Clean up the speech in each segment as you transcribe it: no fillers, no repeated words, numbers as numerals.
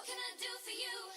What can I do for you?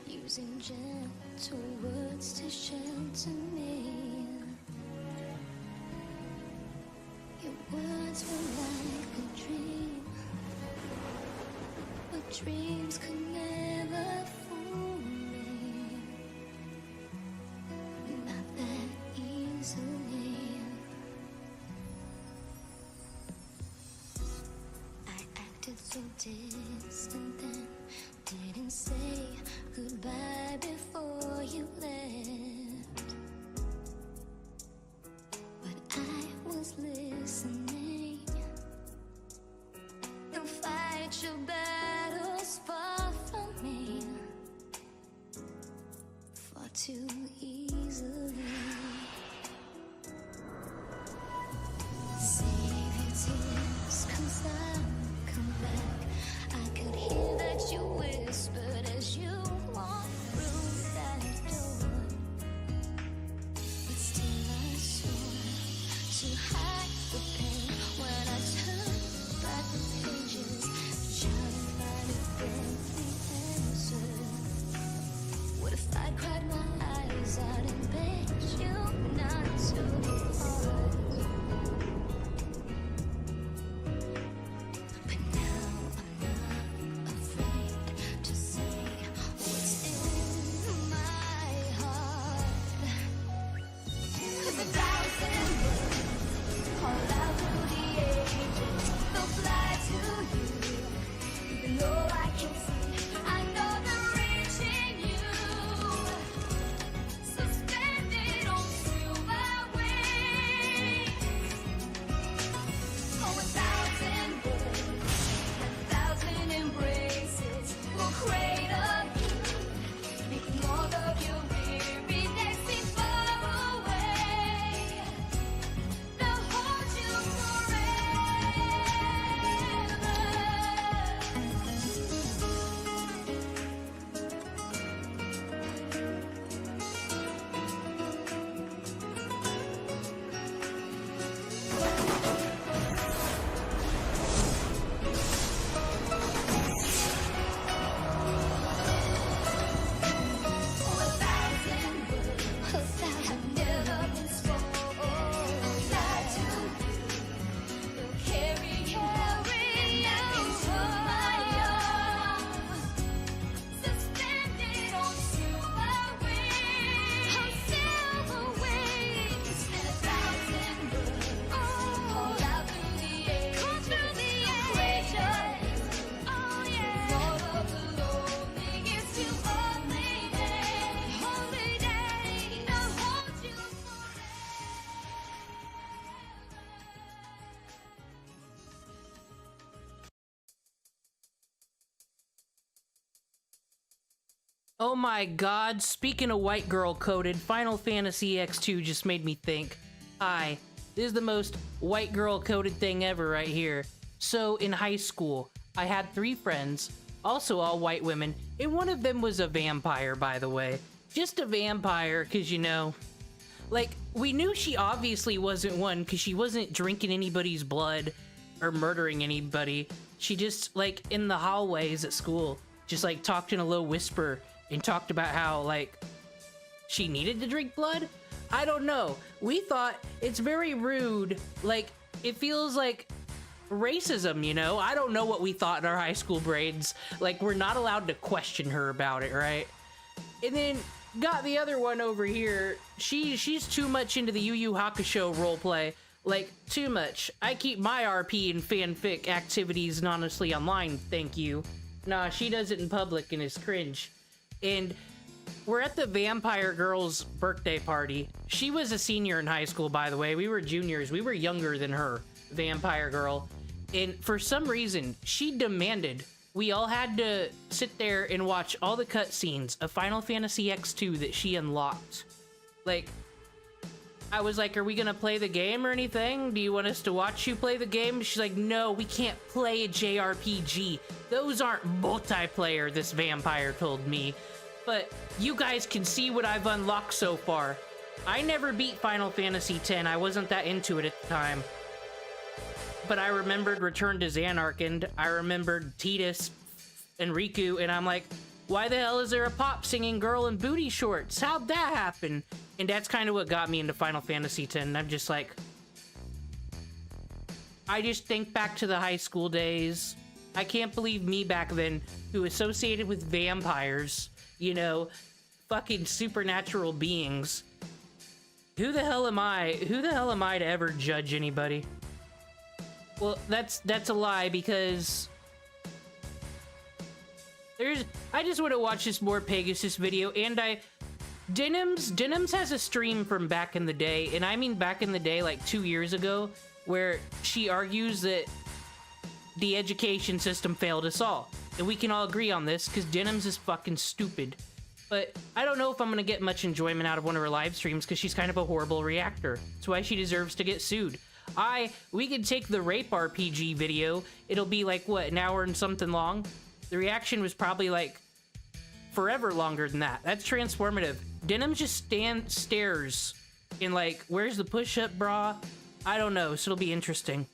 Using gentle words to shelter me. Your words were like a dream, but dreams could never fool me. Not that easily. I acted so distant then, didn't say goodbye before you left, but I was listening. You'll fight your battles far from me, far too easily. Save your tears, 'cause I'll come back. I could hear that you whispered as you walked through that door, but still I swore to hide the pain when I turned back the pages, trying to find the answer. What if I cried my eyes out and begged you not to depart? But now I'm not afraid to say what's in my heart. 'Cause 1,000 words call out through the ages, they'll fly to you, even though I can't see. I know they're reaching you, suspended on silver wings. Oh, 1,000 words, 1,000 embraces will cradle you, making all of your weary days seem far away. They'll hold you forever. Oh my god, speaking of white girl coded, Final Fantasy X2 just made me think. Hi, this is the most white girl coded thing ever right here. So in high school, I had 3 friends, also all white women, and one of them was a vampire, by the way. Just a vampire, cause you know, like, we knew she obviously wasn't one, cause she wasn't drinking anybody's blood or murdering anybody. She just, like, in the hallways at school, just like talked in a low whisper and talked about how, like, she needed to drink blood? I don't know. We thought it's very rude. Like, it feels like racism, you know? I don't know what we thought in our high school brains. Like, we're not allowed to question her about it, right? And then got the other one over here. She's too much into the Yu Yu Hakusho roleplay. Like, too much. I keep my RP and fanfic activities anonymously online, thank you. Nah, she does it in public and is cringe. And we're at the vampire girl's birthday party. She was a senior in high school, by the way. We were juniors. We were younger than her, vampire girl. And for some reason, she demanded we all had to sit there and watch all the cutscenes of Final Fantasy X2 that she unlocked. Like, I was like, are we gonna play the game or anything? Do you want us to watch you play the game? She's like, no, we can't play a JRPG. Those aren't multiplayer, this vampire told me. But you guys can see what I've unlocked so far. I never beat Final Fantasy X. I wasn't that into it at the time. But I remembered Return to Xanark, and I remembered Tidus and Riku, and I'm like, why the hell is there a pop singing girl in booty shorts? How'd that happen? And that's kind of what got me into Final Fantasy X. I'm just like, I just think back to the high school days. I can't believe me back then, who associated with vampires, you know, fucking supernatural beings. Who the hell am I? Who the hell am I to ever judge anybody? Well, that's a lie, because I just want to watch this More Pegasus video, and Denims has a stream from back in the day, and I mean back in the day, like 2 years ago, where she argues that the education system failed us all. And we can all agree on this, because Denims is fucking stupid. But I don't know if I'm gonna get much enjoyment out of one of her live streams, because she's kind of a horrible reactor. That's why she deserves to get sued. We could take the rape RPG video. It'll be like, what, an hour and something long? The reaction was probably like forever longer than that. That's transformative. Denim just stares in like, where's the push-up bra? I don't know, so it'll be interesting.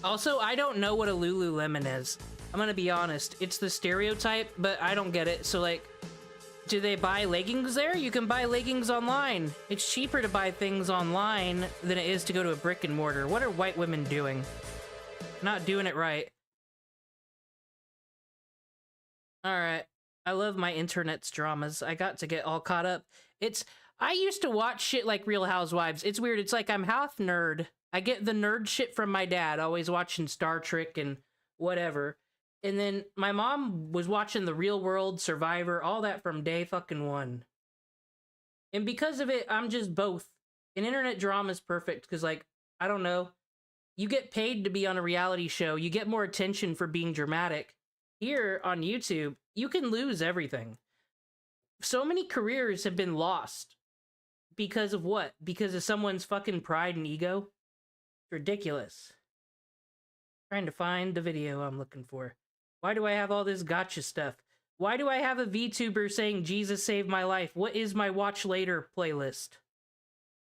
Also, I don't know what a Lululemon is. I'm gonna be honest. It's the stereotype, but I don't get it. So like, do they buy leggings there? You can buy leggings online. It's cheaper to buy things online than it is to go to a brick and mortar. What are white women doing? Not doing it right. Alright. I love my internet's dramas. I got to get all caught up. I used to watch shit like Real Housewives. It's weird. It's like I'm half nerd. I get the nerd shit from my dad, always watching Star Trek and whatever. And then my mom was watching The Real World, Survivor, all that from day fucking one. And because of it, I'm just both. And internet drama is perfect because, like, I don't know. You get paid to be on a reality show. You get more attention for being dramatic. Here on YouTube, you can lose everything. So many careers have been lost. Because of what? Because of someone's fucking pride and ego? It's ridiculous. Trying to find the video I'm looking for. Why do I have all this gotcha stuff? Why do I have a VTuber saying Jesus saved my life? What is my watch later playlist?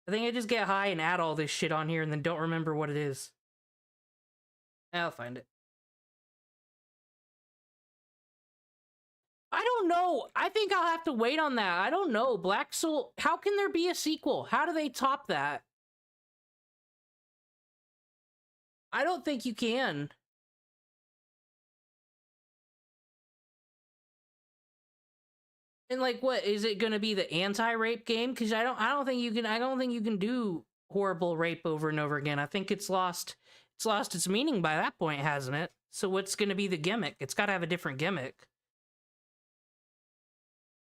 I think I just get high and add all this shit on here and then don't remember what it is. I'll find it. I don't know. I think I'll have to wait on that. I don't know. Black Soul, how can there be a sequel? How do they top that? I don't think you can. And like, what is it going to be? The anti-rape game? Because I don't think you can do horrible rape over and over again. I think it's lost its meaning by that point, hasn't it? So what's going to be the gimmick? It's got to have a different gimmick.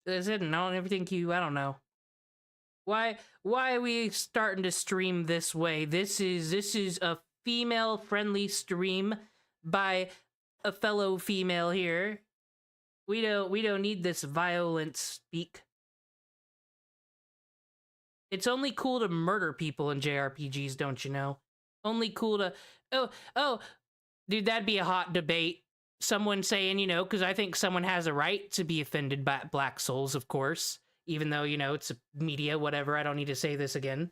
Is it? No, everything I don't know. Why are we starting to stream this way? This is a female-friendly stream by a fellow female here. We don't need this violent speak. It's only cool to murder people in JRPGs, don't you know? Only cool to... Oh, dude, that'd be a hot debate. Someone saying, you know, because I think someone has a right to be offended by Black Souls, of course. Even though, you know, it's a media, whatever, I don't need to say this again.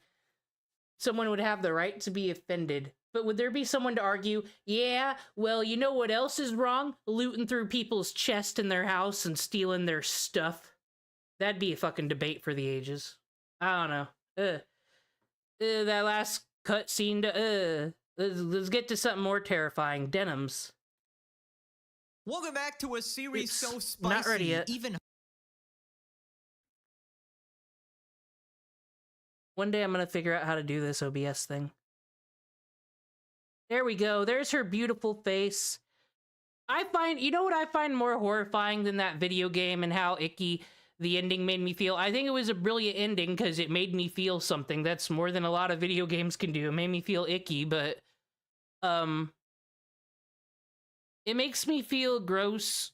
Someone would have the right to be offended. But would there be someone to argue, yeah, well, you know what else is wrong? Looting through people's chest in their house and stealing their stuff. That'd be a fucking debate for the ages. I don't know. That last cutscene, let's get to something more terrifying. Denims. Welcome back to a series It's so spicy, not ready yet. even One day I'm gonna figure out how to do this OBS thing. There we go. There's her beautiful face. You know what I find more horrifying than that video game and how icky the ending made me feel? I think it was a brilliant ending because it made me feel something. That's more than a lot of video games can do. It made me feel icky, but, it makes me feel gross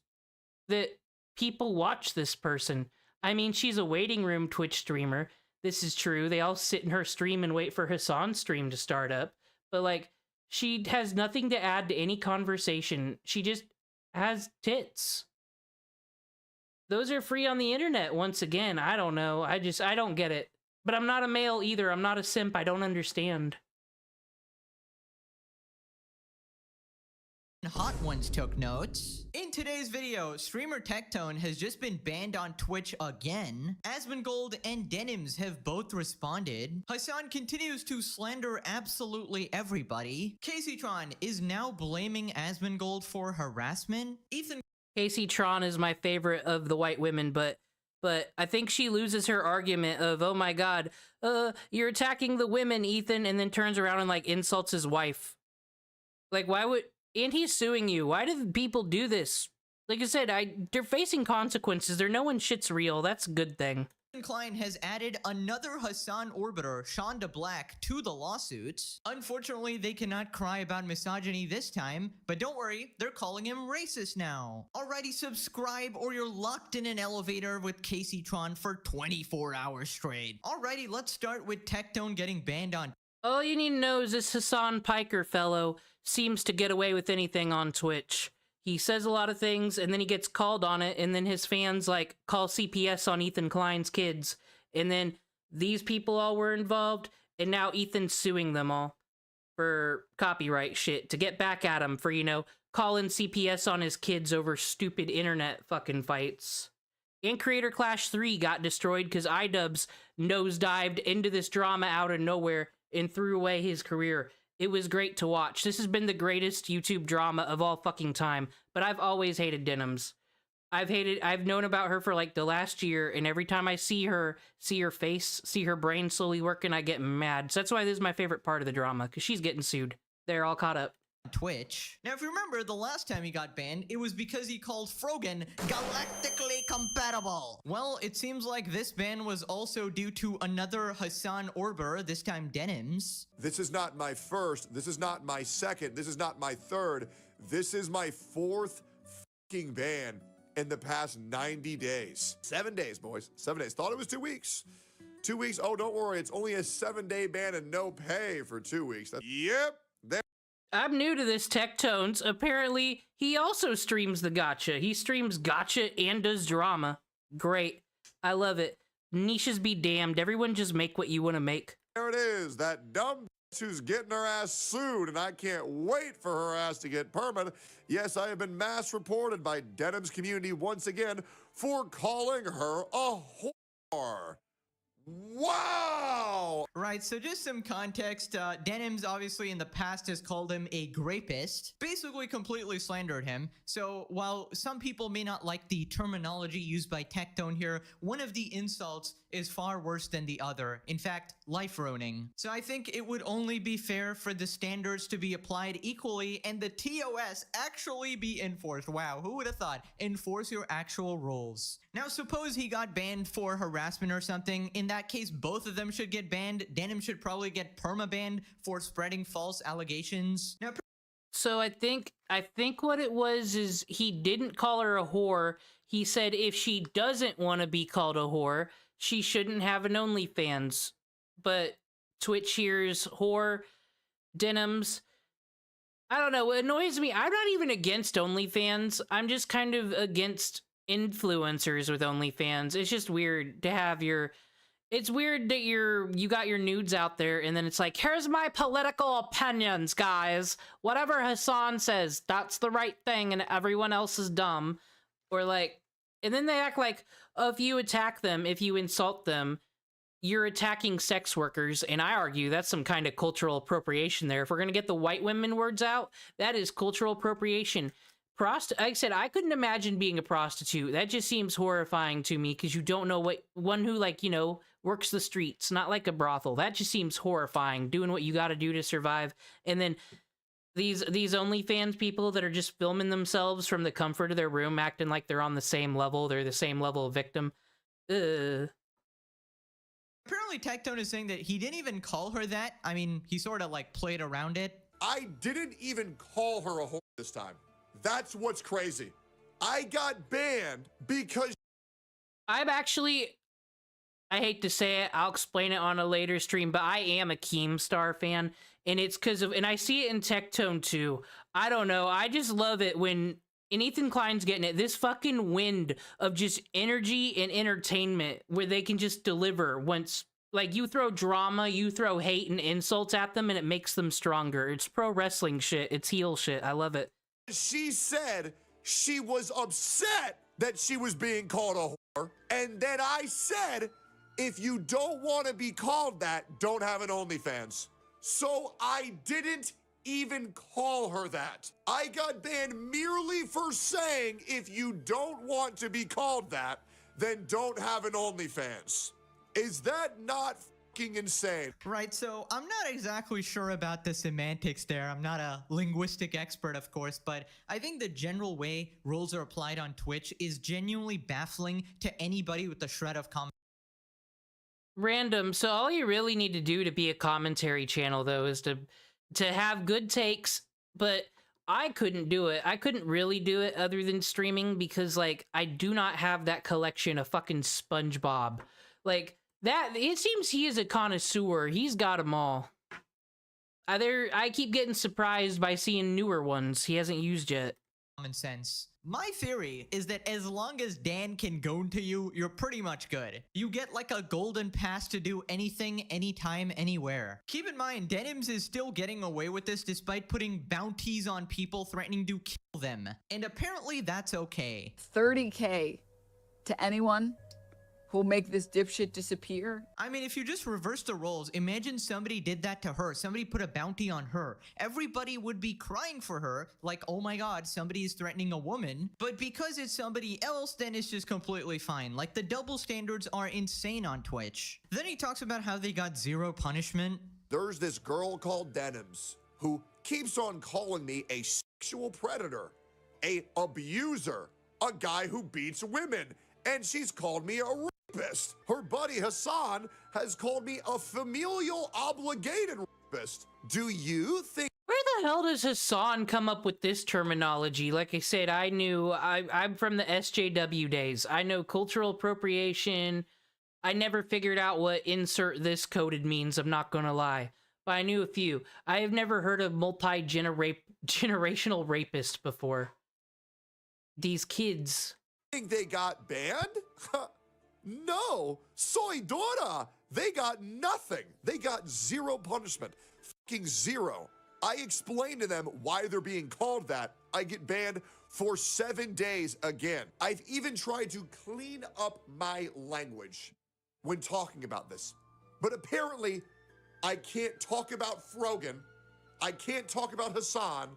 that people watch this person. I mean, she's a waiting room Twitch streamer. This is true. They all sit in her stream and wait for Hassan's stream to start up. But, like, she has nothing to add to any conversation. She just has tits. Those are free on the internet, once again. I don't know. I don't get it. But I'm not a male either. I'm not a simp. I don't understand. hot ones took notes. In today's video, streamer Tectone has just been banned on Twitch again. Asmongold and Denims have both responded. Hassan continues to slander absolutely everybody. Caseytron is now blaming Asmongold for harassment. Ethan Casey Tron is my favorite of the white women, but I think she loses her argument of, oh my god, you're attacking the women, Ethan, and then turns around and, like, insults his wife. Like, why would... And he's suing you. Why do people do this? Like I said, they're facing consequences. They're knowing shit's real. That's a good thing. Ethan Klein has added another Hassan orbiter, Shonda Black, to the lawsuit. Unfortunately, they cannot cry about misogyny this time, but don't worry, they're calling him racist now. Alrighty, subscribe or you're locked in an elevator with Casey Tron for 24 hours straight. Alrighty, let's start with Tectone getting banned on. All you need to know is this Hassan Piker fellow seems to get away with anything on Twitch. He says a lot of things, and then he gets called on it, and then his fans, like, call CPS on Ethan Klein's kids. And then these people all were involved, and now Ethan's suing them all for copyright shit to get back at him for, you know, calling CPS on his kids over stupid internet fucking fights. And Creator Clash 3 got destroyed because iDubbbz nosedived into this drama out of nowhere and threw away his career. It was great to watch. This has been the greatest YouTube drama of all fucking time, but I've always hated Denims. I've known about her for like the last year, and every time I see her face, see her brain slowly working, I get mad. So that's why this is my favorite part of the drama, because she's getting sued. They're all caught up. Twitch. Now, if you remember, the last time he got banned, it was because he called Frogan galactically compatible. Well, it seems like this ban was also due to another Hassan Orber, this time Denims. This is not my first, this is not my second, this is not my third, this is my fourth fucking ban in the past 90 days. 7 days, boys, 7 days. Thought it was 2 weeks. 2 weeks, oh, don't worry, it's only a 7-day ban and no pay for 2 weeks. Yep. I'm new to this Tectones. Apparently, he also streams the gacha. He streams gacha and does drama. Great. I love it. Niches be damned. Everyone just make what you want to make. There it is, that dumb bitch who's getting her ass sued, and I can't wait for her ass to get permanent. Yes, I have been mass reported by Denim's community once again for calling her a whore. Wow! Right, so just some context. Denims obviously in the past has called him a grapist, basically completely slandered him. So while some people may not like the terminology used by Tectone here, one of the insults is far worse than the other. In fact, life-ruining. So I think it would only be fair for the standards to be applied equally and the TOS actually be enforced. Wow, who would have thought? Enforce your actual rules. Now, suppose he got banned for harassment or something. In that case, both of them should get banned. Denim should probably get perma-banned for spreading false allegations. Now, So I think what it was is he didn't call her a whore. He said if she doesn't want to be called a whore, she shouldn't have an OnlyFans. But Twitch hears whore, Denims. I don't know, it annoys me. I'm not even against OnlyFans. I'm just kind of against influencers with OnlyFans. It's just weird to have it's weird that you got your nudes out there and then it's like, here's my political opinions, guys. Whatever Hassan says, that's the right thing and everyone else is dumb. Or like, and then they act like, oh, if you attack them, if you insult them, you're attacking sex workers. And I argue that's some kind of cultural appropriation there. If we're going to get the white women words out, that is cultural appropriation. Like I said, I couldn't imagine being a prostitute. That just seems horrifying to me because you don't know one who, like, you know, works the streets, not like a brothel. That just seems horrifying, doing what you got to do to survive. And then these OnlyFans people that are just filming themselves from the comfort of their room, acting like they're on the same level, they're the same level of victim. Ugh. apparently Tectone is saying that he didn't even call her that. I mean, he sort of like played around it. I didn't even call her a whore this time. That's what's crazy. I got banned because I'm actually, I hate to say it, I'll explain it on a later stream, but I am a Keemstar fan, and it's because of, and I see it in Tectone too. I don't know, I just love it when, and Ethan Klein's getting it, this fucking wind of just energy and entertainment where they can just deliver once, like, you throw drama, you throw hate and insults at them, and it makes them stronger. It's pro wrestling shit, it's heel shit, I love it. she said she was upset that she was being called a whore, and then I said, if you don't want to be called that, don't have an OnlyFans. So I didn't even call her that. I got banned merely for saying, if you don't want to be called that, then don't have an OnlyFans. Is that not fucking insane. Right, so I'm not exactly sure about the semantics there. I'm not a linguistic expert, of course, but I think the general way rules are applied on Twitch is genuinely baffling to anybody with a shred of common. Random. So all you really need to do to be a commentary channel, though, is to have good takes. But I couldn't do it. I couldn't really do it other than streaming because, like, I do not have that collection of fucking SpongeBob. Like, that, it seems he is a connoisseur. He's got them all. I keep getting surprised by seeing newer ones he hasn't used yet. Common sense. My theory is that as long as Dan can goad to you, you're pretty much good. You get like a golden pass to do anything, anytime, anywhere. Keep in mind, Denims is still getting away with this despite putting bounties on people threatening to kill them. And apparently that's okay. 30K to anyone who'll make this dipshit disappear. I mean, if you just reverse the roles, imagine somebody did that to her. Somebody put a bounty on her. Everybody would be crying for her, like, oh my god, somebody is threatening a woman. But because it's somebody else, then it's just completely fine. Like, the double standards are insane on Twitch. Then he talks about how they got zero punishment. There's this girl called Denims who keeps on calling me a sexual predator, a abuser, a guy who beats women, and she's called me a rapist. Her buddy Hassan has called me a familial obligated rapist. Do you think Where the hell does Hassan come up with this terminology? Like I said, I'm from the SJW days. I know cultural appropriation. I never figured out what insert this coded means, I'm not gonna lie. But I knew a few. I have never heard of multi-generational rapist before. These kids. they got banned? No, soy Dora. They got nothing. They got zero punishment. Fucking zero. I explained to them why they're being called that. I get banned for 7 days again. I've even tried to clean up my language when talking about this. But apparently, I can't talk about Frogan. I can't talk about Hassan.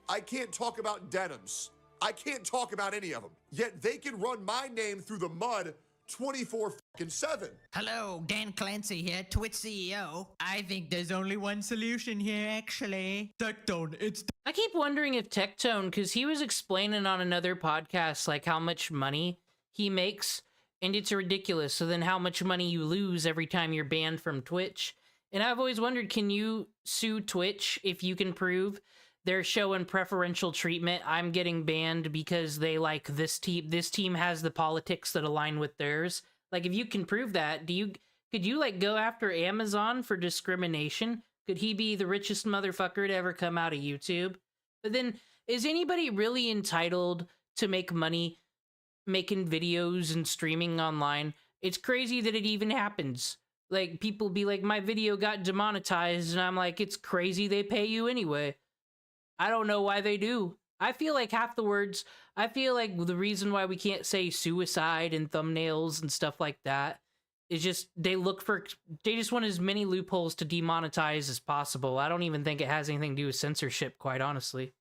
I can't talk about Denims. I can't talk about any of them. Yet they can run my name through the mud 24/7. Hello, Dan Clancy here, Twitch CEO. I think there's only one solution here, actually. Tectone, it's... I keep wondering if Tectone, because he was explaining on another podcast, like, how much money he makes, and it's ridiculous. So then how much money you lose every time you're banned from Twitch. And I've always wondered, can you sue Twitch if you can prove they're showing preferential treatment? I'm getting banned because they like this team has the politics that align with theirs. Like, if you can prove that, could you like go after Amazon for discrimination? Could he be the richest motherfucker to ever come out of YouTube? But then, is anybody really entitled to make money making videos and streaming online? It's crazy that it even happens. Like, people be like, my video got demonetized, and I'm like, it's crazy they pay you anyway. I don't know why they do. I feel like half the words, I feel like the reason why we can't say suicide in thumbnails and stuff like that is just they just want as many loopholes to demonetize as possible. I don't even think it has anything to do with censorship, quite honestly.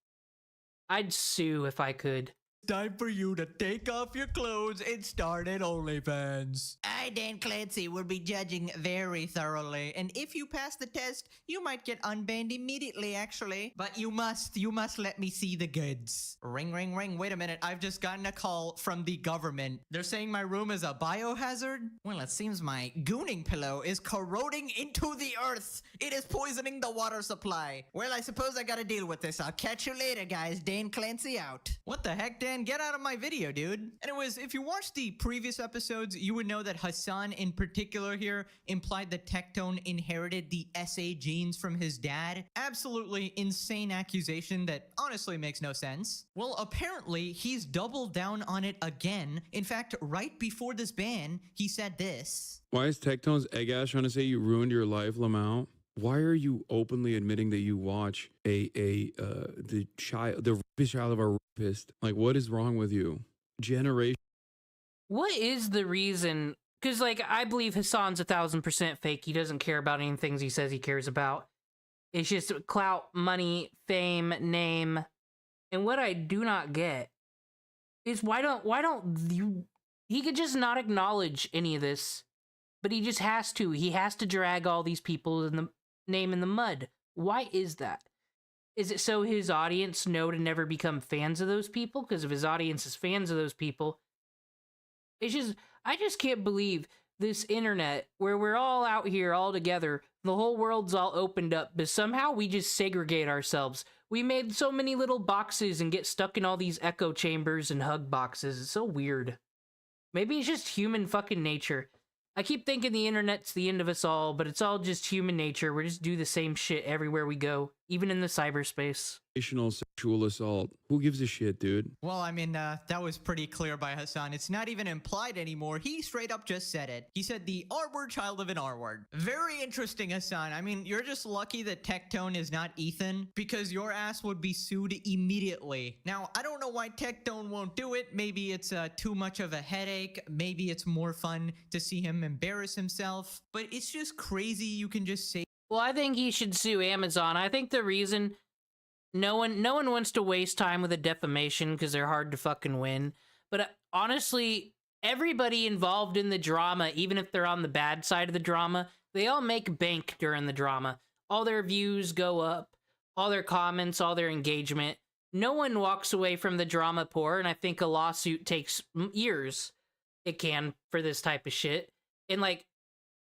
I'd sue if I could. Time for you to take off your clothes and start at OnlyFans. I, Dan Clancy, will be judging very thoroughly, and if you pass the test, you might get unbanned immediately, actually. But you must let me see the goods. Ring, ring, ring. Wait a minute, I've just gotten a call from the government. They're saying my room is a biohazard? Well, it seems my gooning pillow is corroding into the earth. It is poisoning the water supply. Well, I suppose I gotta deal with this. I'll catch you later, guys. Dan Clancy out. What the heck, Dan? Get out of my video, dude. Anyways, if you watched the previous episodes, you would know that Hassan in particular here implied that Tectone inherited the SA genes from his dad. Absolutely insane accusation that honestly makes no sense. Well, apparently he's doubled down on it again. In fact, right before this ban, he said this. Why is Tectone's egg ass trying to say you ruined your life, Lamau? Why are you openly admitting that you watch the rapist child of a rapist? Like, what is wrong with you? Generation. What is the reason? Because, like, I believe Hassan's 1000% fake. He doesn't care about any things he says he cares about. It's just clout, money, fame, name. And what I do not get is why don't you... He could just not acknowledge any of this. but he just has to. He has to drag all these people in the name in the mud. Why is that? Is it so his audience know to never become fans of those people? Because if his audience is fans of those people, it's just, I just can't believe this internet where we're all out here all together, the whole world's all opened up, but somehow we just segregate ourselves. We made so many little boxes and get stuck in all these echo chambers and hug boxes. It's so weird. Maybe it's just human fucking nature. I keep thinking the internet's the end of us all, but it's all just human nature. We just do the same shit everywhere we go, even in the cyberspace. Sexual assault. Who gives a shit, dude? Well, I mean, that was pretty clear by Hassan. It's not even implied anymore. He straight up just said it. He said the R-word child of an R-word. Very interesting, Hassan. I mean, you're just lucky that Tectone is not Ethan, because your ass would be sued immediately. Now, I don't know why Tectone won't do it. Maybe it's too much of a headache. Maybe it's more fun to see him embarrass himself. But it's just crazy you can just say. Well, I think he should sue Amazon. I think the reason no one wants to waste time with a defamation because they're hard to fucking win. But honestly, everybody involved in the drama, even if they're on the bad side of the drama, they all make bank during the drama. All their views go up, all their comments, all their engagement. No one walks away from the drama poor, and I think a lawsuit takes years. It can for this type of shit. And like,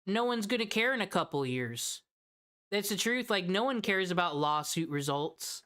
no one's gonna care in a couple years. That's the truth. Like, no one cares about lawsuit results.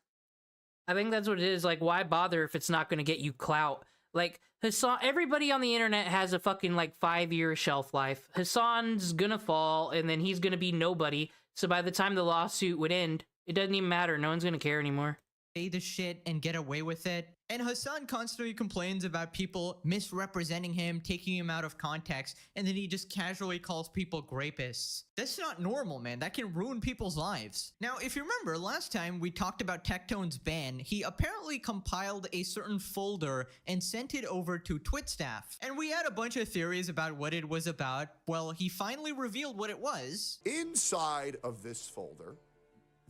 I think that's what it is. Like, why bother if it's not going to get you clout? Like, Hassan, everybody on the internet has a fucking, like, 5-year shelf life. Hassan's gonna fall, and then he's gonna be nobody. So by the time the lawsuit would end, it doesn't even matter. No one's gonna care anymore. Say the shit and get away with it. And Hassan constantly complains about people misrepresenting him, taking him out of context, and then he just casually calls people grapists. That's not normal, man. That can ruin people's lives. Now, if you remember, last time we talked about Tectone's ban, he apparently compiled a certain folder and sent it over to Twit staff. And we had a bunch of theories about what it was about. Well, he finally revealed what it was. Inside of this folder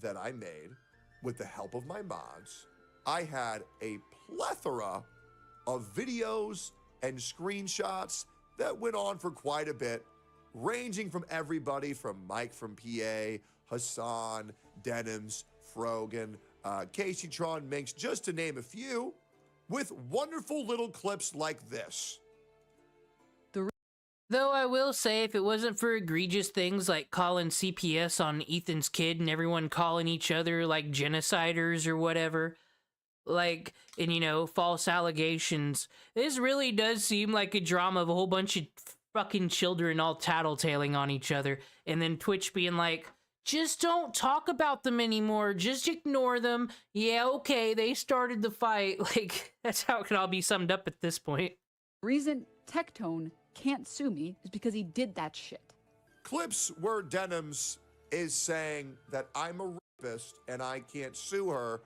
that I made with the help of my mods, I had a plethora of videos and screenshots that went on for quite a bit, ranging from everybody from Mike from PA, Hassan, Denims, Frogan, Casey Tron Minx, just to name a few, with wonderful little clips like this. Though I will say, if it wasn't for egregious things like calling CPS on Ethan's kid and everyone calling each other like genociders or whatever, like, and you know, false allegations, this really does seem like a drama of a whole bunch of fucking children all tattletaling on each other, and then Twitch being like, just don't talk about them anymore, just ignore them. Yeah, okay, they started the fight. Like, that's how it could all be summed up at this point. The reason Tectone can't sue me is because he did that shit. Clips where Denims is saying that I'm a rapist and I can't sue her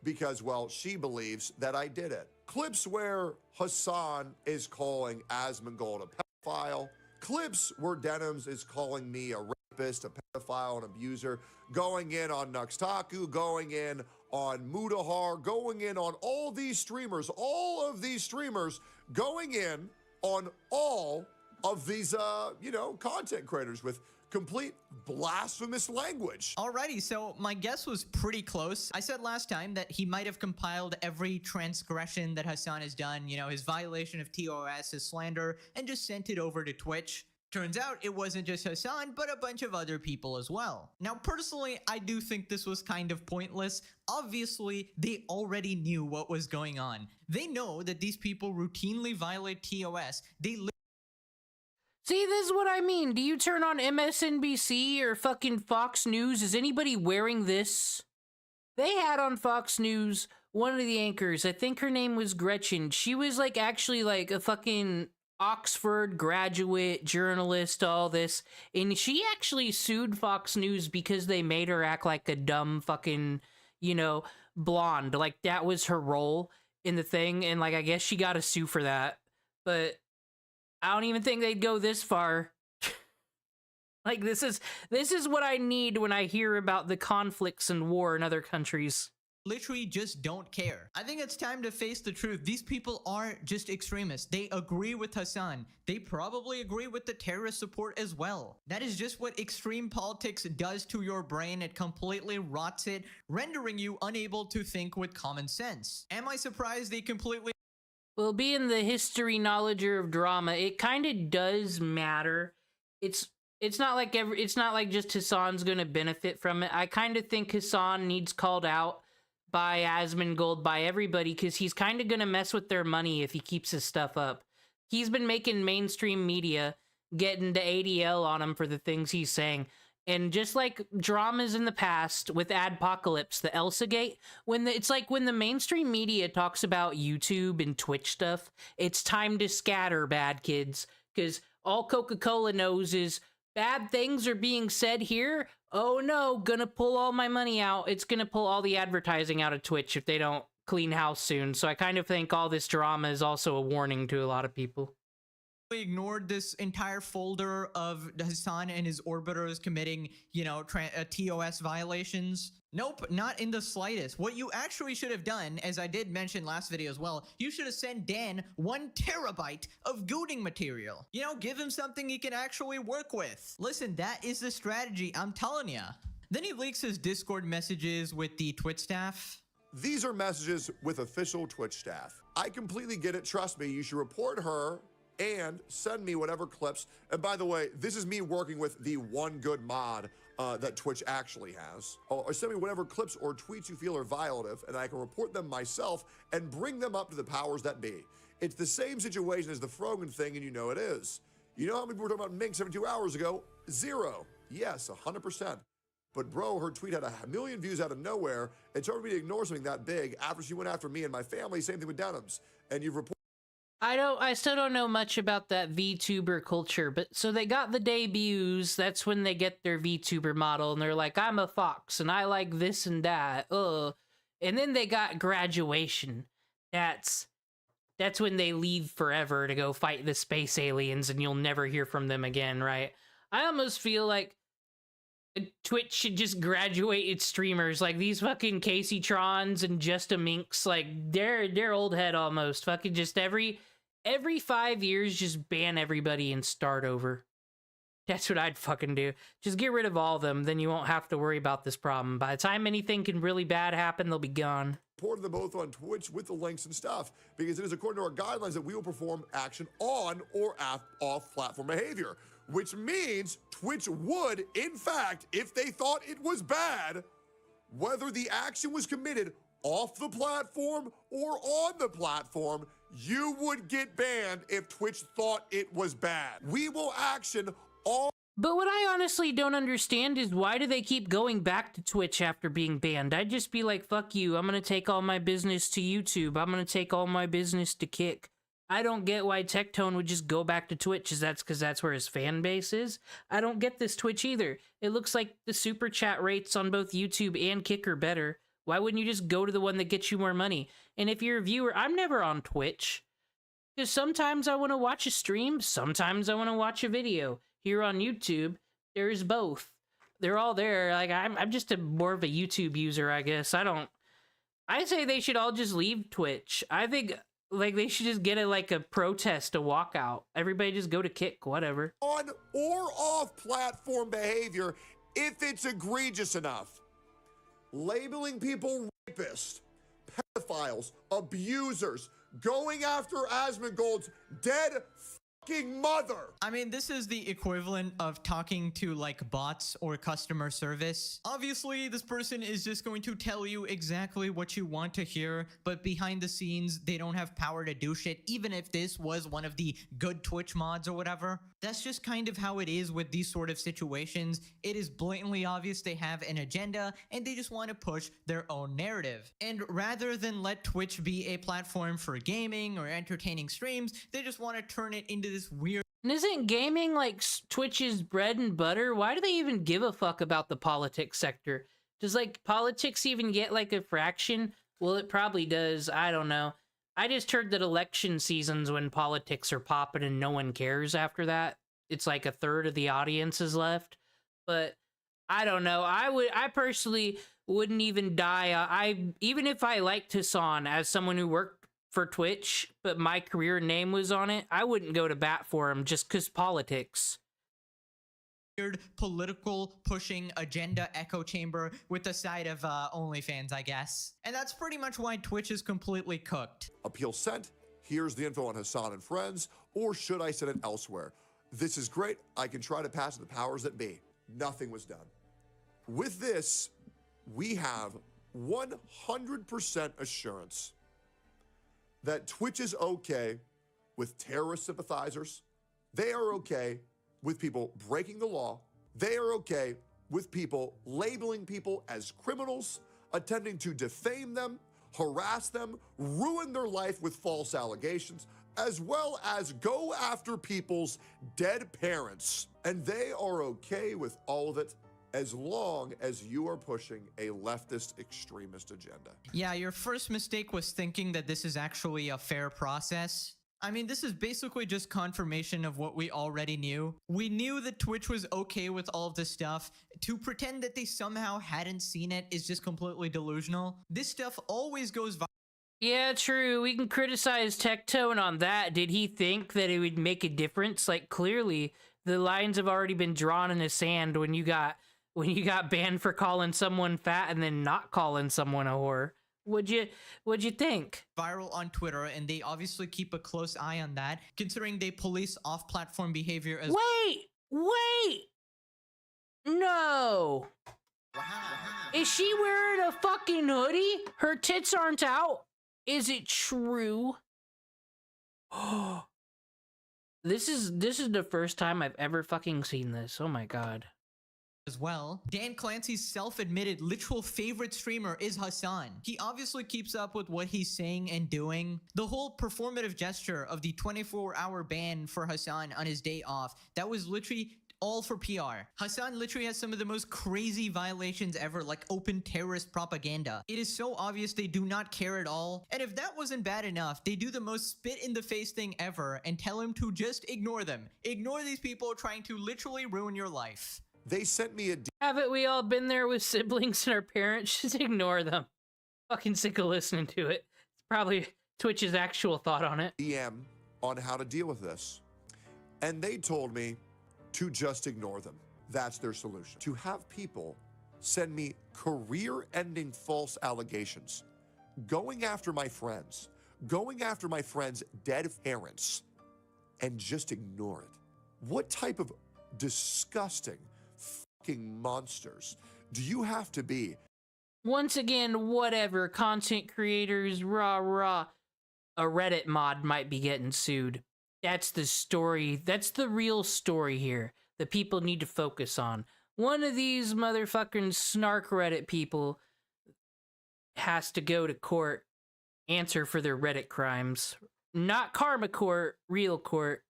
because, well, she believes that I did it. Clips where Hassan is calling Asmongold a pedophile. Clips where Denims is calling me a rapist, a pedophile, an abuser. Going in on Nuxtaku, going in on Mudahar, going in on all these streamers, all of these streamers going in on all of these, content creators with complete blasphemous language. Alrighty, so my guess was pretty close. I said last time that he might have compiled every transgression that Hassan has done, you know, his violation of TOS, his slander, and just sent it over to Twitch. Turns out it wasn't just Hassan, but a bunch of other people as well. Now, personally, I do think this was kind of pointless. Obviously, they already knew what was going on. They know that these people routinely violate TOS. See, this is what I mean. Do you turn on MSNBC or fucking Fox News? Is anybody wearing this? They had on Fox News one of the anchors. I think her name was Gretchen. She was like actually like a fucking Oxford graduate, journalist, all this. And she actually sued Fox News because they made her act like a dumb fucking, blonde. Like that was her role in the thing. And like, I guess she got a sue for that. But I don't even think they'd go this far. Like, this is what I need when I hear about the conflicts and war in other countries. literally just don't care. I think it's time to face the truth. These people aren't just extremists. They agree with Hassan. They probably agree with the terrorist support as well. That is just what extreme politics does to your brain. It completely rots it, rendering you unable to think with common sense. Am I surprised they completely... Well, being the history knowledger of drama, it kind of does matter. It's not like it's not like just Hassan's gonna benefit from it. I kind of think Hassan needs called out by Asmongold, by everybody, because he's kind of gonna mess with their money if he keeps his stuff up. He's been making mainstream media get into ADL on him for the things he's saying. And just like dramas in the past with Adpocalypse, the Elsa Gate, it's like when the mainstream media talks about YouTube and Twitch stuff, it's time to scatter, bad kids, because all Coca-Cola knows is bad things are being said here. Oh no, gonna pull all my money out. It's gonna pull all the advertising out of Twitch if they don't clean house soon. So I kind of think all this drama is also a warning to a lot of people. Ignored this entire folder of Hassan and his orbiters committing, you know, TOS violations. Nope, not in the slightest. What you actually should have done, as I did mention last video as well, you should have sent Dan 1 terabyte of gooting material. You know, give him something he can actually work with. Listen, that is the strategy, I'm telling ya. Then he leaks his Discord messages with the Twitch staff. These are messages with official Twitch staff. I completely get it. Trust me, you should report her and send me whatever clips. And by the way, this is me working with the one good mod that Twitch actually has. Or send me whatever clips or tweets you feel are violative, and I can report them myself and bring them up to the powers that be. It's the same situation as the Frogan thing, and you know it is. You know how many people were talking about Mink 72 hours ago? 0. Yes, 100%. But bro, her tweet had 1 million views out of nowhere, and told me to ignore something that big after she went after me and my family. Same thing with Denims. And you've reported. I still don't know much about that VTuber culture, but so they got the debuts, that's when they get their VTuber model, and they're like, I'm a fox, and I like this and that, and then they got graduation. That's when they leave forever to go fight the space aliens, and you'll never hear from them again, right? I almost feel like Twitch should just graduate its streamers, like these fucking Casey Trons and Just a Minx, like they're old head almost. Fucking just every 5 years, just ban everybody and start over. That's what I'd fucking do. Just get rid of all of them, then you won't have to worry about this problem. By the time anything can really bad happen, they'll be gone. Reported them both on Twitch with the links and stuff, because it is according to our guidelines that we will perform action on or off platform behavior, which means Twitch would, in fact, if they thought it was bad, whether the action was committed off the platform or on the platform, you would get banned if Twitch thought it was bad. We will action all. But what I honestly don't understand is why do they keep going back to Twitch after being banned? I'd just be like, fuck you, I'm gonna take all my business to YouTube. I'm gonna take all my business to Kick. I don't get why Tectone would just go back to Twitch, because that's where his fan base is. I don't get this Twitch either. It looks like the super chat rates on both YouTube and Kick are better. Why wouldn't you just go to the one that gets you more money? And if you're a viewer, I'm never on Twitch. Because sometimes I want to watch a stream, sometimes I want to watch a video. Here on YouTube, there's both. They're all there. Like, I'm just more of a YouTube user, I guess. I say they should all just leave Twitch. I think, like, they should just get a protest, a walkout. Everybody just go to Kick, whatever. On or off platform behavior if it's egregious enough. Labeling people rapists, pedophiles, abusers, going after Asmongold's dead fucking mother. I mean, this is the equivalent of talking to like bots or customer service. Obviously, this person is just going to tell you exactly what you want to hear, but behind the scenes, they don't have power to do shit, even if this was one of the good Twitch mods or whatever. That's just kind of how it is with these sort of situations. It is blatantly obvious they have an agenda and they just want to push their own narrative. And rather than let Twitch be a platform for gaming or entertaining streams, they just want to turn it into this weird. And isn't gaming like Twitch's bread and butter? Why do they even give a fuck about the politics sector? Does like politics even get like a fraction? Well, it probably does. I don't know. I just heard that election seasons when politics are popping and no one cares after that. It's like a third of the audience is left. But I don't know. I personally wouldn't even die. Even if I liked Hassan as someone who worked for Twitch, but my career name was on it, I wouldn't go to bat for him just because politics. Weird political pushing agenda echo chamber with the side of OnlyFans, I guess. And that's pretty much why Twitch is completely cooked. Appeal sent. Here's the info on Hassan and friends, or should I send it elsewhere? This is great. I can try to pass to the powers that be. Nothing was done. With this, we have 100% assurance that Twitch is okay with terrorist sympathizers. They are okay with people breaking the law. They are okay with people labeling people as criminals, attempting to defame them, harass them, ruin their life with false allegations, as well as go after people's dead parents. And they are okay with all of it as long as you are pushing a leftist extremist agenda. Yeah, your first mistake was thinking that this is actually a fair process. I mean, this is basically just confirmation of what we already knew. We knew that Twitch was okay with all of this stuff. To pretend that they somehow hadn't seen it is just completely delusional. This stuff always goes viral. Yeah, true. We can criticize Tectone on that. Did he think that it would make a difference? Like, clearly, the lines have already been drawn in the sand when you got banned for calling someone fat and then not calling someone a whore. What'd you think? Viral on Twitter, and they obviously keep a close eye on that, considering they police off-platform behavior as Wait! No! Is she wearing a fucking hoodie? Her tits aren't out? Is it true? This is the first time I've ever fucking seen this. Oh my god. as well. Dan Clancy's self-admitted literal favorite streamer is Hassan. He obviously keeps up with what he's saying and doing. The whole performative gesture of the 24-hour ban for Hassan on his day off, that was literally all for PR. Hassan literally has some of the most crazy violations ever, like open terrorist propaganda. It is so obvious they do not care at all. And if that wasn't bad enough, they do the most spit-in-the-face thing ever and tell him to just ignore them. Ignore these people trying to literally ruin your life. They sent me a Haven't we all been there with siblings and our parents? Just ignore them. Fucking sick of listening to it. It's probably Twitch's actual thought on it. DM on how to deal with this. And they told me to just ignore them. That's their solution. To have people send me career-ending false allegations, going after my friends, dead parents, and just ignore it. What type of disgusting fucking monsters do you have to be? Once again, whatever, content creators, rah. A Reddit mod might be getting sued. That's the story. That's the real story here that people need to focus on. One of these motherfucking snark Reddit people has to go to court, answer for their Reddit crimes. Not karma court, real court.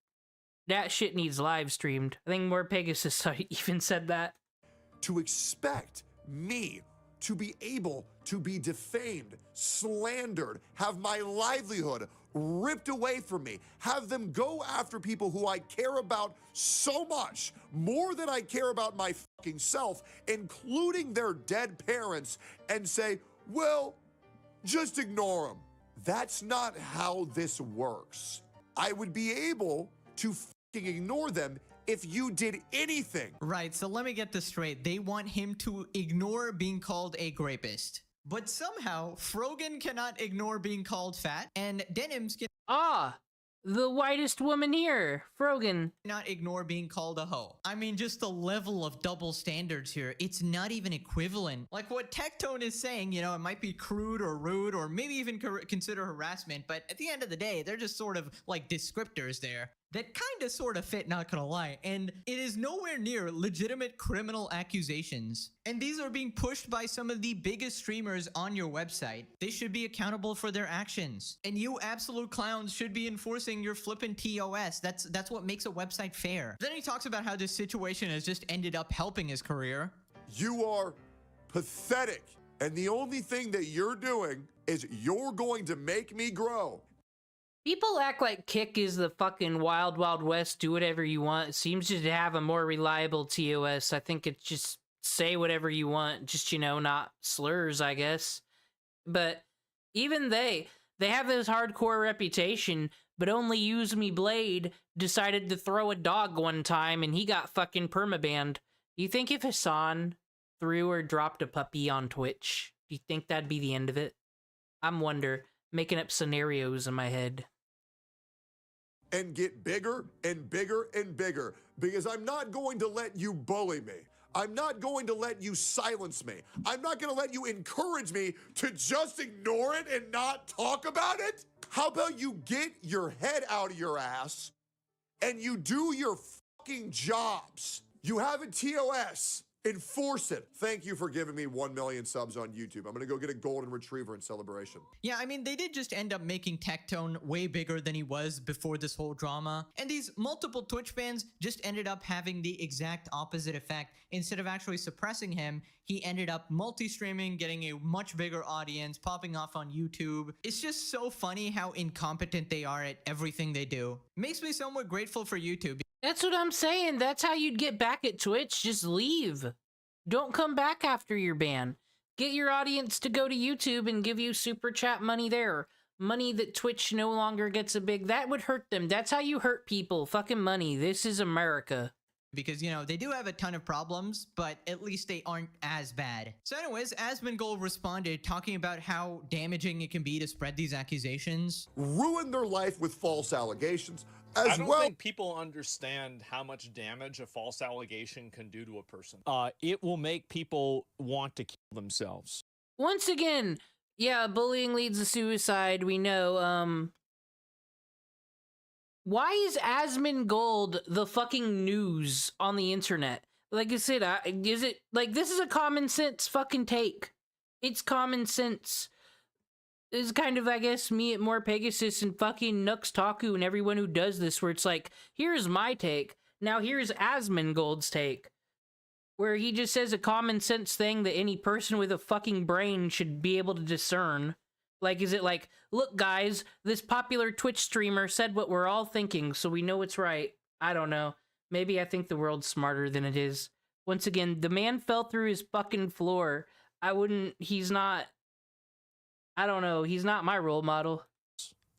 That shit needs live streamed. I think More Pegasus even said that. To expect me to be able to be defamed, slandered, have my livelihood ripped away from me, have them go after people who I care about so much, more than I care about my fucking self, including their dead parents, and say, well, just ignore them. That's not how this works. I would be able to fucking ignore them if you did anything. Right, so let me get this straight. They want him to ignore being called a rapist. But somehow, Frogan cannot ignore being called fat, and Denims The whitest woman here, Frogan. cannot ignore being called a hoe. I mean, just the level of double standards here, it's not even equivalent. Like what Tectone is saying, you know, it might be crude or rude or maybe even consider harassment, but at the end of the day, they're just sort of like descriptors there that kind of sort of fit, not gonna lie, and it is nowhere near legitimate criminal accusations. And these are being pushed by some of the biggest streamers on your website. They should be accountable for their actions. And you absolute clowns should be enforcing your flippin' TOS. That's what makes a website fair. Then he talks about how this situation has just ended up helping his career. You are pathetic. And the only thing that you're doing is you're going to make me grow. People act like Kick is the fucking wild, wild west, do whatever you want. It seems to have a more reliable TOS. I think it's just say whatever you want, just, you know, not slurs, I guess. But even they have this hardcore reputation, but only Use Me Blade decided to throw a dog one time and he got fucking permabanned. Do you think if Hassan threw or dropped a puppy on Twitch, do you think that'd be the end of it? I'm making up scenarios in my head. And get bigger and bigger and bigger, because I'm not going to let you bully me. I'm not going to let you silence me. I'm not going to let you encourage me to just ignore it and not talk about it. How about you get your head out of your ass and you do your fucking jobs? You have a TOS. Enforce it. Thank you for giving me 1 million subs on YouTube. I'm gonna go get a golden retriever in celebration. Yeah, I mean, they did just end up making Tectone way bigger than he was before this whole drama. And these multiple Twitch bans just ended up having the exact opposite effect. Instead of actually suppressing him, he ended up multi-streaming, getting a much bigger audience, popping off on YouTube. It's just so funny how incompetent they are at everything they do. Makes me somewhat grateful for YouTube. That's what I'm saying. That's how you'd get back at Twitch. Just leave. Don't come back after your ban. Get your audience to go to YouTube and give you super chat money there. Money that Twitch no longer gets a big... That would hurt them. That's how you hurt people. Fucking money. This is America. Because, you know, they do have a ton of problems, but at least they aren't as bad. So anyways, Asmongold responded talking about how damaging it can be to spread these accusations. Ruin their life with false allegations. I don't think people understand how much damage a false allegation can do to a person. It will make people want to kill themselves. Once again, yeah, bullying leads to suicide, we know. Why is Asmongold the fucking news on the internet? Like I said, is it, like, this is a common sense fucking take. It's common sense. This is kind of, I guess, me at More Pegasus and fucking Nux Taku and everyone who does this, where it's like, here's my take, now here's Asmongold's take. Where he just says a common sense thing that any person with a fucking brain should be able to discern. Like, is it like, look guys, this popular Twitch streamer said what we're all thinking, so we know it's right. I don't know. Maybe I think the world's smarter than it is. Once again, the man fell through his fucking floor. He's not... I don't know, he's not my role model.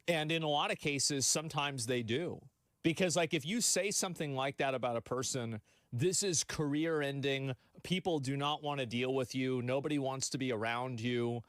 And in a lot of cases, sometimes they do. Because, like, if you say something like that about a person, this is career ending, people do not want to deal with you, nobody wants to be around you,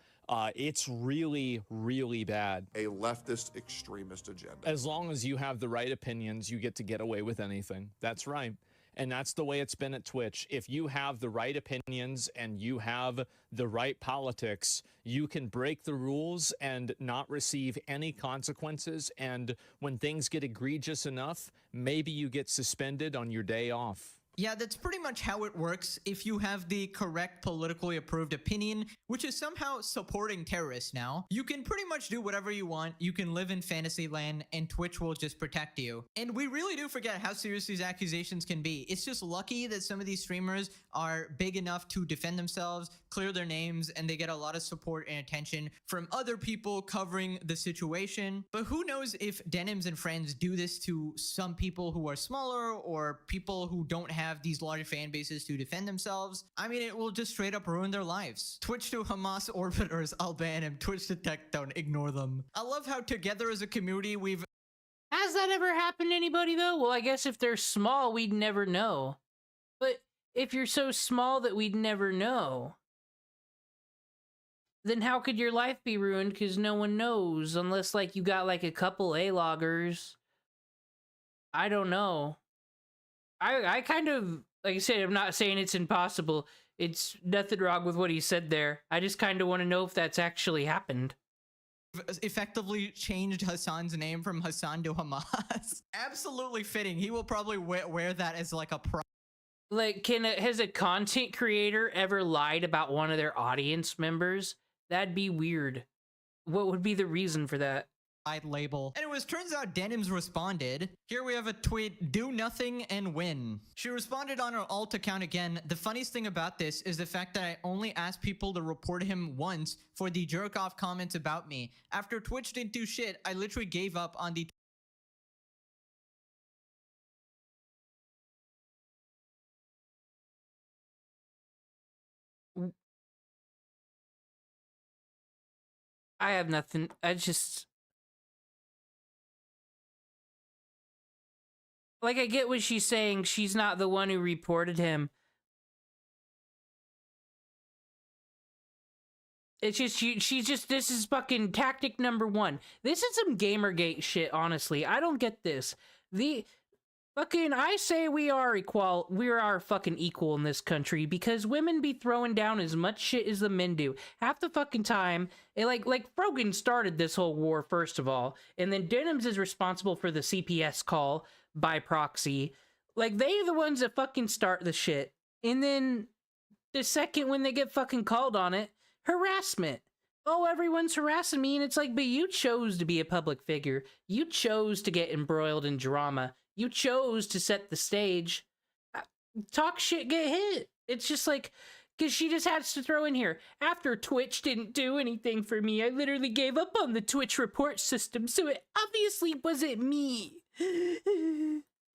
it's really, really bad. A leftist extremist agenda. As long as you have the right opinions, you get away with anything. That's right. And that's the way it's been at Twitch. If you have the right opinions and you have the right politics, you can break the rules and not receive any consequences. And when things get egregious enough, maybe you get suspended on your day off. Yeah, that's pretty much how it works if you have the correct politically approved opinion, which is somehow supporting terrorists now. You can pretty much do whatever you want, you can live in fantasy land, and Twitch will just protect you. And we really do forget how serious these accusations can be. It's just lucky that some of these streamers are big enough to defend themselves, clear their names, and they get a lot of support and attention from other people covering the situation. But who knows if Denims and friends do this to some people who are smaller or people who don't have these large fan bases to defend themselves. I mean, it will just straight up ruin their lives. Twitch to Hamas orbiters, I'll ban him. Twitch to Tectone, ignore them. I love how together as a community we've... Has that ever happened to anybody though? Well, I guess if they're small, we'd never know. But if you're so small that we'd never know, then how could your life be ruined? Because no one knows, unless like you got like a couple A-loggers. I don't know. I kind of, like I said, I'm not saying it's impossible. It's nothing wrong with what he said there. I just kind of want to know if that's actually happened. Effectively changed Hassan's name from Hassan to Hamas. Absolutely fitting. He will probably wear that as like a pro. Like, has a content creator ever lied about one of their audience members? That'd be weird. What would be the reason for that? Label. Anyways, turns out Denims responded. Here we have a tweet, do nothing and win. She responded on her alt account again. The funniest thing about this is the fact that I only asked people to report him once for the jerk off comments about me. After Twitch didn't do shit, I literally gave up on the I have nothing. I just like, I get what she's saying. She's not the one who reported him. It's just she's just, this is fucking tactic number one. This is some Gamergate shit, honestly. I don't get this. The fucking, I say we are fucking equal in this country because women be throwing down as much shit as the men do. Half the fucking time, like Frogan started this whole war, first of all, and then Denims is responsible for the CPS call by proxy. Like, they're the ones that fucking start the shit. And then the second when they get fucking called on it, harassment. Oh, everyone's harassing me, and it's like, but you chose to be a public figure. You chose to get embroiled in drama. You chose to set the stage. Talk shit, get hit. It's just like, because she just has to throw in here, after Twitch didn't do anything for me, I literally gave up on the Twitch report system, so it obviously wasn't me.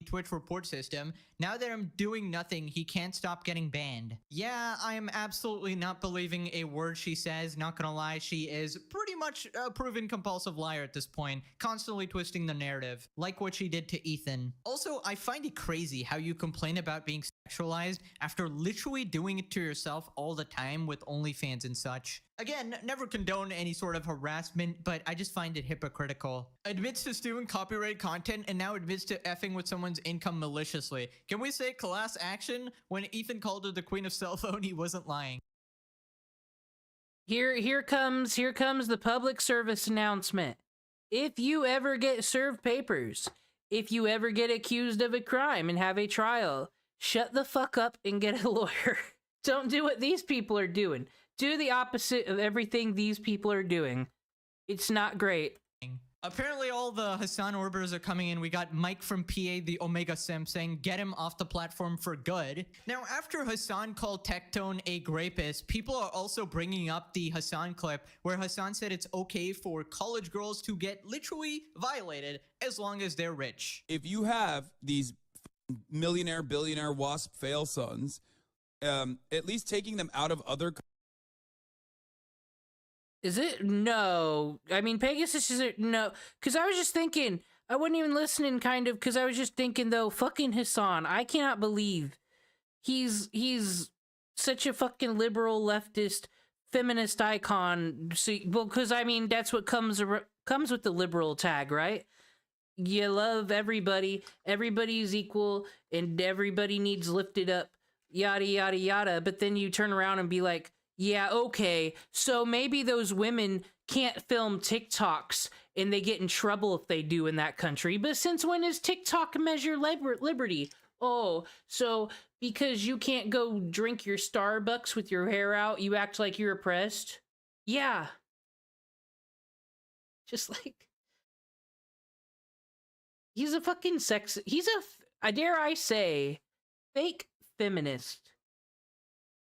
Twitch report system. Now that I'm doing nothing, he can't stop getting banned. Yeah, I am absolutely not believing a word she says. Not gonna lie, she is pretty much a proven compulsive liar at this point, constantly twisting the narrative, like what she did to Ethan. Also, I find it crazy how you complain about being sexualized after literally doing it to yourself all the time with OnlyFans and such. Again, never condone any sort of harassment, but I just find it hypocritical. Admits to stealing copyright content and now admits to effing with someone's income maliciously. Can we say class action? When Ethan called her the queen of cell phone, he wasn't lying. Here comes the public service announcement. If you ever get served papers, if you ever get accused of a crime and have a trial, shut the fuck up and get a lawyer. Don't do what these people are doing. Do the opposite of everything these people are doing. It's not great. Apparently all the Hassan Orbers are coming in. We got Mike from PA, the Omega Sim, saying get him off the platform for good. Now, after Hassan called Tectone a rapist, people are also bringing up the Hassan clip where Hassan said it's okay for college girls to get literally violated as long as they're rich. If you have these millionaire, billionaire, wasp fail sons, at least taking them out of other. Is it? No. I mean, Pegasus is it? No. Because I was just thinking, I wasn't even listening, kind of, because I was just thinking, though, fucking Hassan, I cannot believe he's such a fucking liberal, leftist, feminist icon. See, well, because, I mean, that's what comes with the liberal tag, right? You love everybody, everybody's equal, and everybody needs lifted up, yada, yada, yada. But then you turn around and be like, yeah, okay, so maybe those women can't film TikToks and they get in trouble if they do in that country. But since when does TikTok measure liberty? Oh, so because you can't go drink your Starbucks with your hair out, you act like you're oppressed? Yeah. Just like... He's a fucking I dare I say, fake feminist.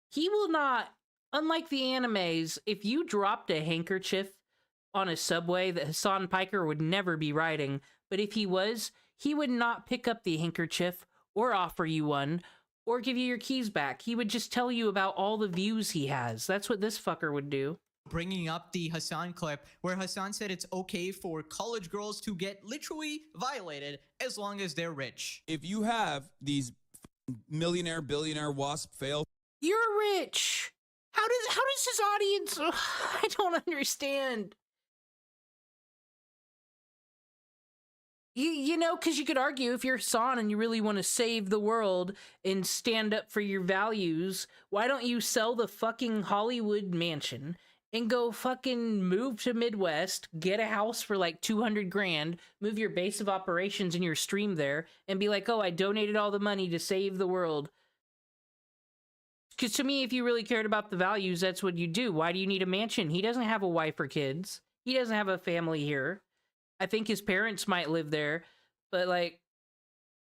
He will not... Unlike the animes, if you dropped a handkerchief on a subway, that Hassan Piker would never be riding, but if he was, he would not pick up the handkerchief or offer you one or give you your keys back. He would just tell you about all the views he has. That's what this fucker would do. Bringing up the Hassan clip where Hassan said it's okay for college girls to get literally violated as long as they're rich. If you have these millionaire, billionaire, wasp fail. You're rich. How does his audience... Ugh, I don't understand. You know, because you could argue if you're Hassan and you really want to save the world and stand up for your values, why don't you sell the fucking Hollywood mansion and go fucking move to Midwest, get a house for like 200 grand, move your base of operations and your stream there, and be like, oh, I donated all the money to save the world. Because to me, if you really cared about the values, that's what you do. Why do you need a mansion? He doesn't have a wife or kids. He doesn't have a family here. I think his parents might live there. But, like,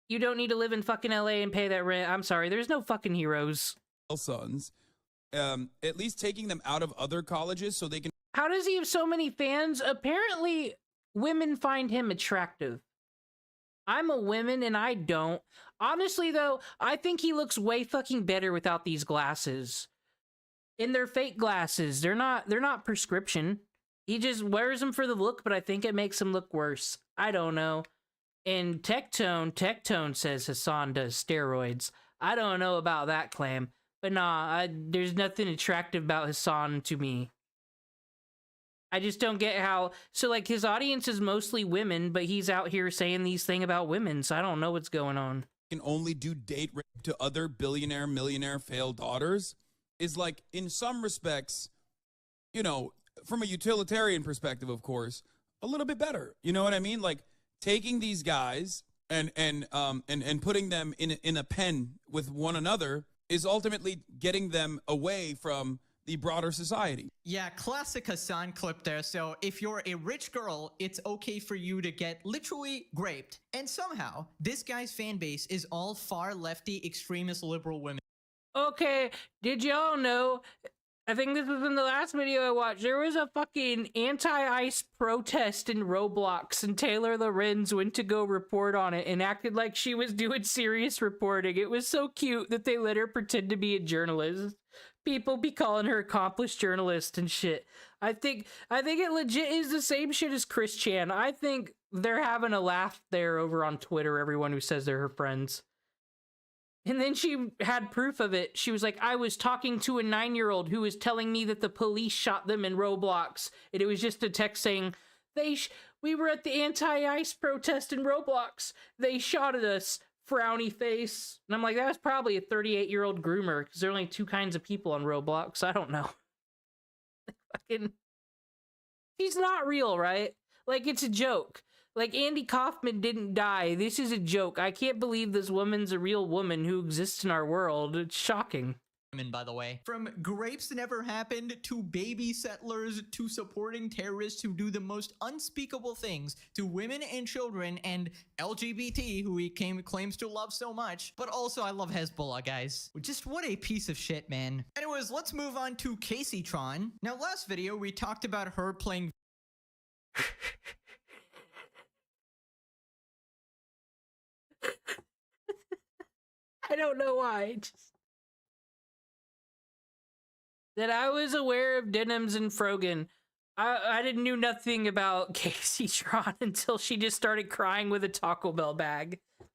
you don't need to live in fucking LA and pay that rent. I'm sorry, there's no fucking heroes. Sons, at least taking them out of other colleges so they can... How does he have so many fans? Apparently, women find him attractive. I'm a woman and I don't. Honestly, though, I think he looks way fucking better without these glasses. And they're fake glasses. They're not prescription. He just wears them for the look, but I think it makes him look worse. I don't know. And Tectone says Hassan does steroids. I don't know about that claim, but nah, there's nothing attractive about Hassan to me. I just don't get how, so like his audience is mostly women, but he's out here saying these things about women, so I don't know what's going on. Can only do date rape to other billionaire, millionaire failed daughters is like, in some respects, you know, from a utilitarian perspective, of course, a little bit better. You know what I mean? Like taking these guys and putting them in a pen with one another is ultimately getting them away from the broader society. Yeah, classic Hassan clip there. So if you're a rich girl, it's okay for you to get literally raped. And somehow, this guy's fan base is all far lefty, extremist, liberal women. Okay, did y'all know, I think this was in the last video I watched, there was a fucking anti-ICE protest in Roblox, and Taylor Lorenz went to go report on it and acted like she was doing serious reporting. It was so cute that they let her pretend to be a journalist. People be calling her accomplished journalist and shit. I think it legit is the same shit as Chris Chan. I think they're having a laugh there over on Twitter, everyone who says they're her friends. And then she had proof of it. She was like, I was talking to a 9-year-old who was telling me that the police shot them in Roblox. And it was just a text saying, we were at the anti-ICE protest in Roblox. They shot at us. Frowny face. And I'm like, that was probably a 38-year-old groomer, because there are only 2 kinds of people on Roblox. I don't know. Fucking, he's not real, right? Like, it's a joke. Like, Andy Kaufman didn't die. This is a joke. I can't believe this woman's a real woman who exists in our world. It's shocking. By the way, from grapes never happened to baby settlers to supporting terrorists who do the most unspeakable things to women and children and LGBT, who he claims to love so much. But also, I love Hezbollah, guys. Just what a piece of shit, man. Anyways, let's move on to Casey Tron. Now, last video we talked about her playing I don't know why. That I was aware of Denims and Frogan. I didn't know nothing about Casey Tron until she just started crying with a Taco Bell bag. What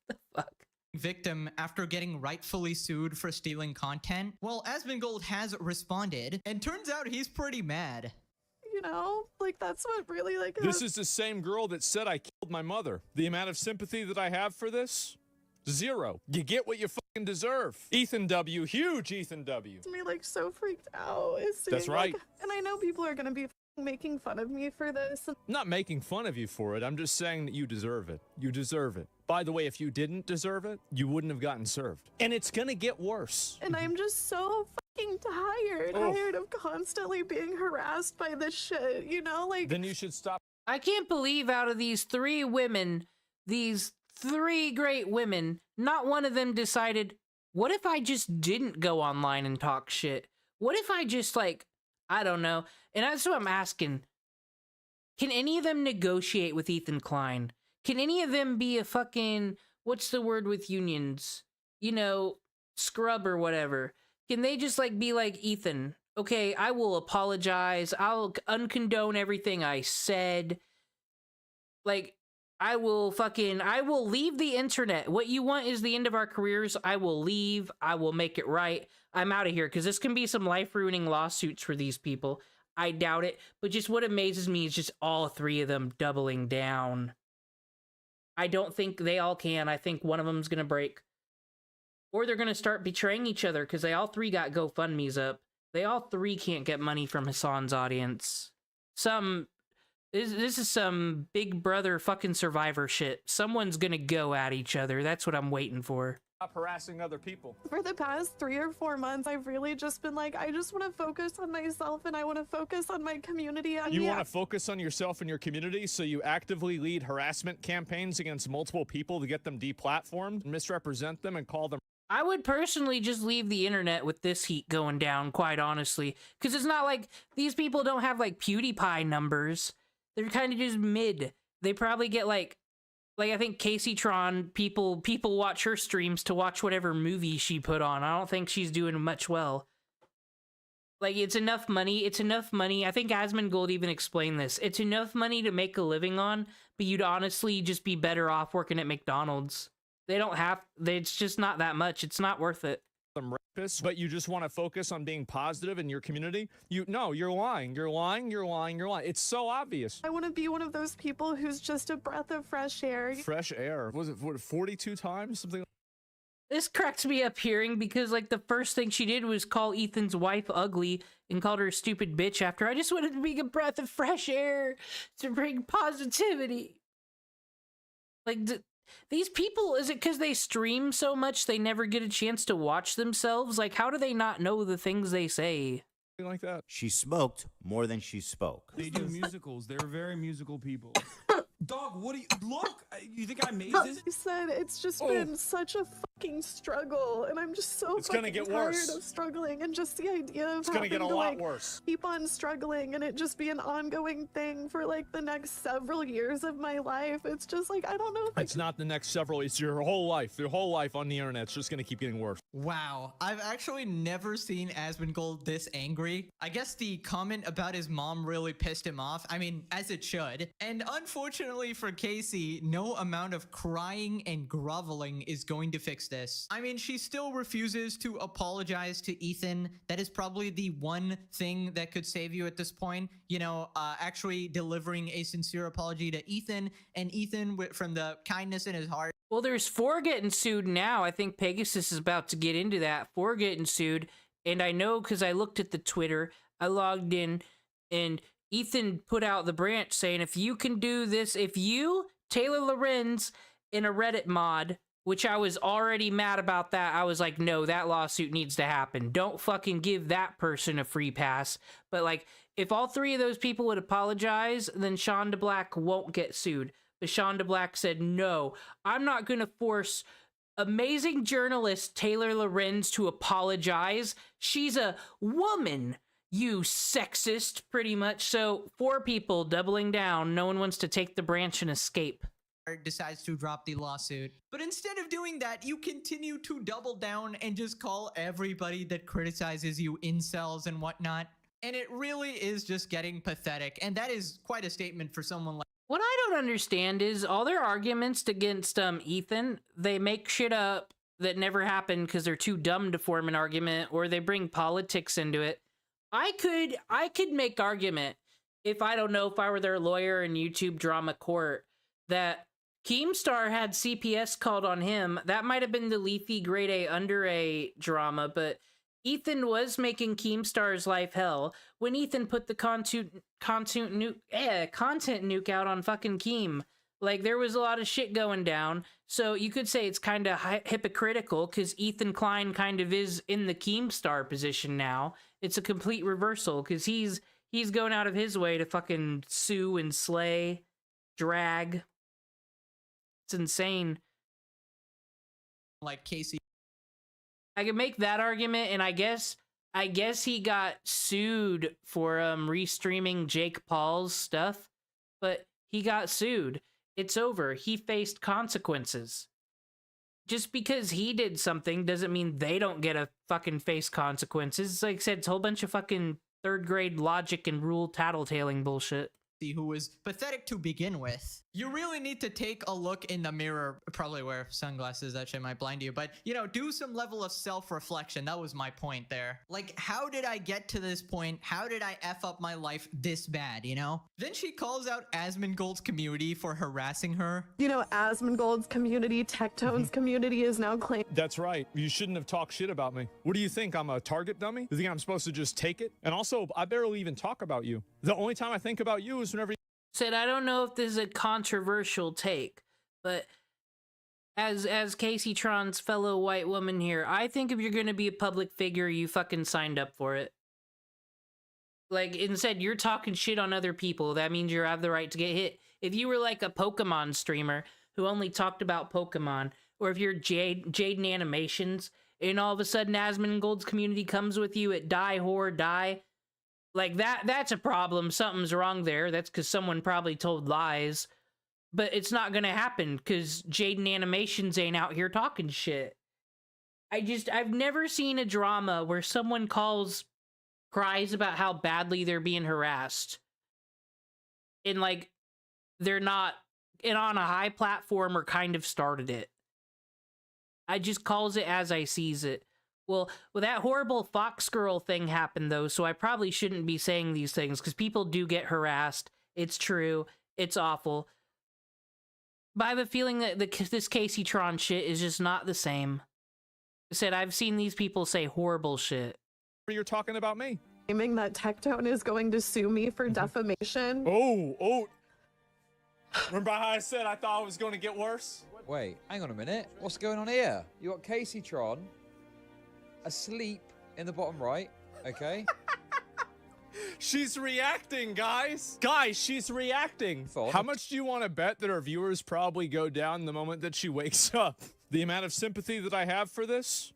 the fuck? Victim after getting rightfully sued for stealing content. Well, Asmongold has responded, and turns out he's pretty mad. You know, like that's what really like. This is the same girl that said I killed my mother. The amount of sympathy that I have for this? 0. You get what you fucking deserve. Ethan W. Huge Ethan W. Me like so freaked out. That's right. Like, and I know people are gonna be making fun of me for this. I'm not making fun of you for it. I'm just saying that you deserve it. You deserve it. By the way, if you didn't deserve it, you wouldn't have gotten served. And it's gonna get worse. And I'm just so fucking tired of constantly being harassed by this shit, you know? Like, then you should stop. I can't believe out of these 3 women, these 3 great women, not one of them decided, what if I just didn't go online and talk shit? What if I just, like, I don't know. And that's what I'm asking. Can any of them negotiate with Ethan Klein? Can any of them be a fucking, what's the word with unions? You know, scrub or whatever. Can they just, like, be like, Ethan, okay, I will apologize. I'll uncondone everything I said. Like, I will leave the internet. What you want is the end of our careers. I will leave. I will make it right. I'm out of here, because this can be some life-ruining lawsuits for these people. I doubt it. But just what amazes me is just all 3 of them doubling down. I don't think they all can. I think one of them's going to break. Or they're going to start betraying each other, because they all 3 got GoFundMes up. They all 3 can't get money from Hassan's audience. This is some Big Brother fucking Survivor shit. Someone's gonna go at each other. That's what I'm waiting for. Stop harassing other people. for the past 3 or 4 months, I've really just been like, I just want to focus on myself and I want to focus on my community. You want to focus on yourself and your community, so you actively lead harassment campaigns against multiple people to get them deplatformed, misrepresent them, and call them. I would personally just leave the internet with this heat going down, quite honestly. Because it's not like these people don't have, like, PewDiePie numbers. They're kind of just mid. They probably get, like I think Casey Tron, people watch her streams to watch whatever movie she put on. I don't think she's doing much well. Like, it's enough money. It's enough money. I think Asmongold even explained this. It's enough money to make a living on, but you'd honestly just be better off working at McDonald's. They don't have, it's just not that much. It's not worth it. Some rapists, but you just want to focus on being positive in your community. No, you're lying. You're lying. You're lying. You're lying. It's so obvious. I want to be one of those people who's just a breath of fresh air. Fresh air. Was it 42 times? Something. This cracks me up hearing because, like, the first thing she did was call Ethan's wife ugly and called her a stupid bitch after. I just wanted to be a breath of fresh air to bring positivity. Like, these people, is it because they stream so much they never get a chance to watch themselves? Like, how do they not know the things they say? Like that. She smoked more than she spoke. They do musicals. They're very musical people. Dog, what do you look? You think I made this? I said it's just been such a fucking struggle, and I'm just so It's gonna get worse. tired of struggling, and just the idea of It's gonna get a having to, lot like, worse. keep on struggling, and it just be an ongoing thing for like the next several years of my life. It's just like I don't know. If It's not the next several. It's your whole life. Your whole life on the internet. It's just gonna keep getting worse. Wow, I've actually never seen Asmongold this angry. I guess the comment about his mom really pissed him off. I mean, as it should. And unfortunately for Casey, no amount of crying and groveling is going to fix this. I mean, she still refuses to apologize to Ethan. That is probably the one thing that could save you at this point. You know, actually delivering a sincere apology to Ethan, and Ethan from the kindness in his heart. Well, there's 4 getting sued now. I think Pegasus is about to get into that. 4 getting sued. And I know because I looked at the Twitter, I logged in, and Ethan put out the branch saying, if you can do this, if you, Taylor Lorenz, in a Reddit mod, which I was already mad about that, I was like, no, that lawsuit needs to happen. Don't fucking give that person a free pass. But, like, if all 3 of those people would apologize, then Shonda Black won't get sued. But Shonda Black said, no, I'm not going to force amazing journalist Taylor Lorenz to apologize. She's a woman, you sexist, pretty much. So 4 people doubling down. No one wants to take the branch and escape. Decides to drop the lawsuit. But instead of doing that, you continue to double down and just call everybody that criticizes you incels and whatnot. And it really is just getting pathetic. And that is quite a statement for someone like What I don't understand is all their arguments against Ethan, they make shit up that never happened because they're too dumb to form an argument, or they bring politics into it. I could make argument if I don't know, if I were their lawyer in YouTube drama court, that Keemstar had CPS called on him. That might have been the Leafy grade A under A drama, but Ethan was making Keemstar's life hell when Ethan put the content nuke out on fucking Keem. Like, there was a lot of shit going down. So you could say it's kind of hypocritical because Ethan Klein kind of is in the Keemstar position now. It's a complete reversal because he's going out of his way to fucking sue and slay, drag. It's insane. Like Casey. I could make that argument, and I guess he got sued for restreaming Jake Paul's stuff, but he got sued. It's over. He faced consequences. Just because he did something doesn't mean they don't get a fucking face consequences. It's like I said, it's a whole bunch of fucking 3rd grade logic and rule tattletaling bullshit. Who was pathetic to begin with. You really need to take a look in the mirror, probably wear sunglasses, that shit might blind you, but, you know, do some level of self-reflection. That was my point there. Like, how did I get to this point? How did I F up my life this bad, you know? Then she calls out Asmongold's community for harassing her. You know, Asmongold's community, Tectone's community is now claiming. That's right. You shouldn't have talked shit about me. What do you think? I'm a target dummy? You think I'm supposed to just take it? And also, I barely even talk about you. The only time I think about you is whenever you said, I don't know if this is a controversial take, but as Casey Tron's fellow white woman here, I think if you're going to be a public figure, you fucking signed up for it. Like, instead, you're talking shit on other people. That means you have the right to get hit. If you were like a Pokemon streamer who only talked about Pokemon, or if you're Jaden Animations, and all of a sudden Asmongold's community comes with you at Die Whore Die, like, that's a problem. Something's wrong there. That's because someone probably told lies. But it's not gonna happen because Jaden Animations ain't out here talking shit. I've never seen a drama where someone calls cries about how badly they're being harassed. And like, they're not, and on a high platform or kind of started it. I just calls it as I sees it. Well, that horrible Fox girl thing happened though, so I probably shouldn't be saying these things because people do get harassed. It's true. It's awful. But I have a feeling that this Casey Tron shit is just not the same. I said I've seen these people say horrible shit. You're talking about me. Claiming that Tectone is going to sue me for defamation. Oh. Remember how I said I thought it was going to get worse? Wait, hang on a minute. What's going on here? You got Casey Tron asleep in the bottom right, okay? She's reacting, guys. Guys, she's reacting. How much do you want to bet that our viewers probably go down the moment that she wakes up? The amount of sympathy that I have for this?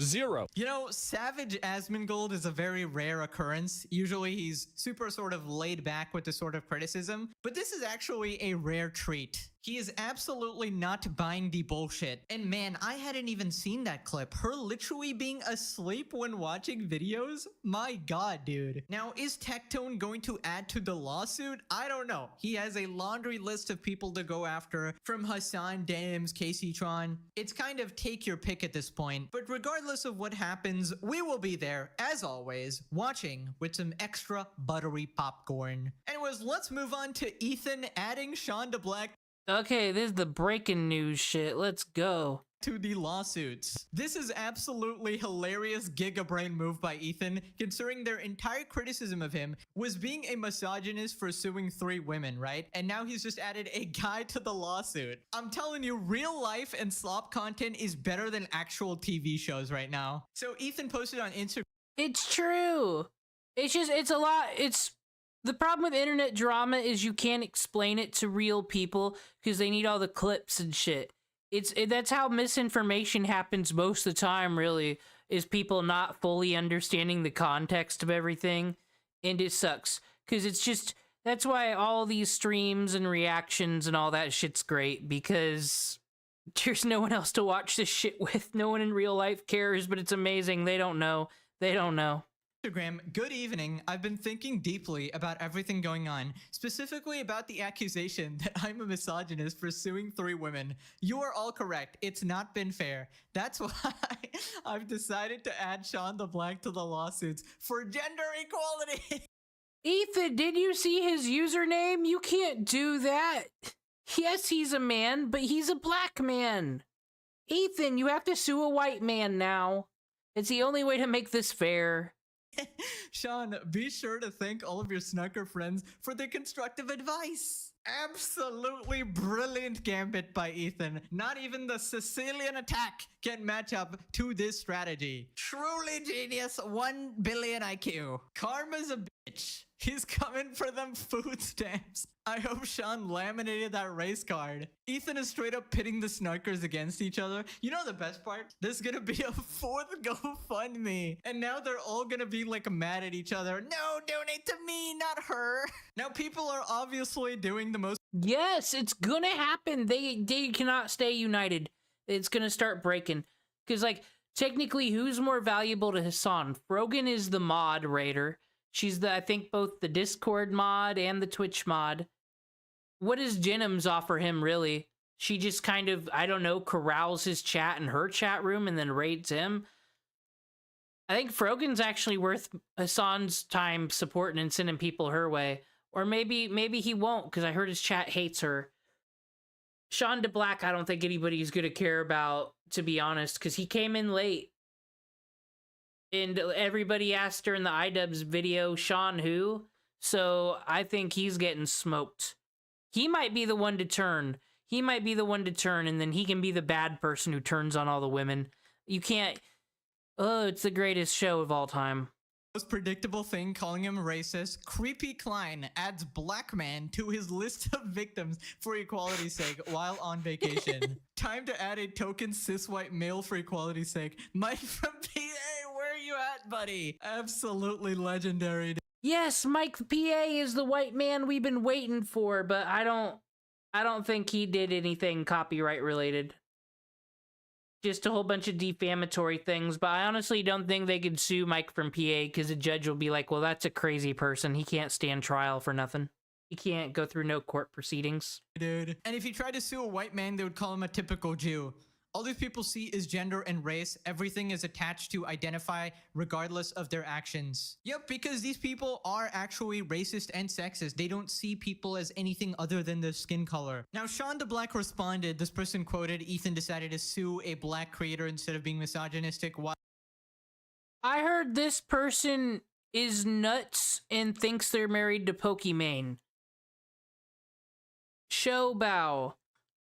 0. You know, Savage Asmongold is a very rare occurrence. Usually he's super sort of laid back with this sort of criticism, but this is actually a rare treat. He is absolutely not buying the bullshit. And man, I hadn't even seen that clip. Her literally being asleep when watching videos? My god, dude. Now, is Tectone going to add to the lawsuit? I don't know. He has a laundry list of people to go after, from Hassan, Danims, Casey Tron. It's kind of take your pick at this point. But regardless of what happens, we will be there, as always, watching with some extra buttery popcorn. Anyways, let's move on to Ethan adding Sean DeBlack Okay, this is the breaking news shit. Let's go. To the lawsuits. This is absolutely hilarious gigabrain move by Ethan, considering their entire criticism of him was being a misogynist for suing 3 women, right? And now he's just added a guy to the lawsuit. I'm telling you, real life and slop content is better than actual TV shows right now. So Ethan posted on Instagram. It's true. It's a lot. The problem with internet drama is you can't explain it to real people because they need all the clips and shit. That's how misinformation happens most of the time, really, is people not fully understanding the context of everything, and it sucks. Because that's why all these streams and reactions and all that shit's great, because there's no one else to watch this shit with. No one in real life cares, but it's amazing. They don't know. They don't know. Instagram, good evening. I've been thinking deeply about everything going on, specifically about the accusation that I'm a misogynist for suing 3 women. You are all correct. It's not been fair. That's why I've decided to add Sean DeBlack to the lawsuits for gender equality. Ethan, did you see his username? You can't do that. Yes, he's a man, but he's a black man. Ethan, you have to sue a white man now. It's the only way to make this fair. Sean, be sure to thank all of your Snucker friends for their constructive advice. Absolutely brilliant gambit by Ethan. Not even the Sicilian attack can match up to this strategy. Truly genius, 1 billion IQ. Karma's a bitch. He's coming for them food stamps. I hope Sean laminated that race card. Ethan is straight up pitting the Snuckers against each other. You know the best part? There's gonna be a 4th GoFundMe. And now they're all gonna be like mad at each other. No, donate to me, not her. Now people are obviously doing the most. Yes, it's gonna happen. They cannot stay united. It's gonna start breaking. Because, like, technically, who's more valuable to Hassan? Frogan is the moderator. She's I think, both the Discord mod and the Twitch mod. What does Jenims offer him, really? She just kind of, I don't know, corrals his chat in her chat room and then raids him. I think Frogan's actually worth Hassan's time supporting and sending people her way. Or maybe he won't, because I heard his chat hates her. Sean DeBlack, I don't think anybody's going to care about, to be honest, because he came in late. And everybody asked during the iDubbbz video, Sean who? So I think he's getting smoked. He might be the one to turn. He might be the one to turn, and then he can be the bad person who turns on all the women. You can't... Oh, it's the greatest show of all time. Most predictable thing, calling him racist. Creepy Klein adds black man to his list of victims for equality's sake while on vacation. Time to add a token cis white male for equality's sake. Mike from PA, where are you at, buddy? Absolutely legendary. Yes, Mike PA is the white man we've been waiting for, but I don't think he did anything copyright related. just a whole bunch of defamatory things. But I honestly don't think they could sue Mike from PA because the judge will be like, well, that's a crazy person. He can't stand trial for nothing. He can't go through no court proceedings. Dude. And if he tried to sue a white man, they would call him a typical Jew. All these people see is gender and race. Everything is attached to identify regardless of their actions. Yep, because these people are actually racist and sexist. They don't see people as anything other than their skin color. Now, Sean DeBlack responded, this person quoted, Ethan decided to sue a black creator instead of being misogynistic. Why? I heard this person is nuts and thinks they're married to Pokimane. Show bow.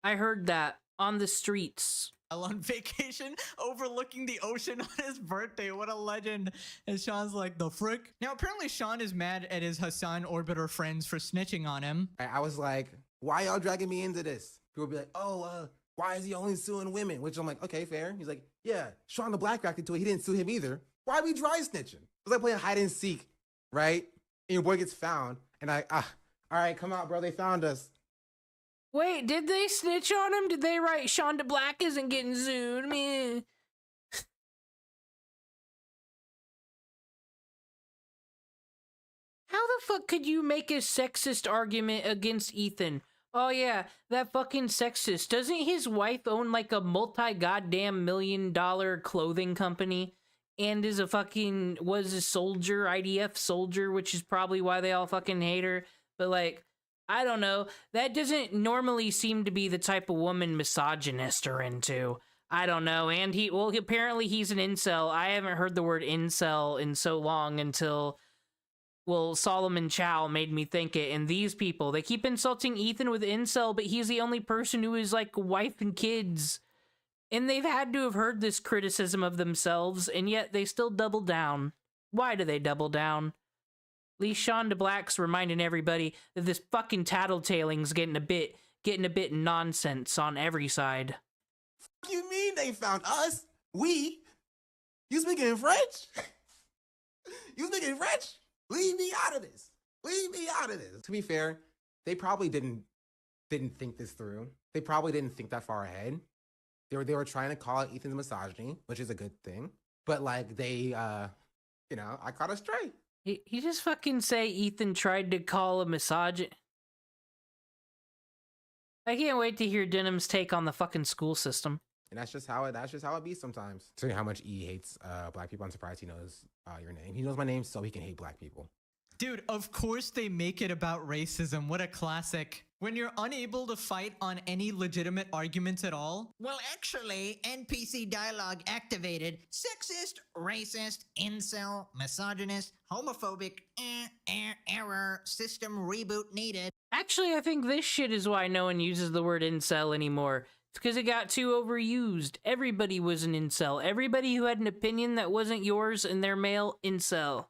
I heard that on the streets. On vacation overlooking the ocean on his birthday. What a legend. And Sean's like, the frick? Now, apparently Sean is mad at his Hassan Orbiter friends for snitching on him. I was like, why y'all dragging me into this? People be like, oh, why is he only suing women? Which I'm like, okay, fair. He's like, yeah, Sean the Black reacted to it. He didn't sue him either. Why are we dry snitching? It's like playing hide and seek, right? And your boy gets found. And all right, come out, bro. They found us. Wait, did they snitch on him? Did they write Sean DeBlack isn't getting sued? Meh. How the fuck could you make a sexist argument against Ethan? Oh yeah, that fucking sexist. Doesn't his wife own like a multi-goddamn million-dollar clothing company? And is was a soldier, IDF soldier, which is probably why they all fucking hate her. But like, I don't know. That doesn't normally seem to be the type of woman misogynists are into. I don't know. And apparently he's an incel. I haven't heard the word incel in so long until, well, Solomon Chow made me think it. And these people, they keep insulting Ethan with incel, but he's the only person who is like wife and kids. And they've had to have heard this criticism of themselves, and yet they still double down. Why do they double down? At least Sean DeBlack's reminding everybody that this fucking tattletaling's getting a bit nonsense on every side. What do you mean they found us? We? You speaking French? You speaking French? Leave me out of this. Leave me out of this. To be fair, they probably didn't think this through. They probably didn't think that far ahead. They were trying to call it Ethan's misogyny, which is a good thing. But like they, I caught a stray. He just fucking say Ethan tried to call a misogyn. I can't wait to hear Denim's take on the fucking school system. And that's just how it be sometimes. Considering how much E hates black people, I'm surprised he knows your name. He knows my name so he can hate black people. Dude, of course they make it about racism. What a classic. When you're unable to fight on any legitimate arguments at all. Well, actually, NPC dialogue activated. Sexist, racist, incel, misogynist, homophobic, error, system reboot needed. Actually, I think this shit is why no one uses the word incel anymore. It's because it got too overused. Everybody was an incel. Everybody who had an opinion that wasn't yours and their male, incel.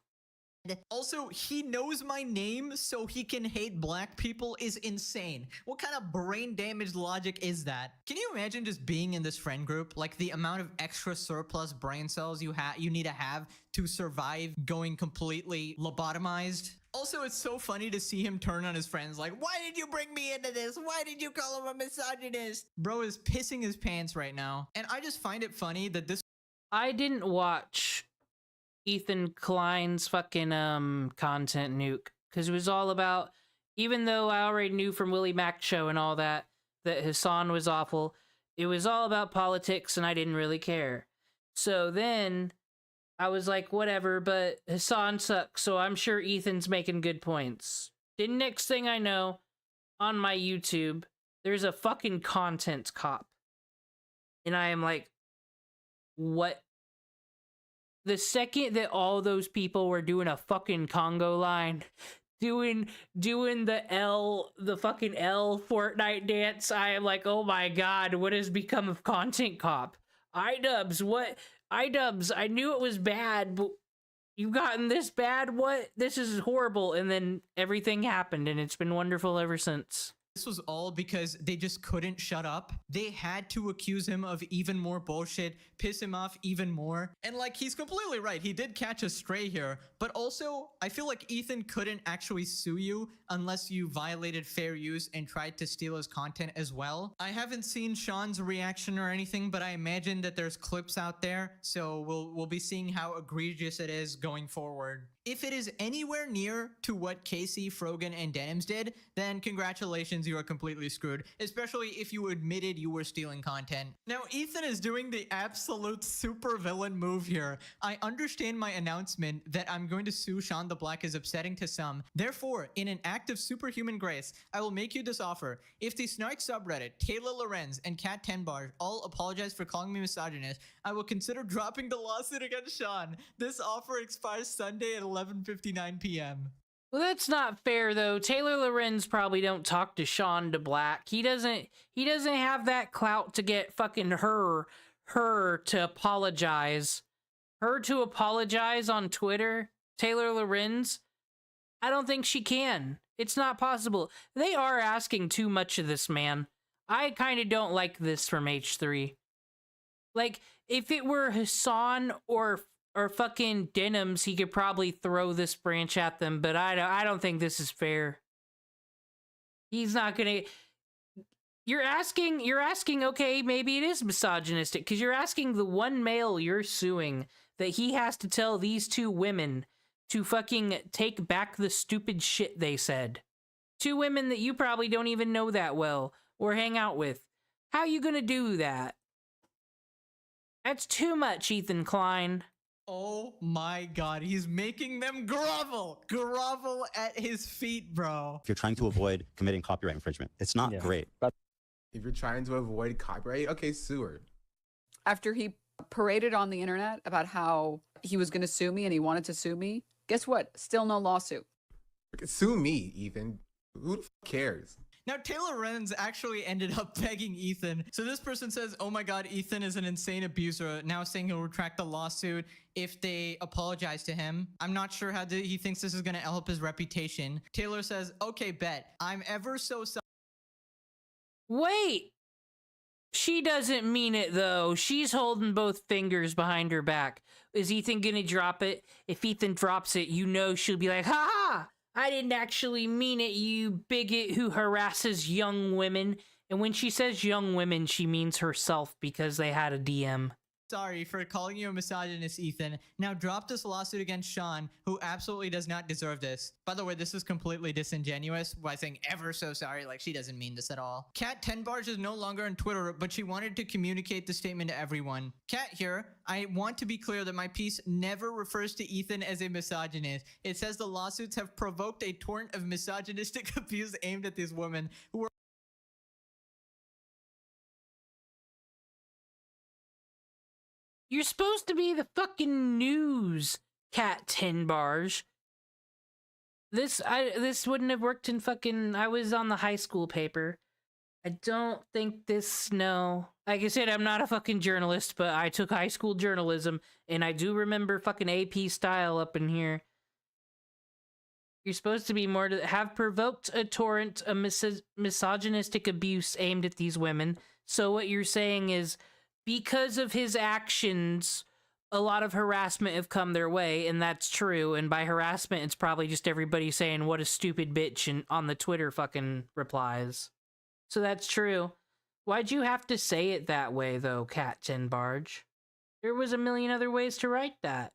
Also, he knows my name so he can hate black people is insane. What kind of brain damaged logic is that? Can you imagine just being in this friend group? Like the amount of extra surplus brain cells you need to have to survive going completely lobotomized? Also, it's so funny to see him turn on his friends like, why did you bring me into this? Why did you call him a misogynist? Bro is pissing his pants right now. And I just find it funny that this... I didn't watch Ethan Klein's fucking content nuke because it was all about, even though I already knew from Willie Mac show and all that Hassan was awful, it was all about politics and I didn't really care. So then I was like, whatever, but Hassan sucks, so I'm sure Ethan's making good points. The next thing I know, on my YouTube, there's a fucking content cop. And I am like, what? The second that all those people were doing a fucking Congo line, doing the fucking L Fortnite dance, I am like, oh my god, what has become of Content Cop? iDubbbz, what? iDubbbz, I knew it was bad, but you've gotten this bad? What? This is horrible. And then everything happened, and it's been wonderful ever since. This was all because they just couldn't shut up. They had to accuse him of even more bullshit, piss him off even more. And like, he's completely right. He did catch a stray here. But also, I feel like Ethan couldn't actually sue you unless you violated fair use and tried to steal his content as well. I haven't seen Sean's reaction or anything, but I imagine that there's clips out there. So we'll be seeing how egregious it is going forward. If it is anywhere near to what Casey, Frogan, and Denims did, then congratulations, you are completely screwed, especially if you admitted you were stealing content. Now, Ethan is doing the absolute super villain move here. I understand my announcement that I'm going to sue Sean the Black is upsetting to some. Therefore, in an act of superhuman grace, I will make you this offer. If the Snark subreddit, Taylor Lorenz, and Cat 10 Bar all apologize for calling me misogynist, I will consider dropping the lawsuit against Sean. This offer expires Sunday at 11:59 p.m. Well, that's not fair though. Taylor Lorenz probably don't talk to Sean DeBlack. He doesn't have that clout to get fucking her to apologize. Her to apologize on Twitter, Taylor Lorenz? I don't think she can. It's not possible. They are asking too much of this man. I kind of don't like this from H3. Like, if it were Hassan or fucking Denims, he could probably throw this branch at them, but I don't think this is fair. He's not gonna... You're asking, okay, maybe it is misogynistic, because you're asking the one male you're suing that he has to tell these two women to fucking take back the stupid shit they said. Two women that you probably don't even know that well, or hang out with. How you gonna do that? That's too much, Ethan Klein. Oh my god, he's making them grovel at his feet, bro. If you're trying to avoid committing copyright infringement, it's not great. If you're trying to avoid copyright, okay, sue her. After he paraded on the internet about how he was going to sue me and he wanted to sue me, guess what? Still no lawsuit. Sue me, Ethan. Who the f cares? Now, Taylor Lorenz actually ended up begging Ethan. So this person says, oh my god, Ethan is an insane abuser, now saying he'll retract the lawsuit if they apologize to him. I'm not sure how he thinks this is going to help his reputation. Taylor says, okay, bet. I'm ever so sorry. Wait! She doesn't mean it, though. She's holding both fingers behind her back. Is Ethan gonna drop it? If Ethan drops it, you know she'll be like, ha ha! I didn't actually mean it, you bigot who harasses young women. And when she says young women, she means herself because they had a DM. Sorry for calling you a misogynist, Ethan. Now drop this lawsuit against Sean, who absolutely does not deserve this. By the way, this is completely disingenuous by saying ever so sorry, like she doesn't mean this at all. Cat 10 Bars is no longer on Twitter, but she wanted to communicate the statement to everyone. Cat here, I want to be clear that my piece never refers to Ethan as a misogynist. It says the lawsuits have provoked a torrent of misogynistic abuse aimed at these women who were You're supposed to be the fucking news, Cat 10 Bars. This wouldn't have worked in fucking... I was on the high school paper. I don't think this... No. Like I said, I'm not a fucking journalist, but I took high school journalism, and I do remember fucking AP style up in here. You're supposed to be more to... Have provoked a torrent of misogynistic abuse aimed at these women. So what you're saying is... Because of his actions, a lot of harassment have come their way, and that's true. And by harassment, it's probably just everybody saying, what a stupid bitch, and on the Twitter fucking replies. So that's true. Why'd you have to say it that way, though, Cat 10 Barge? There was a million other ways to write that.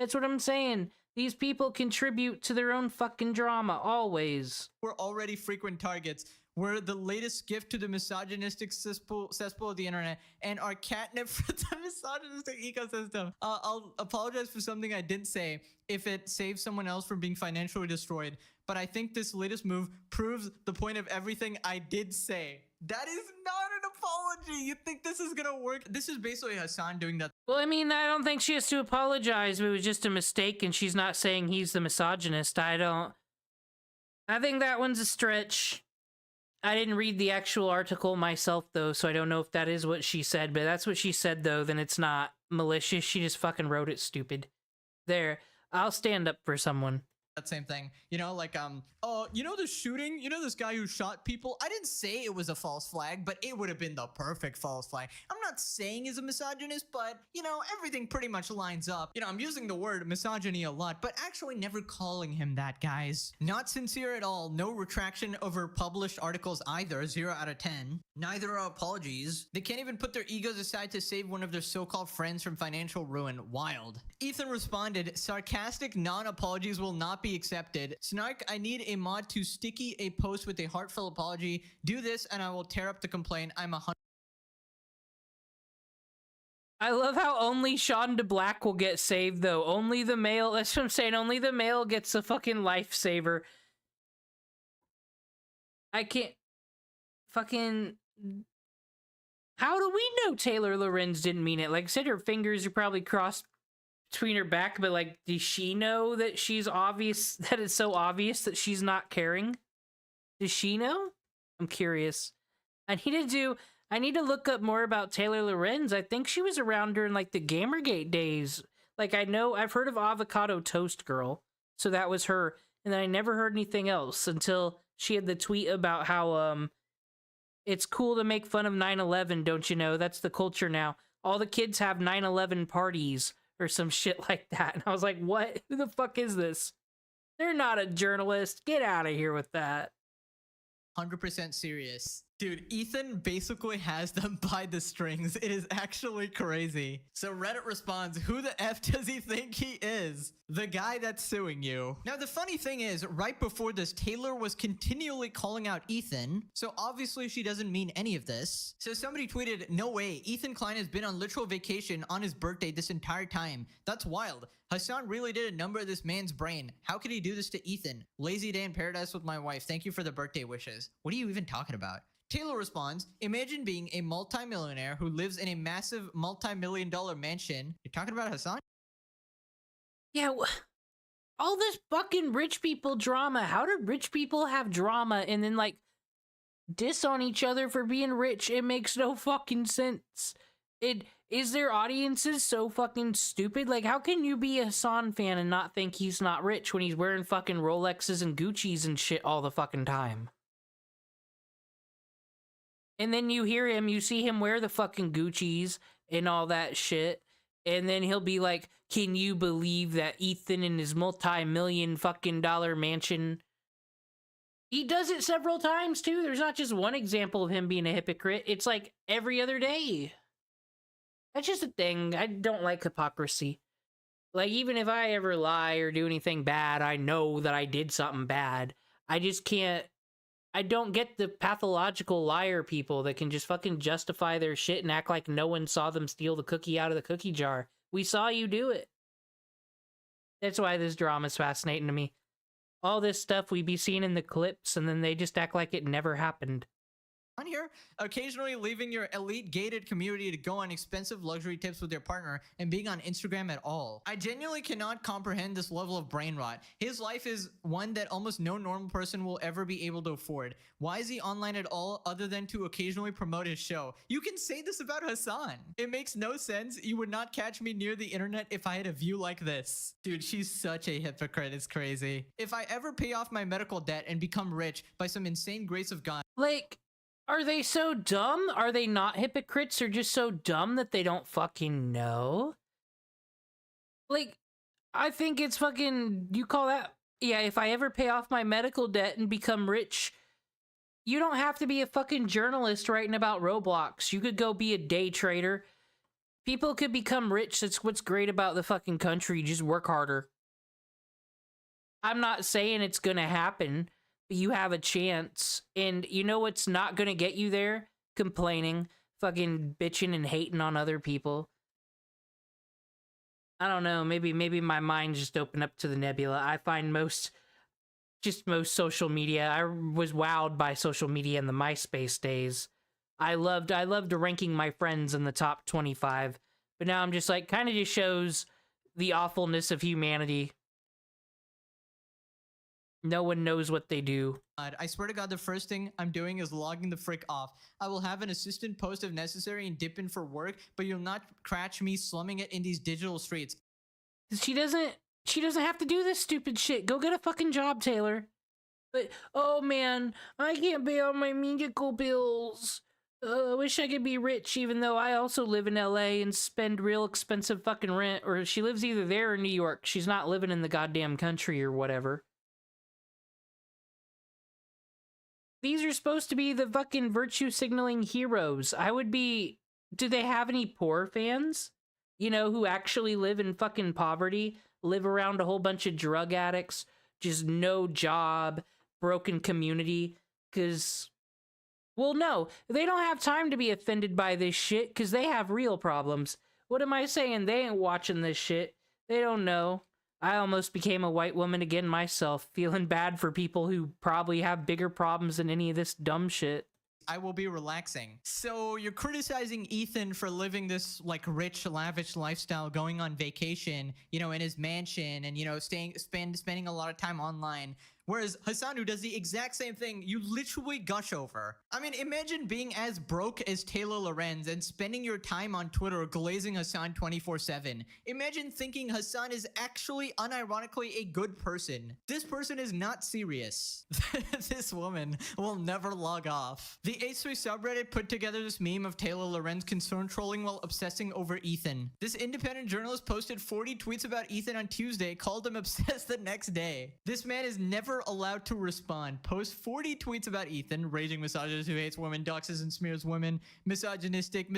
That's what I'm saying. These people contribute to their own fucking drama, always. We're already frequent targets. We're the latest gift to the misogynistic cesspool of the internet and are catnip for the misogynistic ecosystem. I'll apologize for something I didn't say if it saves someone else from being financially destroyed, but I think this latest move proves the point of everything I did say. That is not an apology. You think this is gonna work? This is basically Hassan doing that. Well, I mean, I don't think she has to apologize. It was just a mistake, and she's not saying he's the misogynist. I think that one's a stretch. I didn't read the actual article myself, though, so I don't know if that is what she said, but that's what she said, though, then it's not malicious. She just fucking wrote it stupid. There. I'll stand up for someone. that same thing, you know, like oh, you know the shooting, you know this guy who shot people, I didn't say it was a false flag, but it would have been the perfect false flag. I'm not saying he's a misogynist, but you know, everything pretty much lines up. You know, I'm using the word misogyny a lot, but actually never calling him that, guys. Not sincere at all. No retraction over published articles either. 0 out of 10. Neither are apologies. They can't even put their egos aside to save one of their so-called friends from financial ruin. Wild. Ethan responded, sarcastic non-apologies will not be accepted. Snark, I need a mod to sticky a post with a heartfelt apology. Do this and I will tear up the complaint. I'm 100. I love how only Sean DeBlack will get saved, though. Only the male, that's what I'm saying, only the male gets a fucking lifesaver. I can't... Fucking... How do we know Taylor Lorenz didn't mean it? Like I said, her fingers are probably crossed between her back, but like, does she know that she's obvious, that it's so obvious that she's not caring? Does she know? I'm curious. I need to look up more about Taylor Lorenz. I think she was around during like the Gamergate days. Like I've heard of Avocado Toast Girl, so that was her. And then I never heard anything else until she had the tweet about how it's cool to make fun of 9/11, don't you know? That's the culture now. All the kids have 9/11 parties or some shit like that. And I was like, what? Who the fuck is this? They're not a journalist. Get out of here with that. 100% serious. Dude, Ethan basically has them by the strings. It is actually crazy. So Reddit responds, who the F does he think he is? The guy that's suing you. Now, the funny thing is, right before this, Taylor was continually calling out Ethan. So obviously she doesn't mean any of this. So somebody tweeted, no way, Ethan Klein has been on literal vacation on his birthday this entire time. That's wild. Hassan really did a number of this man's brain. How could he do this to Ethan? Lazy day in paradise with my wife. Thank you for the birthday wishes. What are you even talking about? Taylor responds, imagine being a multimillionaire who lives in a massive multi-million-dollar mansion. You're talking about Hassan? Yeah, all this fucking rich people drama. How do rich people have drama and then like diss on each other for being rich? It makes no fucking sense. Is their audiences so fucking stupid? Like, how can you be a Hassan fan and not think he's not rich when he's wearing fucking Rolexes and Gucci's and shit all the fucking time? And then you see him wear the fucking Gucci's and all that shit. And then he'll be like, can you believe that Ethan in his multi-million fucking dollar mansion? He does it several times too. There's not just one example of him being a hypocrite. It's like every other day. That's just a thing. I don't like hypocrisy. Like, even if I ever lie or do anything bad, I know that I did something bad. I just can't. I don't get the pathological liar people that can just fucking justify their shit and act like no one saw them steal the cookie out of the cookie jar. We saw you do it. That's why this drama's fascinating to me. All this stuff we be seeing in the clips, and then they just act like it never happened. On here, occasionally leaving your elite gated community to go on expensive luxury trips with your partner and being on Instagram at all. I genuinely cannot comprehend this level of brain rot. His life is one that almost no normal person will ever be able to afford. Why is he online at all other than to occasionally promote his show? You can say this about Hassan. It makes no sense. You would not catch me near the internet if I had a view like this. Dude, she's such a hypocrite. It's crazy. If I ever pay off my medical debt and become rich by some insane grace of God, like, are they so dumb? Are they not hypocrites or just so dumb that they don't fucking know? Like, I think it's fucking, you call that, yeah, if I ever pay off my medical debt and become rich, you don't have to be a fucking journalist writing about Roblox. You could go be a day trader. People could become rich. That's what's great about the fucking country. Just work harder. I'm not saying it's gonna happen, but you have a chance. And you know what's not gonna get you there? Complaining, fucking bitching and hating on other people. I don't know, maybe my mind just opened up to the nebula. I find most social media, I was wowed by social media in the MySpace days. I loved ranking my friends in the top 25, but now I'm just like, kind of just shows the awfulness of humanity. No one knows what they do. I swear to God, the first thing I'm doing is logging the frick off. I will have an assistant post if necessary and dip in for work, but you'll not catch me slumming it in these digital streets. She doesn't She doesn't have to do this stupid shit. Go get a fucking job, Taylor. But, oh man, I can't pay all my medical bills. I wish I could be rich, even though I also live in LA and spend real expensive fucking rent. Or she lives either there or New York. She's not living in the goddamn country or whatever. These are supposed to be the fucking virtue signaling heroes. I would be... Do they have any poor fans? You know, who actually live in fucking poverty? Live around a whole bunch of drug addicts? Just no job, broken community? Because... Well, no, they don't have time to be offended by this shit because they have real problems. What am I saying? They ain't watching this shit. They don't know. I almost became a white woman again myself, feeling bad for people who probably have bigger problems than any of this dumb shit. I will be relaxing. So you're criticizing Ethan for living this like rich, lavish lifestyle, going on vacation, you know, in his mansion and, you know, spending a lot of time online. Whereas Hassan, who does the exact same thing, you literally gush over. I mean, imagine being as broke as Taylor Lorenz and spending your time on Twitter glazing Hassan 24/7. Imagine thinking Hassan is actually unironically a good person. This person is not serious. This woman will never log off. The H3 subreddit put together this meme of Taylor Lorenz concern trolling while obsessing over Ethan. This independent journalist posted 40 tweets about Ethan on Tuesday, called him obsessed the next day. This man is never allowed to respond. Post 40 tweets about Ethan, raging misogynist who hates women, doxes and smears women, misogynistic,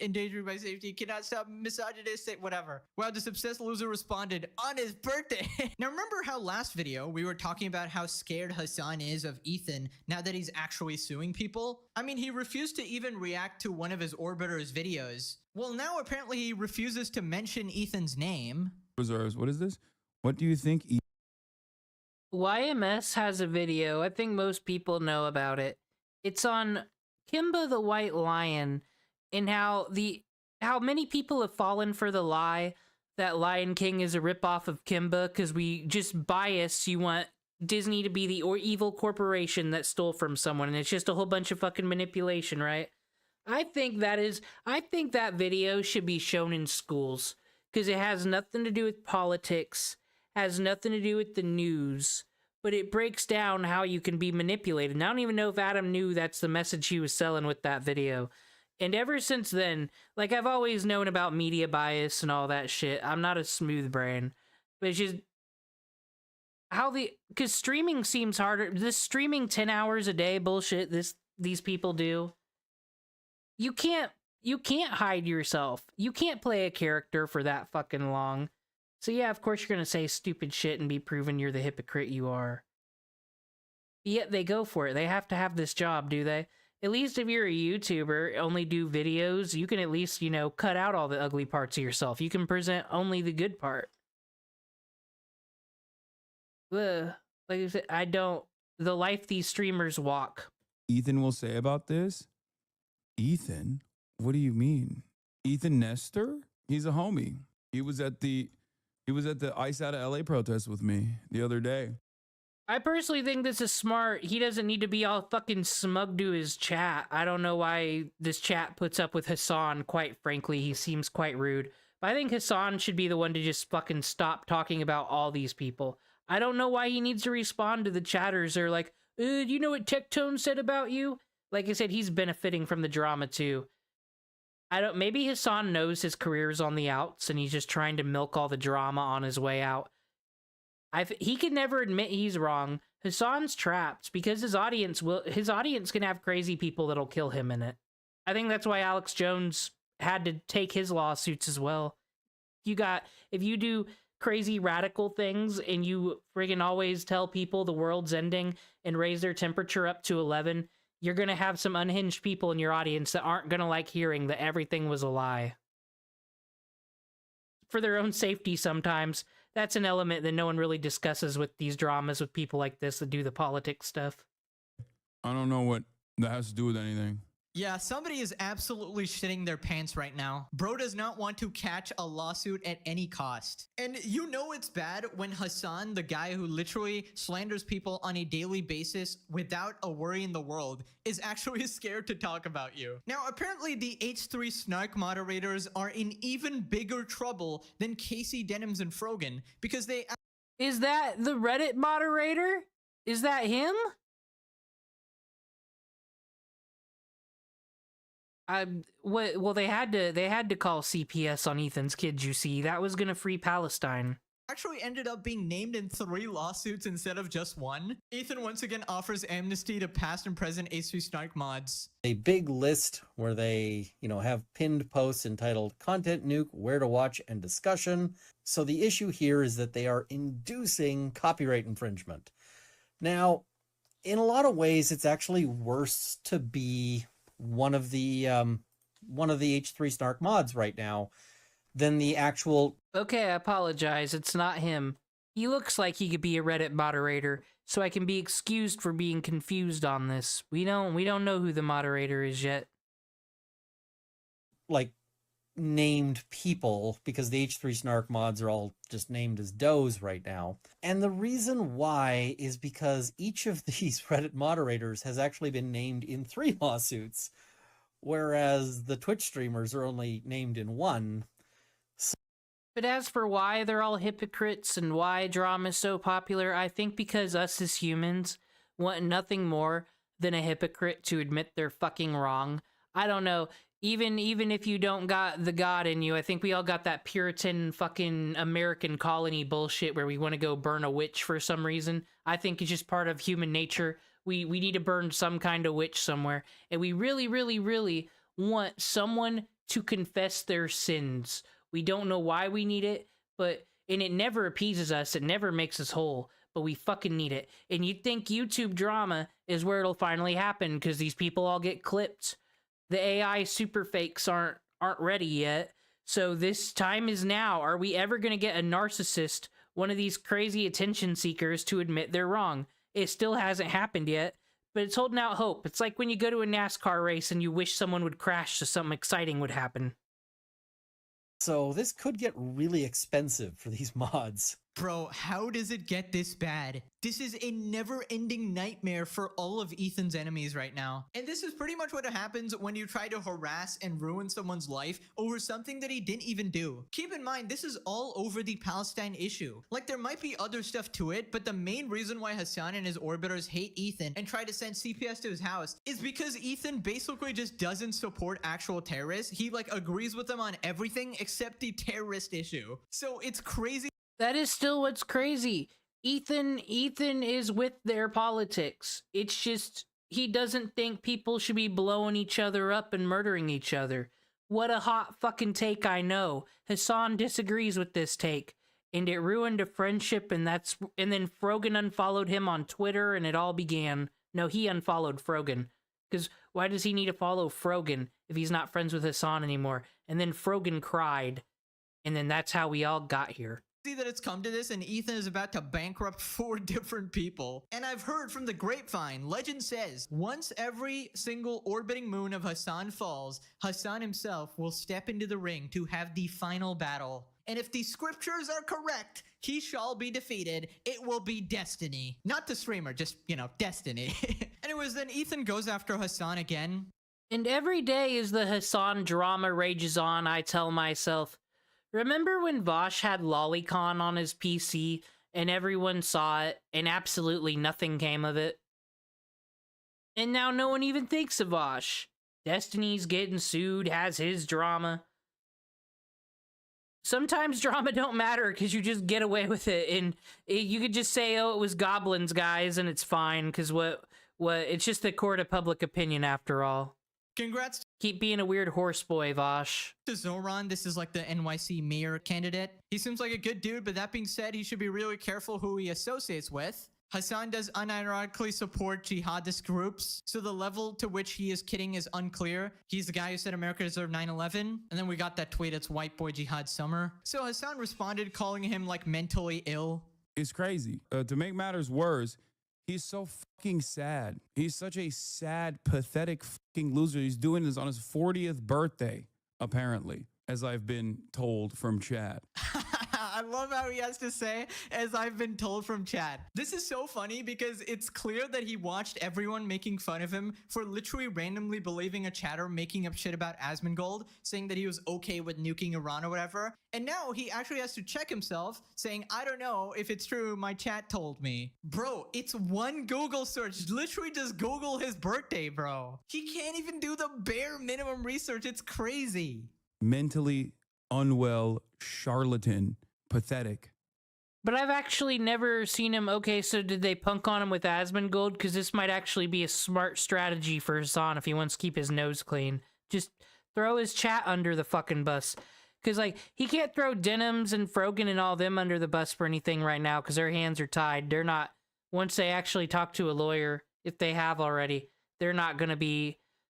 endangered by safety, cannot stop misogynistic, whatever. Wow, this obsessed loser responded on his birthday. Now remember how last video we were talking about how scared Hassan is of Ethan now that he's actually suing people? I mean, he refused to even react to one of his Orbiter's videos. Well, now apparently he refuses to mention Ethan's name. Reserves. What is this? What do you think? YMS has a video. I think most people know about it. It's on Kimba the White Lion and how many people have fallen for the lie that Lion King is a ripoff of Kimba because we just bias. You want Disney to be the evil corporation that stole from someone, and it's just a whole bunch of fucking manipulation, right? I think that video should be shown in schools because it has nothing to do with politics, has nothing to do with the news, but it breaks down how you can be manipulated. And I don't even know if Adam knew that's the message he was selling with that video. And ever since then, like, I've always known about media bias and all that shit. I'm not a smooth brain, but it's just because streaming seems harder. This streaming 10 hours a day bullshit these people do. You can't hide yourself. You can't play a character for that fucking long. So yeah, of course you're gonna say stupid shit and be proven you're the hypocrite you are. Yet they go for it. They have to have this job, do they? At least if you're a YouTuber, only do videos, you can at least, you know, cut out all the ugly parts of yourself. You can present only the good part. Ugh. Like I said, the life these streamers walk. Ethan will say about this? Ethan? What do you mean? Ethan Nestor? He's a homie. He was at the Ice Out of LA protest with me the other day. I personally think this is smart. He doesn't need to be all fucking smug to his chat. I don't know why this chat puts up with Hassan, quite frankly. He seems quite rude. But I think Hassan should be the one to just fucking stop talking about all these people. I don't know why he needs to respond to the chatters or like, do you know what Tectone said about you? Like I said, he's benefiting from the drama too. Maybe Hassan knows his career's on the outs and he's just trying to milk all the drama on his way out. He can never admit he's wrong. Hassan's trapped because his audience can have crazy people that'll kill him in it. I think that's why Alex Jones had to take his lawsuits as well. If you do crazy radical things and you friggin' always tell people the world's ending and raise their temperature up to 11, you're gonna have some unhinged people in your audience that aren't gonna like hearing that everything was a lie. For their own safety sometimes. That's an element that no one really discusses with these dramas with people like this that do the politics stuff. I don't know what that has to do with anything. Yeah, somebody is absolutely shitting their pants right now. Bro does not want to catch a lawsuit at any cost. And you know it's bad when Hassan, the guy who literally slanders people on a daily basis without a worry in the world, is actually scared to talk about you. Now, apparently the H3 Snark moderators are in even bigger trouble than Casey Denims and Frogan because they... Is that the Reddit moderator? Is that him? Well, they had to call CPS on Ethan's kids, you see. That was gonna free Palestine. Actually ended up being named in 3 lawsuits instead of just 1. Ethan once again offers amnesty to past and present H3 Snark mods. A big list where they, have pinned posts entitled Content Nuke, Where to Watch, and Discussion. So the issue here is that they are inducing copyright infringement. Now, in a lot of ways, it's actually worse to be one of the H3 Snark mods right now than the actual... Okay, I apologize. It's not him. He looks like he could be a Reddit moderator, so I can be excused for being confused on this. We don't know who the moderator is yet. Like, named people, because the H3 Snark mods are all just named as does right now. And the reason why is because each of these Reddit moderators has actually been named in 3 lawsuits, whereas the Twitch streamers are only named in 1. But as for why they're all hypocrites and why drama is so popular, I think because us as humans want nothing more than a hypocrite to admit they're fucking wrong. I don't know. Even if you don't got the God in you, I think we all got that Puritan fucking American colony bullshit where we want to go burn a witch for some reason. I think it's just part of human nature. We need to burn some kind of witch somewhere. And we really, really, really want someone to confess their sins. We don't know why we need it, and it never appeases us. It never makes us whole, but we fucking need it. And you'd think YouTube drama is where it'll finally happen because these people all get clipped. The AI super fakes aren't ready yet. So this time is now. Are we ever going to get a narcissist, one of these crazy attention seekers, to admit they're wrong? It still hasn't happened yet, but it's holding out hope. It's like when you go to a NASCAR race and you wish someone would crash so something exciting would happen. So this could get really expensive for these mods. Bro, how does it get this bad? This is a never-ending nightmare for all of Ethan's enemies right now. And this is pretty much what happens when you try to harass and ruin someone's life over something that he didn't even do. Keep in mind, this is all over the Palestine issue. Like, there might be other stuff to it, but the main reason why Hassan and his orbiters hate Ethan and try to send CPS to his house is because Ethan basically just doesn't support actual terrorists. He, agrees with them on everything except the terrorist issue. So it's crazy. That is still what's crazy. Ethan is with their politics. It's just, he doesn't think people should be blowing each other up and murdering each other. What a hot fucking take, I know. Hassan disagrees with this take, and it ruined a friendship, and then Frogan unfollowed him on Twitter, and it all began. No, he unfollowed Frogan. Because why does he need to follow Frogan if he's not friends with Hassan anymore? And then Frogan cried, and then that's how we all got here. See that it's come to this, and Ethan is about to bankrupt 4 different people. And I've heard from the grapevine, legend says, once every single orbiting moon of Hassan falls, Hassan himself will step into the ring to have the final battle. And if the scriptures are correct, he shall be defeated. It will be destiny. Not the streamer, just, destiny. Anyways, then Ethan goes after Hassan again. And every day as the Hassan drama rages on, I tell myself, remember when Vosh had Lolicon on his PC and everyone saw it and absolutely nothing came of it? And now no one even thinks of Vosh. Destiny's getting sued, has his drama. Sometimes drama don't matter because you just get away with it, and you could just say, oh, it was goblins, guys, and it's fine because what it's just the court of public opinion after all. Congrats. Keep being a weird horse boy, Vosh. To Zoran, this is like the NYC mayor candidate. He seems like a good dude, but that being said, he should be really careful who he associates with. Hassan does unironically support jihadist groups, so the level to which he is kidding is unclear. He's the guy who said America deserved 9/11, and then we got that tweet, it's white boy jihad summer. So Hassan responded calling him mentally ill. It's crazy. To make matters worse, He's so fucking sad. He's such a sad, pathetic fucking loser. He's doing this on his 40th birthday, apparently, as I've been told from chat. I love how he has to say, as I've been told from chat. This is so funny because it's clear that he watched everyone making fun of him for literally randomly believing a chatter making up shit about Asmongold, saying that he was okay with nuking Iran or whatever. And now he actually has to check himself, saying, I don't know if it's true, my chat told me. Bro, it's one Google search. Literally just Google his birthday, bro. He can't even do the bare minimum research. It's crazy. Mentally unwell, charlatan, pathetic. But I've actually never seen him. Okay, so did they punk on him with Asmongold? Because this might actually be a smart strategy for Hassan if he wants to keep his nose clean. Just throw his chat under the fucking bus. Because, like, he can't throw Denims and Frogan and all them under the bus for anything right now because their hands are tied. They're not, once they actually talk to a lawyer, if they have already, they're not going to be,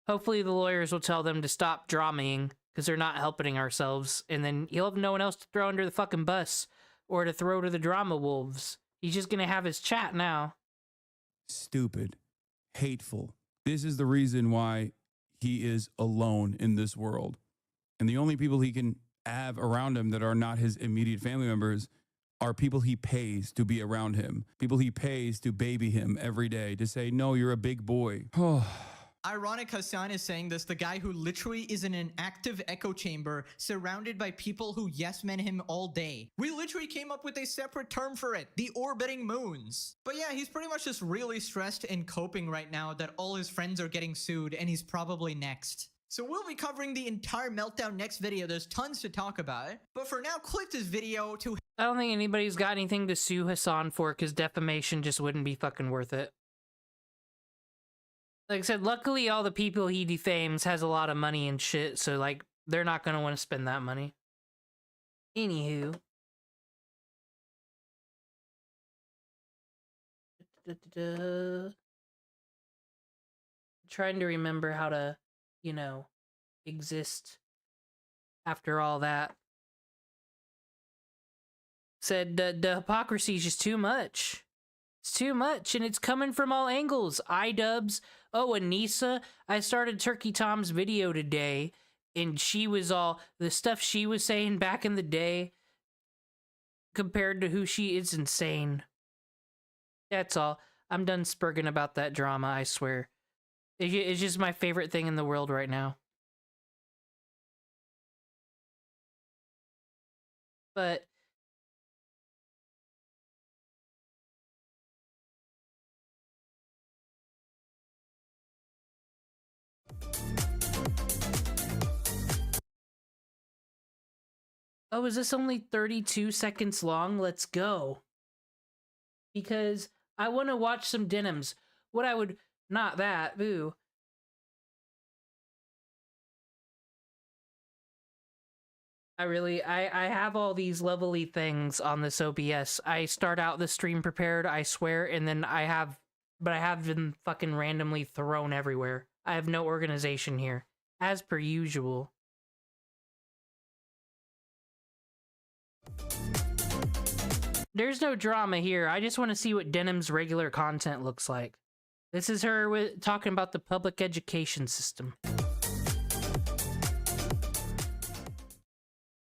hopefully the lawyers will tell them to stop dramaing because they're not helping ourselves. And then he'll have no one else to throw under the fucking bus or to throw to the drama wolves. He's just going to have his chat now. Stupid. Hateful. This is the reason why he is alone in this world. And the only people he can have around him that are not his immediate family members are people he pays to be around him. People he pays to baby him every day, to say, no, you're a big boy. Ironic Hassan is saying this, the guy who literally is in an active echo chamber surrounded by people who yes men him all day. We literally came up with a separate term for it, the orbiting moons. But yeah, he's pretty much just really stressed and coping right now that all his friends are getting sued and he's probably next. So we'll be covering the entire meltdown next video. There's tons to talk about. But for now, click this video to... I don't think anybody's got anything to sue Hassan for because defamation just wouldn't be fucking worth it. Like I said, luckily all the people he defames has a lot of money and shit, so like they're not gonna want to spend that money. Anywho. Trying to remember how to, you know, exist after all that. Said the hypocrisy is just too much. It's too much, and it's coming from all angles. iDubbbz. Oh, Anissa. I started Turkey Tom's video today, and she was all... The stuff she was saying back in the day, compared to who she is, insane. That's all. I'm done spurging about that drama, I swear. It's just my favorite thing in the world right now. But... Oh, is this only 32 seconds long? Let's go. Because I want to watch some Denims. What I would... Not that, boo. I have all these lovely things on this OBS. I start out the stream prepared, I swear, and then I have them fucking randomly thrown everywhere. I have no organization here, as per usual. There's no drama here. I just want to see what Denim's regular content looks like. This is her talking about the public education system.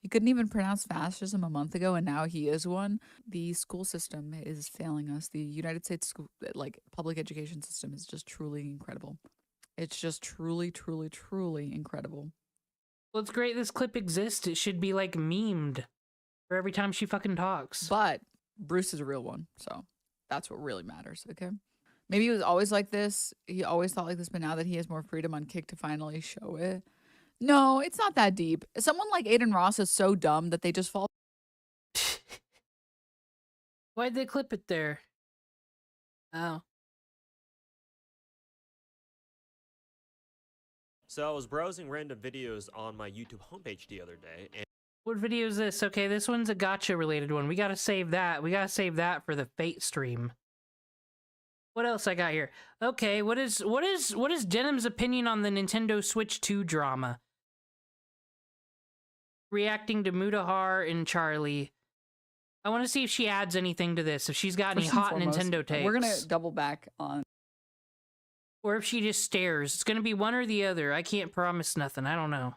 He couldn't even pronounce fascism a month ago, and now he is one. The school system is failing us. The United States school, like, public education system is just truly incredible. It's just truly, truly, truly incredible. Well, it's great this clip exists. It should be, like, memed for every time she fucking talks. But Bruce is a real one, so that's what really matters, okay? Maybe he was always like this. He always thought like this, but now that he has more freedom on Kick to finally show it. No, it's not that deep. Someone like Aiden Ross is so dumb that they just fall. Why'd they clip it there? Oh. So I was browsing random videos on my YouTube homepage the other day, and What video is this? Okay, this one's a gotcha related one. We gotta save that. We gotta save that for the Fate stream. What else I got here? Okay, what is Denim's opinion on the Nintendo Switch 2 drama? Reacting to Mutahar and Charlie. I want to see if she adds anything to this. If she's got any First and hot foremost, Nintendo takes. We're gonna double back on. Or if she just stares. It's gonna be one or the other. I can't promise nothing. I don't know.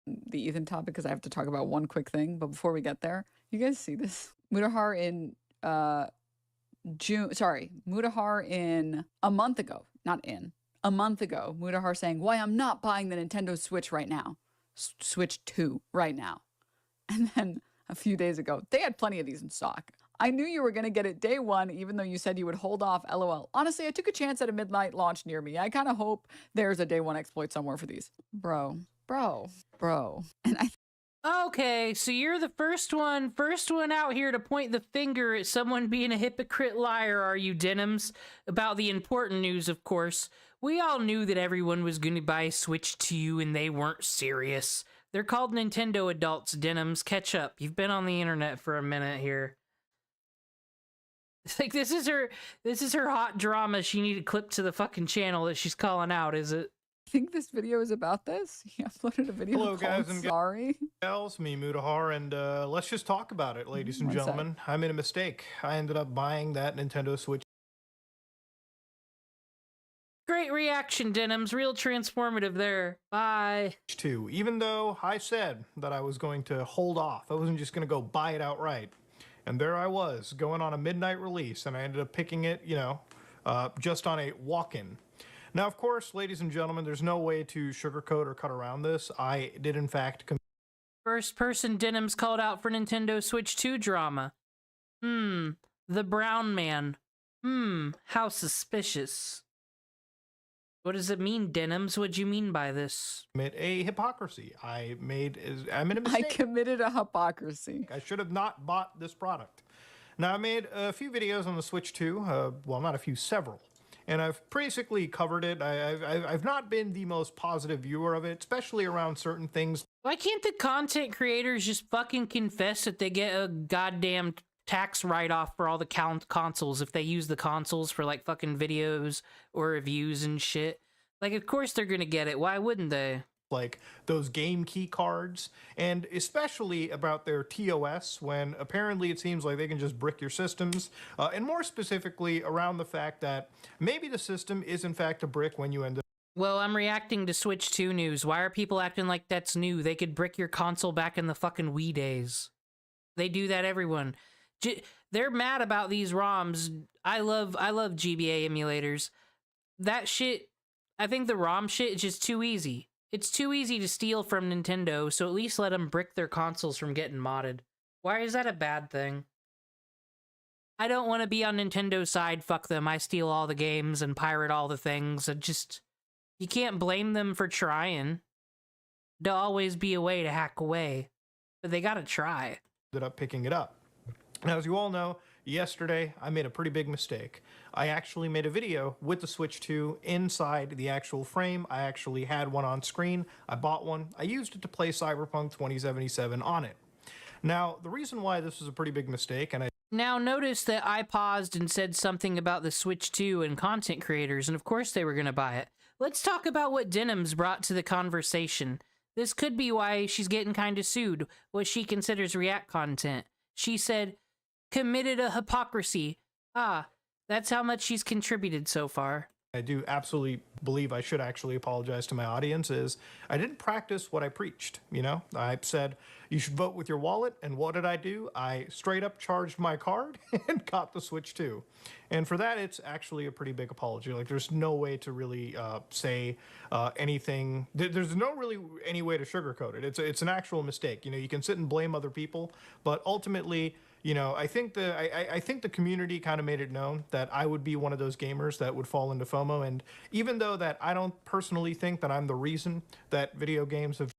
The Ethan topic because I have to talk about one quick thing. But before we get there, you guys see this? Mudahar in Mudahar in a month ago, a month ago, Mudahar saying, "Why I'm not buying the Nintendo Switch right now, Switch 2 right now," and then a few days ago, they had plenty of these in stock. I knew you were gonna get it day one, even though you said you would hold off. LOL. Honestly, I took a chance at a midnight launch near me. I kind of hope there's a day one exploit somewhere for these, bro. And Okay, so you're the first one out here to point the finger at someone being a hypocrite liar, are you, Denims? About the important news, of course. We all knew that everyone was going to buy Switch 2 and they weren't serious. They're called Nintendo adults, Denims. Catch up. You've been on the internet for a minute here. It's like, this is her hot drama she needed clipped to the fucking channel that she's calling out, is it? I think this video is about this. He uploaded a video Hello, called guys and Sorry. gals, me Mudahar, and let's just talk about it, ladies and One sec. gentlemen. I made a mistake. I ended up buying that Nintendo Switch. Great reaction, Denims. Real transformative there. Bye. 2, even though I said that I was going to hold off. I wasn't just going to go buy it outright. And there I was, going on a midnight release, and I ended up picking it, just on a walk-in. Now, of course, ladies and gentlemen, there's no way to sugarcoat or cut around this. I did, in fact... First person Denims called out for Nintendo Switch 2 drama. The brown man. How suspicious. What does it mean, Denims? What'd you mean by this? Commit a hypocrisy. I made a mistake. I committed a hypocrisy. I should have not bought this product. Now, I made a few videos on the Switch 2. Well, not a few, several. And I've basically covered it. I've not been the most positive viewer of it, especially around certain things. Why can't the content creators just fucking confess that they get a goddamn tax write-off for all the consoles if they use the consoles for like fucking videos or reviews and shit? Like, of course they're gonna get it. Why wouldn't they? Like those game key cards, and especially about their TOS, when apparently it seems like they can just brick your systems, and more specifically around the fact that maybe the system is in fact a brick when you end up. Well, I'm reacting to Switch 2 news. Why are people acting like that's new? They could brick your console back in the fucking Wii days. They do that, everyone. They're mad about these ROMs. I love GBA emulators. That shit, I think the ROM shit is just too easy. It's too easy to steal from Nintendo, so at least let them brick their consoles from getting modded. Why is that a bad thing? I don't want to be on Nintendo's side, fuck them. I steal all the games and pirate all the things. You can't blame them for trying. There'll always be a way to hack away, but they gotta try. Ended up picking it up. Now, as you all know, yesterday I made a pretty big mistake. I actually made a video with the Switch 2 inside the actual frame. I actually had one on screen. I bought one. I used it to play Cyberpunk 2077 on it. Now, the reason why this was a pretty big mistake, and Now, notice that I paused and said something about the Switch 2 and content creators, and of course they were going to buy it. Let's talk about what Denims brought to the conversation. This could be why she's getting kind of sued, what she considers React content. She said, committed a hypocrisy. That's how much she's contributed so far. I do absolutely believe I should actually apologize to my audience, is I didn't practice what I preached, I said, you should vote with your wallet, and what did I do? I straight up charged my card and got the Switch 2. And for that, it's actually a pretty big apology. Like, there's no way to really say anything. There's no really any way to sugarcoat it. It's an actual mistake. You can sit and blame other people, but ultimately, I think the community kind of made it known that I would be one of those gamers that would fall into FOMO. And even though that I don't personally think that I'm the reason that video games have...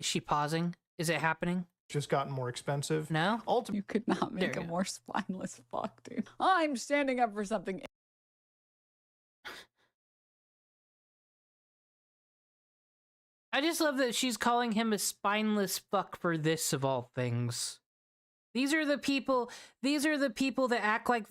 Is she pausing? Is it happening? Just gotten more expensive. No? You could not make a more spineless fuck, dude. I'm standing up for something. I just love that she's calling him a spineless fuck for this, of all things. These are the people that act like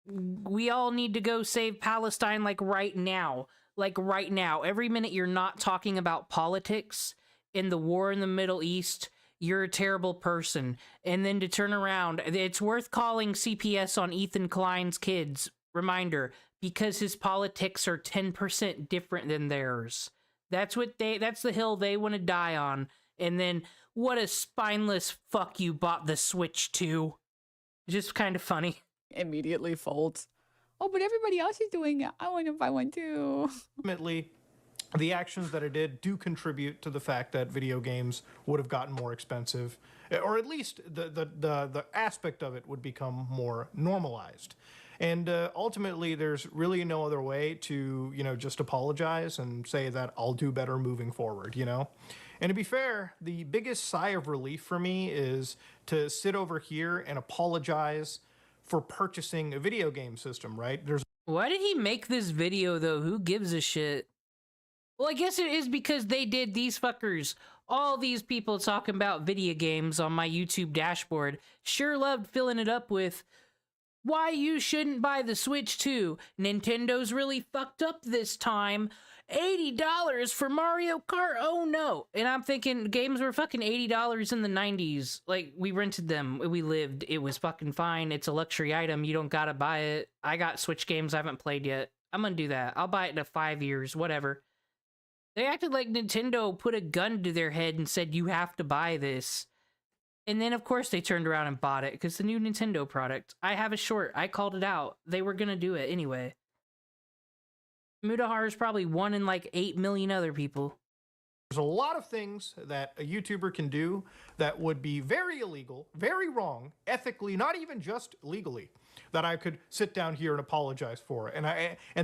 we all need to go save Palestine like right now. Like right now. Every minute you're not talking about politics in the war in the Middle East, you're a terrible person. And then to turn around, it's worth calling CPS on Ethan Klein's kids. Reminder, because his politics are 10% different than theirs. That's the hill they want to die on. And then, what a spineless fuck you bought the Switch to. Just kind of funny. Immediately folds. Oh, but everybody else is doing it. I want to buy one too. Ultimately, the actions that I did do contribute to the fact that video games would have gotten more expensive, or at least the aspect of it would become more normalized. And ultimately, there's really no other way to, just apologize and say that I'll do better moving forward, And to be fair, the biggest sigh of relief for me is to sit over here and apologize for purchasing a video game system, right? Why did he make this video, though? Who gives a shit? Well, I guess it is because they did, these fuckers, all these people talking about video games on my YouTube dashboard, sure loved filling it up with, why you shouldn't buy the Switch 2. Nintendo's really fucked up this time. $80 for Mario Kart, oh no. And I'm thinking games were fucking $80 in the 90s. Like, we rented them, we lived, it was fucking fine. It's a luxury item, you don't gotta buy it. I got Switch games I haven't played yet. I'm gonna do that. I'll buy it in 5 years, whatever. They acted like Nintendo put a gun to their head and said, you have to buy this. And then, of course, they turned around and bought it, because the new Nintendo product. I have a short, I called it out. They were gonna do it anyway. Mudahar is probably one in like 8 million other people. There's a lot of things that a YouTuber can do that would be very illegal, very wrong, ethically, not even just legally, that I could sit down here and apologize for. And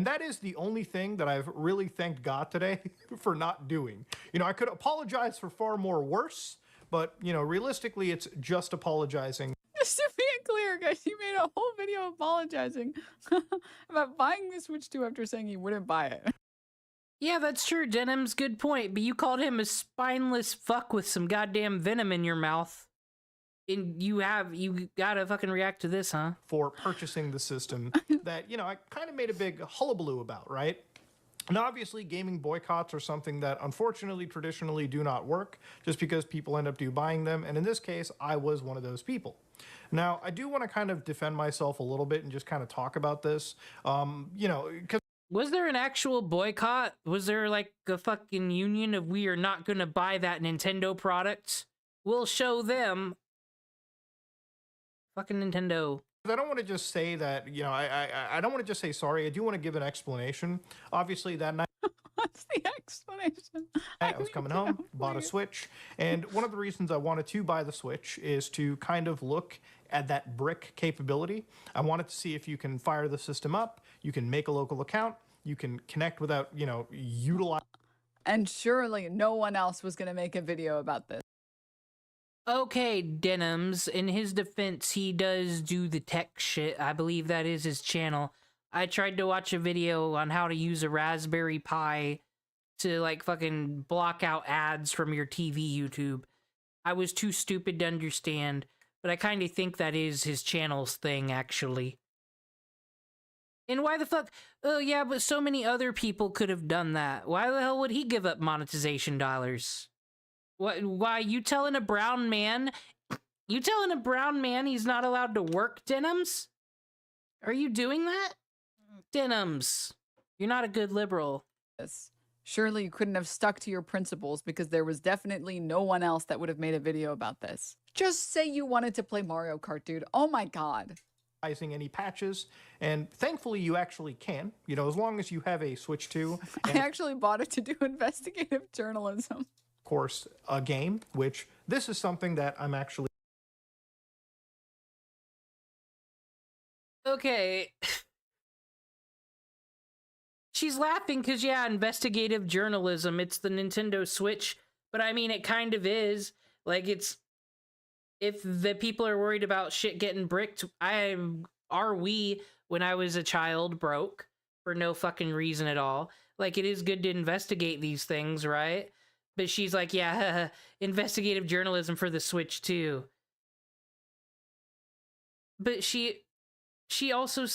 that is the only thing that I've really thanked God today for not doing. I could apologize for far more worse, but, realistically, it's just apologizing. Just to be clear, guys, he made a whole video apologizing about buying the Switch 2 after saying he wouldn't buy it. Yeah, that's true, Denim's good point, but you called him a spineless fuck with some goddamn venom in your mouth. And you gotta fucking react to this, huh? For purchasing the system that, I kind of made a big hullabaloo about, right? And obviously, gaming boycotts are something that, unfortunately, traditionally do not work, just because people end up buying them, and in this case, I was one of those people. Now, I do want to kind of defend myself a little bit and just kind of talk about this, because... Was there an actual boycott? Was there, like, a fucking union of we are not gonna buy that Nintendo product? We'll show them. Fucking Nintendo. I don't want to just say that, I don't want to just say sorry. I do want to give an explanation. Obviously, that night... What's the explanation? I was coming home, bought a Switch, and one of the reasons I wanted to buy the Switch is to kind of look at that brick capability. I wanted to see if you can fire the system up, you can make a local account, you can connect without, utilize... And surely no one else was going to make a video about this. Okay, Denims, in his defense, he does do the tech shit. I believe that is his channel. I tried to watch a video on how to use a Raspberry Pi to, like, fucking block out ads from your TV YouTube. I was too stupid to understand, but I kind of think that is his channel's thing, actually. And why the fuck? Oh, yeah, but so many other people could have done that. Why the hell would he give up monetization dollars? What? Why, you telling a brown man he's not allowed to work, Denims? Are you doing that? Denims, you're not a good liberal. Yes. Surely you couldn't have stuck to your principles because there was definitely no one else that would have made a video about this. Just say you wanted to play Mario Kart, dude. Oh my God. Any patches, and thankfully you actually can, as long as you have a Switch 2. I actually bought it to do investigative journalism. Of course, a game, which this is something that I'm actually... Okay. She's laughing because, yeah, investigative journalism, it's the Nintendo Switch, but I mean, it kind of is. Like, it's... If the people are worried about shit getting bricked, our Wii, when I was a child, broke for no fucking reason at all. Like, it is good to investigate these things, right? But she's like, yeah, investigative journalism for the Switch, too. But she also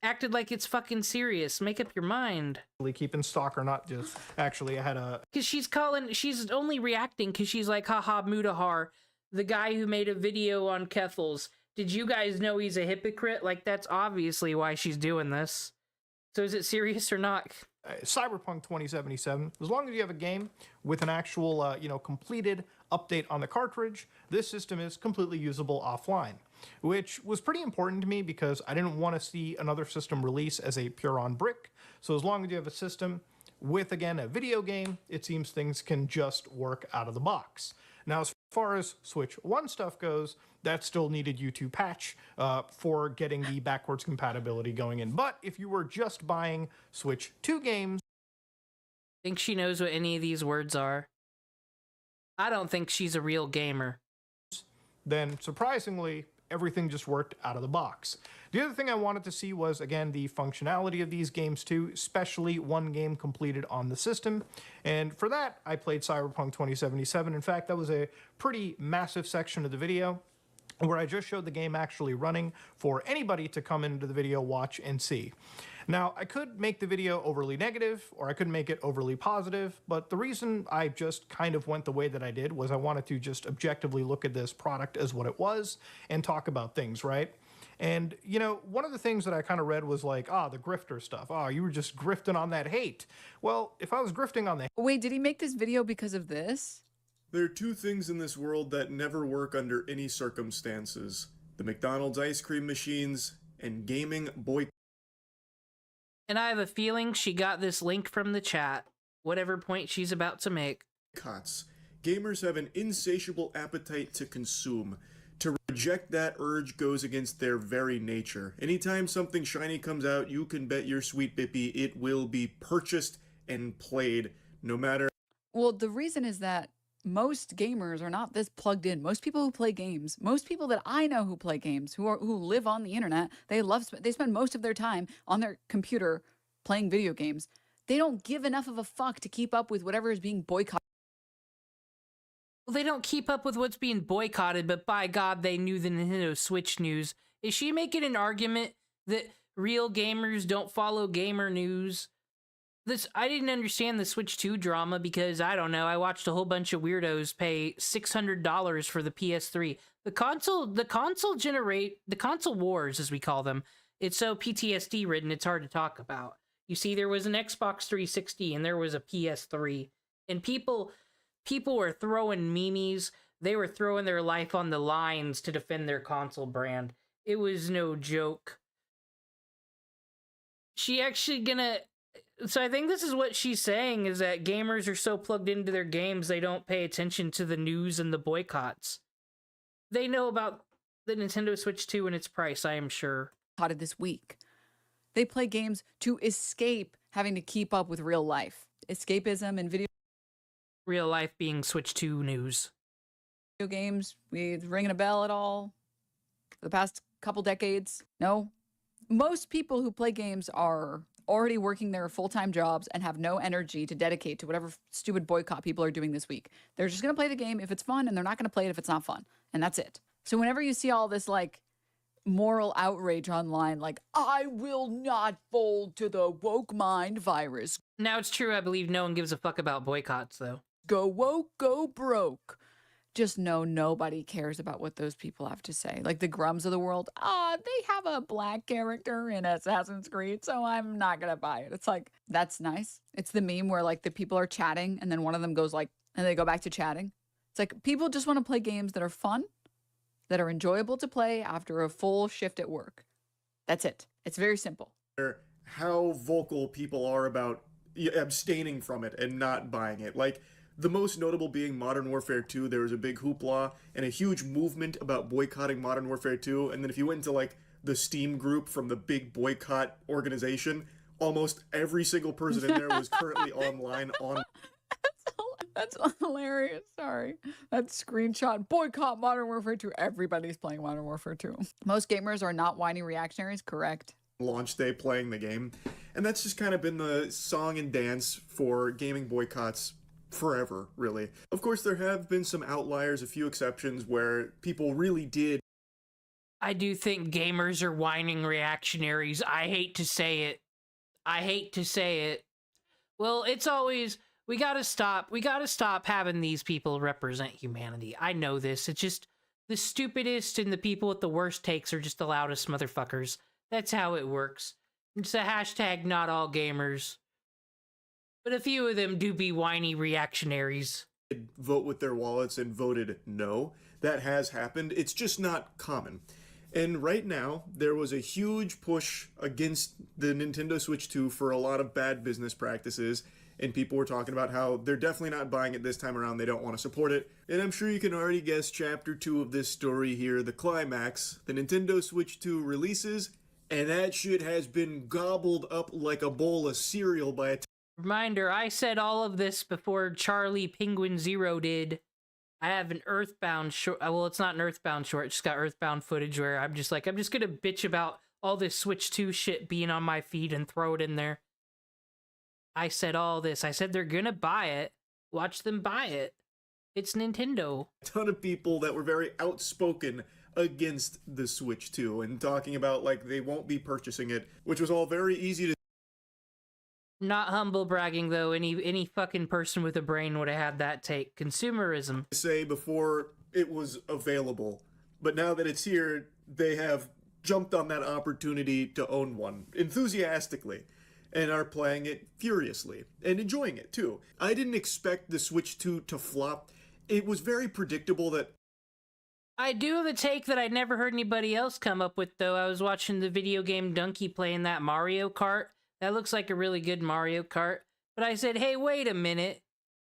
acted like it's fucking serious. Make up your mind. Keep in stock or not, just actually I had a... Because she's only reacting because she's like, haha, Mudahar, The guy who made a video on Keffels. Did you guys know he's a hypocrite? Like, that's obviously why she's doing this. So is it serious or not? Cyberpunk 2077, as long as you have a game with an actual, completed update on the cartridge, this system is completely usable offline, which was pretty important to me because I didn't want to see another system release as a pure-on brick. So as long as you have a system with, again, a video game, it seems things can just work out of the box. Now, as far as Switch 1 stuff goes, that still needed you to patch for getting the backwards compatibility going in. But if you were just buying Switch 2 games... Think she knows what any of these words are? I don't think she's a real gamer. Then, surprisingly, everything just worked out of the box. The other thing I wanted to see was, again, the functionality of these games too, especially one game completed on the system. And for that, I played Cyberpunk 2077. In fact, that was a pretty massive section of the video where I just showed the game actually running for anybody to come into the video, watch, and see. Now, I could make the video overly negative, or I could make it overly positive, but the reason I just kind of went the way that I did was I wanted to just objectively look at this product as what it was and talk about things, right? And, one of the things that I kind of read was like, the grifter stuff. You were just grifting on that hate. Well, if I was grifting on the... Wait, did he make this video because of this? There are two things in this world that never work under any circumstances. The McDonald's ice cream machines and gaming boycotts. And I have a feeling she got this link from the chat, whatever point she's about to make. Gamers have an insatiable appetite to consume. To reject that urge goes against their very nature. Anytime something shiny comes out, you can bet your sweet bippy it will be purchased and played, no matter... Well, the reason is that most gamers are not this plugged in. Most people who play games, most people that I know who play games, who live on the internet, they spend most of their time on their computer playing video games. They don't give enough of a fuck to keep up with whatever is being boycotted. Well, they don't keep up with what's being boycotted, but by God, they knew the Nintendo Switch news. Is she making an argument that real gamers don't follow gamer news? I didn't understand the Switch 2 drama because, I don't know, I watched a whole bunch of weirdos pay $600 for the PS3. The console wars, as we call them, it's so PTSD ridden, it's hard to talk about. You see, there was an Xbox 360 and there was a PS3, and people were throwing memes. They were throwing their life on the lines to defend their console brand. It was no joke. She actually gonna... So I think this is what she's saying, is that gamers are so plugged into their games they don't pay attention to the news and the boycotts. They know about the Nintendo Switch 2 and its price, I am sure. This week. They play games to escape having to keep up with real life. Escapism and video... Real life being Switch 2 news. Video games, ringing a bell at all? For the past couple decades? No? Most people who play games are already working their full-time jobs and have no energy to dedicate to whatever stupid boycott people are doing this week. They're just going to play the game if it's fun, and they're not going to play it if it's not fun. And that's it. So whenever you see all this, like, moral outrage online, like, I will not fold to the woke mind virus. Now, it's true, I believe no one gives a fuck about boycotts, though. Go woke, go broke. Just know nobody cares about what those people have to say. Like the Grums of the world, they have a black character in Assassin's Creed, so I'm not gonna buy it. It's like, that's nice. It's the meme where like the people are chatting and then one of them goes like, and they go back to chatting. It's like people just want to play games that are fun, that are enjoyable to play after a full shift at work. That's it. It's very simple. How vocal people are about abstaining from it and not buying it. Like, the most notable being Modern Warfare 2, there was a big hoopla and a huge movement about boycotting Modern Warfare 2, and then if you went into, like, the Steam group from the big boycott organization, almost every single person in there was currently online on... That's hilarious. Sorry. That screenshot. Boycott Modern Warfare 2. Everybody's playing Modern Warfare 2. Most gamers are not whiny reactionaries, correct? Launch day playing the game. And that's just kind of been the song and dance for gaming boycotts forever, really. Of course, there have been some outliers, a few exceptions where people really did. I do think gamers are whining reactionaries. I hate to say it. I hate to say it. Well, it's always We gotta stop having these people represent humanity. I know this. It's just the stupidest and the people with the worst takes are just the loudest motherfuckers. That's how it works. It's a hashtag not all gamers. But a few of them do be whiny reactionaries. Vote with their wallets and voted no. That has happened. It's just not common. And right now, there was a huge push against the Nintendo Switch 2 for a lot of bad business practices, and people were talking about how they're definitely not buying it this time around, they don't want to support it. And I'm sure you can already guess chapter 2 of this story here, the climax. The Nintendo Switch 2 releases, and that shit has been gobbled up like a bowl of cereal by a... Reminder, I said all of this before Charlie Penguin Zero did. I have an Earthbound short. Well, it's not an Earthbound short. It's just got Earthbound footage where I'm just gonna bitch about all this Switch 2 shit being on my feed and throw it in there. I said all this. I said they're gonna buy it. Watch them buy it. It's Nintendo. A ton of people that were very outspoken against the Switch 2 and talking about like they won't be purchasing it, which was all very easy to Not humble bragging though. Any fucking person with a brain would have had that take. Consumerism. say before it was available, but now that it's here, they have jumped on that opportunity to own one enthusiastically and are playing it furiously and enjoying it too. I didn't expect the Switch 2 to flop. It was very predictable that... I do have a take that I never heard anybody else come up with though. I was watching the video game Donkey playing that Mario Kart. That looks like a really good Mario Kart. But I said, hey, wait a minute.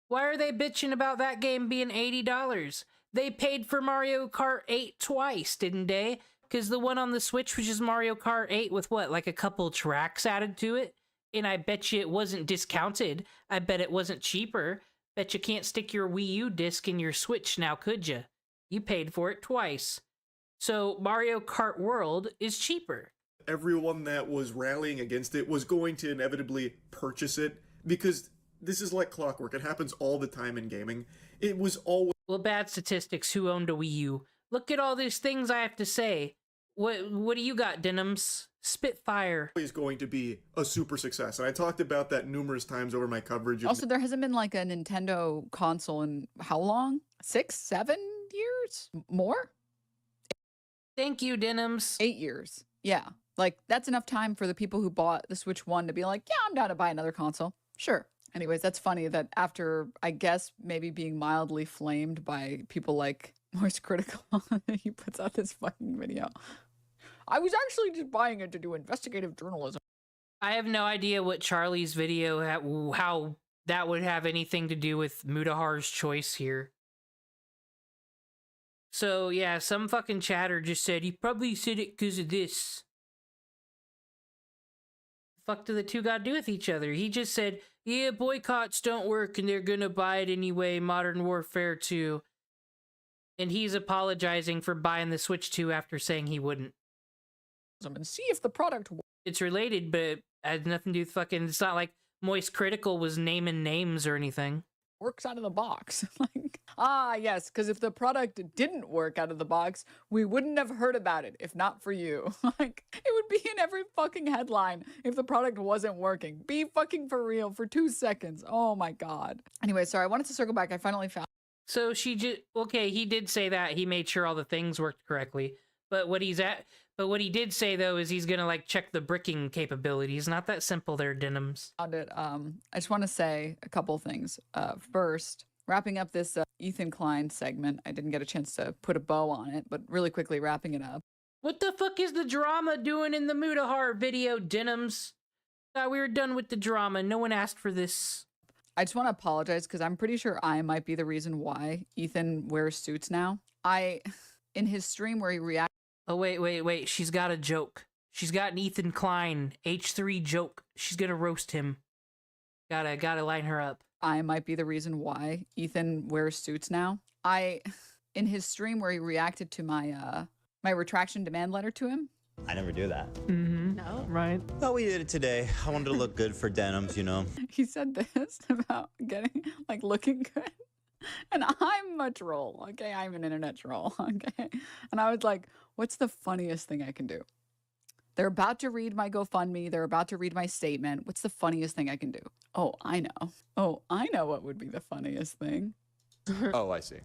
Why are they bitching about that game being $80? They paid for Mario Kart 8 twice, didn't they? Because the one on the Switch was just Mario Kart 8 with what, like a couple tracks added to it? And I bet you it wasn't discounted. I bet it wasn't cheaper. Bet you can't stick your Wii U disc in your Switch now, could you? You paid for it twice. So Mario Kart World is cheaper. Everyone that was rallying against it was going to inevitably purchase it because this is like clockwork. It happens all the time in gaming. It was always... Well, bad statistics. Who owned a Wii U? Look at all these things I have to say. What do you got, Denims? Spitfire. Is going to be a super success. And I talked about that numerous times over my coverage. Also, there hasn't been like a Nintendo console in how long? 6, 7 years? More? Thank you, Denims. 8 years. Yeah. Like, that's enough time for the people who bought the Switch 1 to be like, yeah, I'm down to buy another console. Sure. Anyways, that's funny that after, I guess, maybe being mildly flamed by people like Moist Critical, he puts out this fucking video. I was actually just buying it to do investigative journalism. I have no idea what Charlie's video, how that would have anything to do with Mudahar's choice here. So, yeah, some fucking chatter just said, he probably said it because of this. Fuck do the two got to do with each other? He just said, yeah, boycotts don't work and they're gonna buy it anyway, Modern Warfare 2. And he's apologizing for buying the Switch 2 after saying he wouldn't. And see if the product works. It's related, but it has nothing to do with fucking... It's not like Moist Critical was naming names or anything. Works out of the box. Like, yes, because if the product didn't work out of the box, we wouldn't have heard about it if not for you. Like, it would be in every fucking headline if the product wasn't working. Be fucking for real for 2 seconds. Oh my god. Anyway, sorry, I wanted to circle back. I finally found... So she just... Okay, he did say that. He made sure all the things worked correctly. But what he did say, though, is he's gonna, like, check the bricking capabilities. Not that simple there, Denims. I just want to say a couple things. First, wrapping up this Ethan Klein segment. I didn't get a chance to put a bow on it, but really quickly wrapping it up. What the fuck is the drama doing in the Mudahar video, Denims? Thought we were done with the drama. No one asked for this. I just want to apologize because I'm pretty sure I might be the reason why Ethan wears suits now. In his stream where he reacted... Oh, wait. She's got a joke. She's got an Ethan Klein H3 joke. She's gonna roast him. Gotta line her up. I might be the reason why Ethan wears suits now. In his stream where he reacted to my my retraction demand letter to him. I never do that. Mm-hmm. No. Right. Thought we did it today. I wanted to look good for Denims, you know. He said this about getting, like, looking good. And I'm a troll, okay? I'm an internet troll, okay? And I was like, what's the funniest thing I can do? They're about to read my GoFundMe. They're about to read my statement. What's the funniest thing I can do? Oh, I know. Oh, I know what would be the funniest thing. Oh, I see.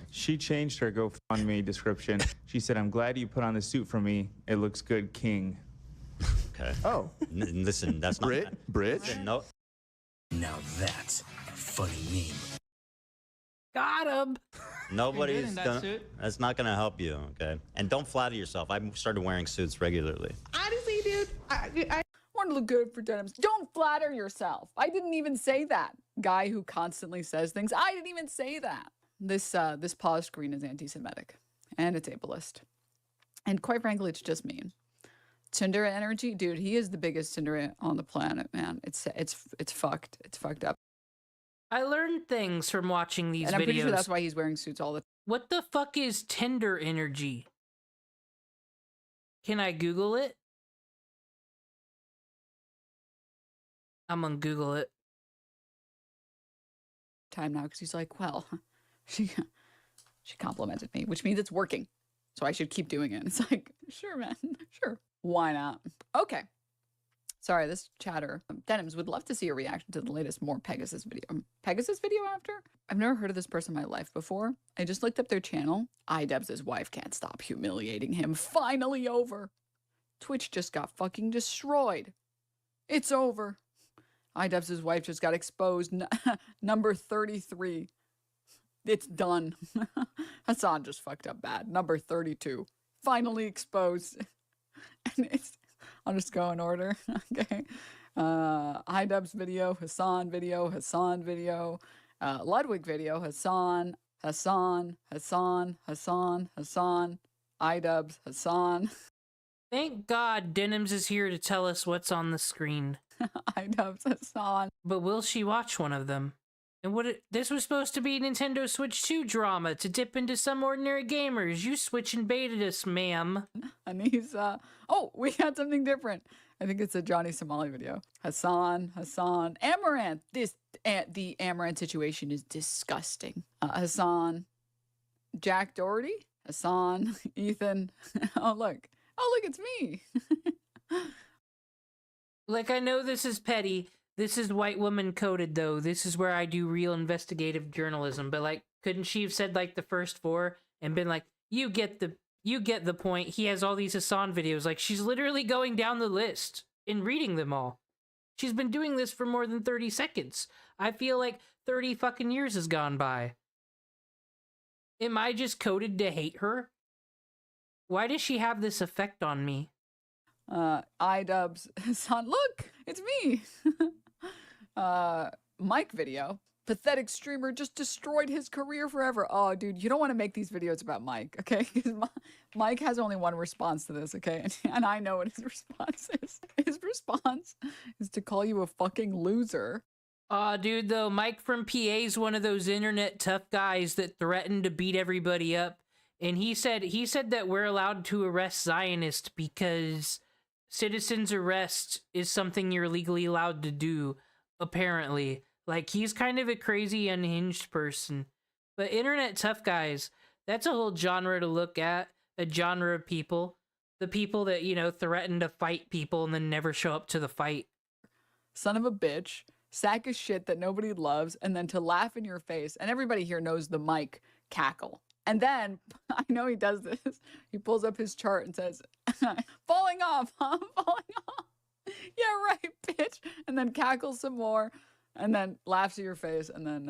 She changed her GoFundMe description. She said, "I'm glad you put on the suit for me. It looks good, King." Okay. Oh. Listen, that's not Bridge? No. Now that's a funny meme. Got him. Nobody's in that gonna. suit. That's not gonna help you, okay? And don't flatter yourself. I started wearing suits regularly. Honestly, dude, I want to look good for denims. Don't flatter yourself. I didn't even say that. Guy who constantly says things. I didn't even say that. This pause screen is anti-Semitic, and it's ableist, and quite frankly, it's just mean. Tinder energy, dude. He is the biggest Tinder on the planet, man. It's fucked. It's fucked up. I learned things from watching these videos. And I'm pretty sure that's why he's wearing suits all the time. What the fuck is Tinder energy? Can I Google it? I'm gonna Google it. Time now, because he's like, well, she complimented me, which means it's working. So I should keep doing it. It's like, sure, man. Sure. Why not? Okay. Sorry, this chatter. Denims would love to see a reaction to the latest More Pegasus video. Pegasus video after? I've never heard of this person in my life before. I just looked up their channel. iDubbbz' wife can't stop humiliating him. Finally over. Twitch just got fucking destroyed. It's over. iDubbbz' wife just got exposed. Number 33. It's done. Hassan just fucked up bad. Number 32. Finally exposed. And I'll just go in order. Okay. iDubbbz video, Hassan video, Hassan video, Ludwig video, Hassan, iDubbbz, Hassan. Thank God Denims is here to tell us what's on the screen. iDubbbz, Hassan. But will she watch one of them? And this was supposed to be Nintendo Switch 2 drama to dip into some ordinary gamers. You switch and baited us, ma'am. And he's, oh, we got something different. I think it's a Johnny Somali video. Hassan, Amaranth. The Amaranth situation is disgusting. Hassan, Jack Doherty, Hassan, Ethan. Oh, look, it's me. Like, I know this is petty. This is white woman coded, though. This is where I do real investigative journalism. But, like, couldn't she have said, like, the first 4 and been like, you get the point. He has all these Hassan videos. Like, she's literally going down the list and reading them all. She's been doing this for more than 30 seconds. I feel like 30 fucking years has gone by. Am I just coded to hate her? Why does she have this effect on me? iDubbbz, Hassan, look, it's me. Mike video. Pathetic streamer just destroyed his career forever. Oh, dude, you don't want to make these videos about Mike, okay? Because Mike has only one response to this, okay? And I know what his response is. His response is to call you a fucking loser. Aw, dude, though, Mike from PA is one of those internet tough guys that threaten to beat everybody up. And he said that we're allowed to arrest Zionists because citizen's arrest is something you're legally allowed to do, apparently. Like, he's kind of a crazy, unhinged person. But internet tough guys, that's a whole genre to look at. A genre of people. The people that, you know, threaten to fight people and then never show up to the fight. Son of a bitch. Sack of shit that nobody loves. And then to laugh in your face. And everybody here knows the Mike cackle. And then, I know he does this, he pulls up his chart and says, falling off, huh? Falling off. Yeah, right, bitch. And then cackles some more, and then laughs in your face, and then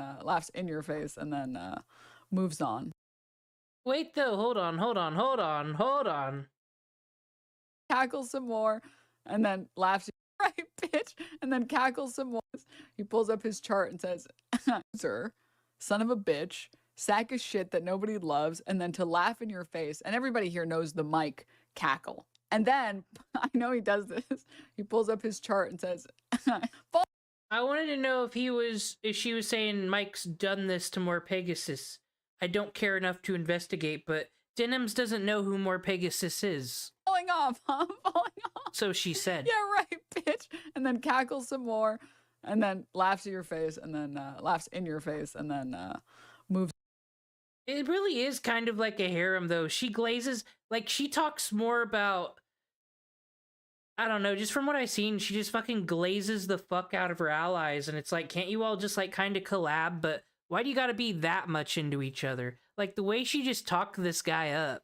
moves on. Wait, though, hold on. Cackles some more, and then laughs, right, bitch. And then cackles some more. He pulls up his chart and says, sir, son of a bitch. Sack of shit that nobody loves, and then to laugh in your face. And everybody here knows the Mike cackle. And then, I know he does this, he pulls up his chart and says, I wanted to know if she was saying Mike's done this to More Pegasus. I don't care enough to investigate, but Denims doesn't know who More Pegasus is. falling off, huh? Falling off. So she said. Yeah, right, bitch. And then cackles some more, and then laughs in your face, and then laughs in your face, and then moves. It really is kind of like a harem, though. She glazes, like, she talks more about I don't know, just from what I've seen, she just fucking glazes the fuck out of her allies, and it's like, can't you all just like kind of collab? But why do you gotta be that much into each other? Like the way she just talked this guy up,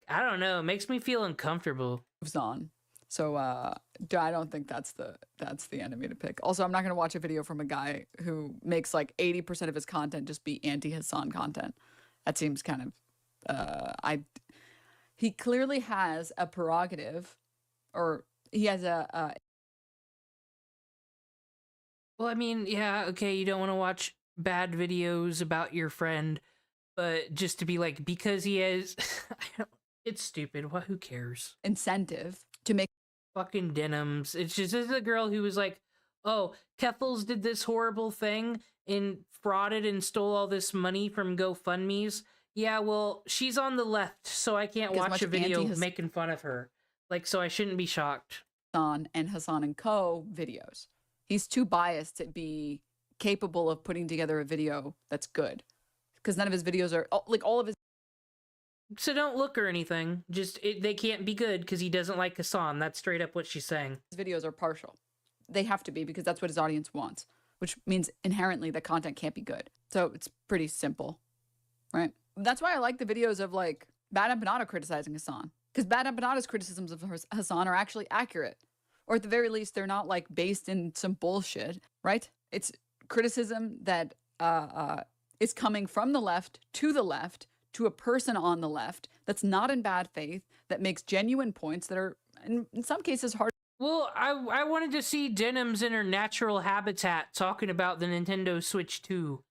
I don't know, it makes me feel uncomfortable. Moves on. So I don't think that's the enemy to pick. Also, I'm not gonna watch a video from a guy who makes like 80% of his content just be anti-Hassan content. That seems kind of he clearly has a prerogative, or he has a Well, I mean, yeah, okay, you don't want to watch bad videos about your friend, but just to be like, because he has, it's stupid. What? Who cares? incentive to make Fucking denims. It's just this is a girl who was like, oh, Keffels did this horrible thing and frauded and stole all this money from GoFundMe's. Yeah, well, she's on the left, so I can't As watch much a video anti-Hus- making fun of her. Like, so I shouldn't be shocked. Hassan and Hassan and Co. videos. He's too biased to be capable of putting together a video that's good, because none of his videos are like all of his So don't look or anything. Just, they can't be good because he doesn't like Hassan. That's straight up what she's saying. videos are partial. They have to be because that's what his audience wants, which means inherently the content can't be good. So it's pretty simple, right? That's why I like the videos of like Bad Empanada criticizing Hassan, because Bad Empanada's criticisms of Hassan are actually accurate, or at the very least they're not like based in some bullshit, right? It's criticism that is coming from the left to a person on the left that's not in bad faith, that makes genuine points that are in some cases hard. Well, I wanted to see Denims in her natural habitat talking about the Nintendo Switch 2.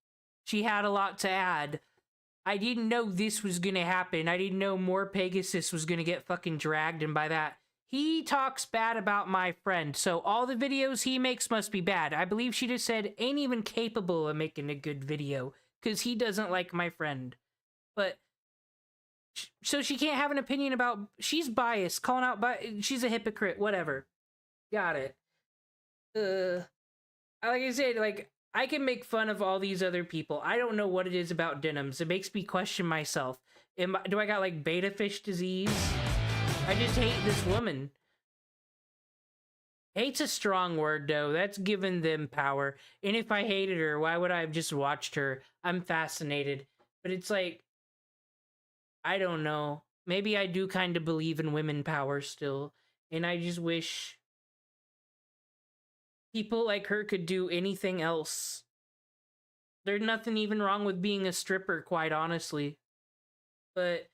She had a lot to add. I didn't know this was gonna happen. I didn't know More Pegasus was gonna get fucking dragged, and by that, he talks bad about my friend, so all the videos he makes must be bad. I believe she just said, ain't even capable of making a good video, because he doesn't like my friend. But, so she can't have an opinion about, she's biased, calling out, she's a hypocrite, whatever. Got it. Like I said, like, I can make fun of all these other people. I don't know what it is about Denims. It makes me question myself. Do I got, like, beta fish disease? I just hate this woman. Hate's a strong word, though. That's giving them power. And if I hated her, why would I have just watched her? I'm fascinated. But it's like, I don't know. Maybe I do kind of believe in women power still. And I just wish people like her could do anything else. There's nothing even wrong with being a stripper, quite honestly. But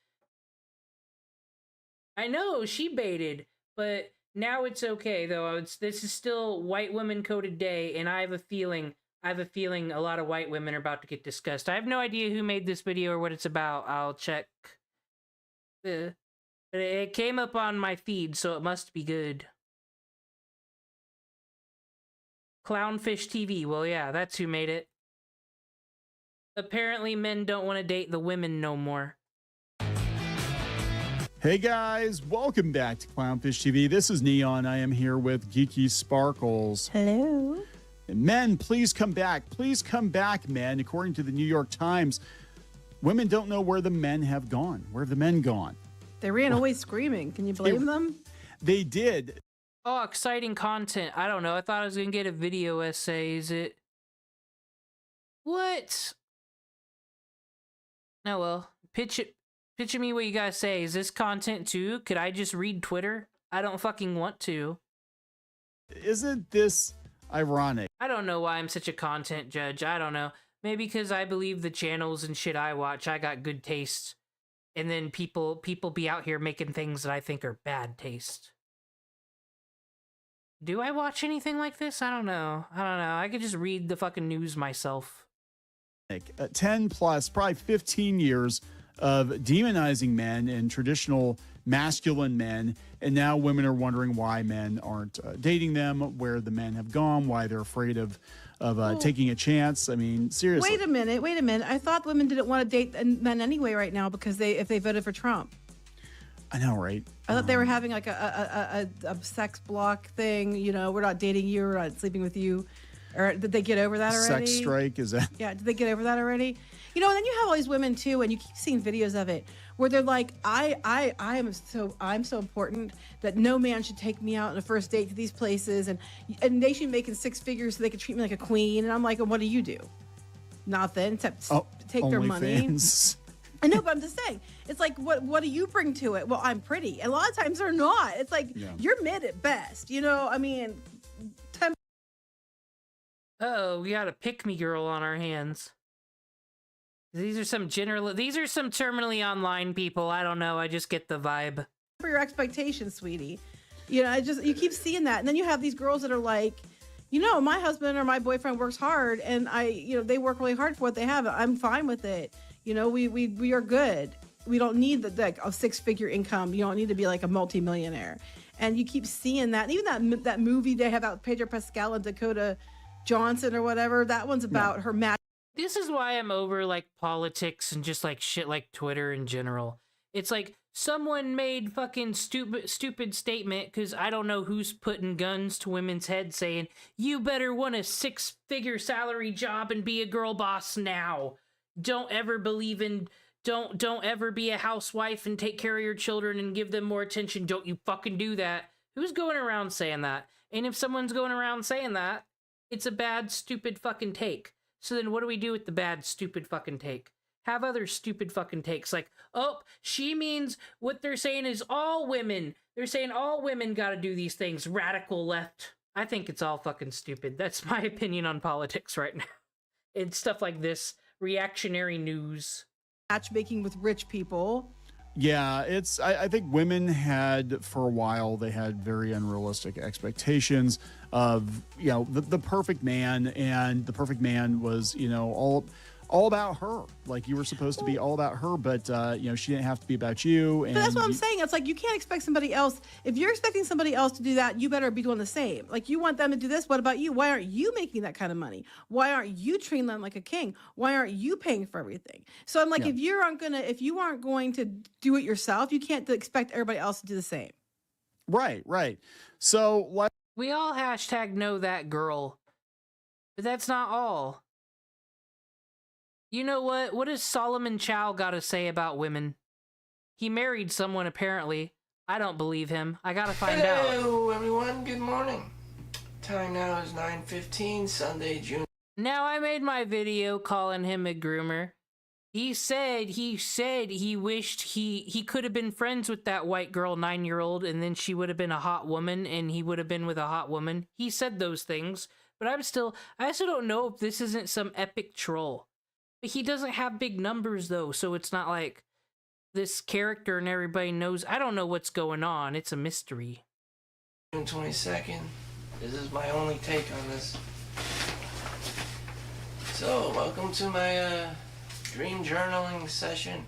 I know she baited, but now it's okay though. This is still white women coded day, and I have a feeling a lot of white women are about to get discussed. I have no idea who made this video or what it's about. I'll check. But it came up on my feed, so it must be good. Clownfish TV. Well, yeah, that's who made it. Apparently, men don't want to date the women no more. Hey guys, welcome back to Clownfish TV. This is Neon. I am here with Geeky Sparkles. Hello. And men, please come back. Please come back, men. According to the New York Times, women don't know where the men have gone. Where have the men gone? They ran away screaming. Can you blame them? They did. Oh, exciting content. I don't know. I thought I was going to get a video essay. Is it? What? Oh, well. Pitch me what you guys say. Is this content too? Could I just read Twitter? I don't fucking want to. Isn't this ironic? I don't know why I'm such a content judge. I don't know. Maybe because I believe the channels and shit I watch, I got good taste. And then people be out here making things that I think are bad taste. Do I watch anything like this? I don't know. I could just read the fucking news myself. 10 plus, probably 15 years of demonizing men and traditional masculine men, and now women are wondering why men aren't dating them, where the men have gone, why they're afraid of taking a chance. I mean, seriously. Wait a minute. I thought women didn't want to date men anyway right now because if they voted for Trump. I know, right? I thought they were having like a sex block thing. You know, we're not dating you. We're not sleeping with you. Or did they get over that already? Sex strike, is that? Yeah, did they get over that already? You know, and then you have all these women too, and you keep seeing videos of it where they're like, I'm so important that no man should take me out on a first date to these places, and they should be making six figures so they could treat me like a queen. And I'm like, what do you do? Nothing except take their money. OnlyFans. I know, but I'm just saying, it's like, what do you bring to it? Well, I'm pretty. And a lot of times they're not. It's like, you're mid at best. You know, I mean, Oh, we got a pick-me girl on our hands. These are some terminally online people. I don't know. I just get the vibe. For your expectations, sweetie. You know, you keep seeing that. And then you have these girls that are like, you know, my husband or my boyfriend works hard, and they work really hard for what they have. I'm fine with it. You know, we are good. We don't need a six-figure income. You don't need to be like a multimillionaire. And you keep seeing that. And even that movie they have out, Pedro Pascal and Dakota Johnson or whatever, that one's about her match. This is why I'm over like politics and just like shit like Twitter in general. It's like someone made fucking stupid statement because I don't know who's putting guns to women's heads saying, you better want a six-figure salary job and be a girl boss now. Don't ever don't ever be a housewife and take care of your children and give them more attention. Don't you fucking do that. Who's going around saying that? And if someone's going around saying that, it's a bad, stupid fucking take. So then what do we do with the bad, stupid fucking take? Have other stupid fucking takes like, oh, she means what they're saying is all women. They're saying all women gotta do these things. Radical left. I think it's all fucking stupid. That's my opinion on politics right now. And stuff like this. Reactionary news. Matchmaking with rich people. Yeah, I think women had, for a while, they had very unrealistic expectations of, you know, the perfect man, and the perfect man was, you know, all about her. Like, you were supposed to be all about her, but, you know, she didn't have to be about you. And but that's what I'm saying. It's like, you can't expect somebody else. If you're expecting somebody else to do that, you better be doing the same. Like, you want them to do this. What about you? Why aren't you making that kind of money? Why aren't you treating them like a king? Why aren't you paying for everything? So I'm like, if you aren't going to do it yourself, you can't expect everybody else to do the same. Right. So, like, we all hashtag know that girl, but that's not all. You know what? What does Solomon Chow got to say about women? He married someone, apparently. I don't believe him. I gotta find out. Hello, everyone. Good morning. Time now is 9:15, Sunday, June. Now, I made my video calling him a groomer. He said he wished he could have been friends with that white girl 9-year-old, and then she would have been a hot woman, and he would have been with a hot woman. He said those things, but I still don't know if this isn't some epic troll. He doesn't have big numbers, though, so it's not like this character and everybody knows. I don't know what's going on. It's a mystery. June 22nd. This is my only take on this. So, welcome to my dream journaling session.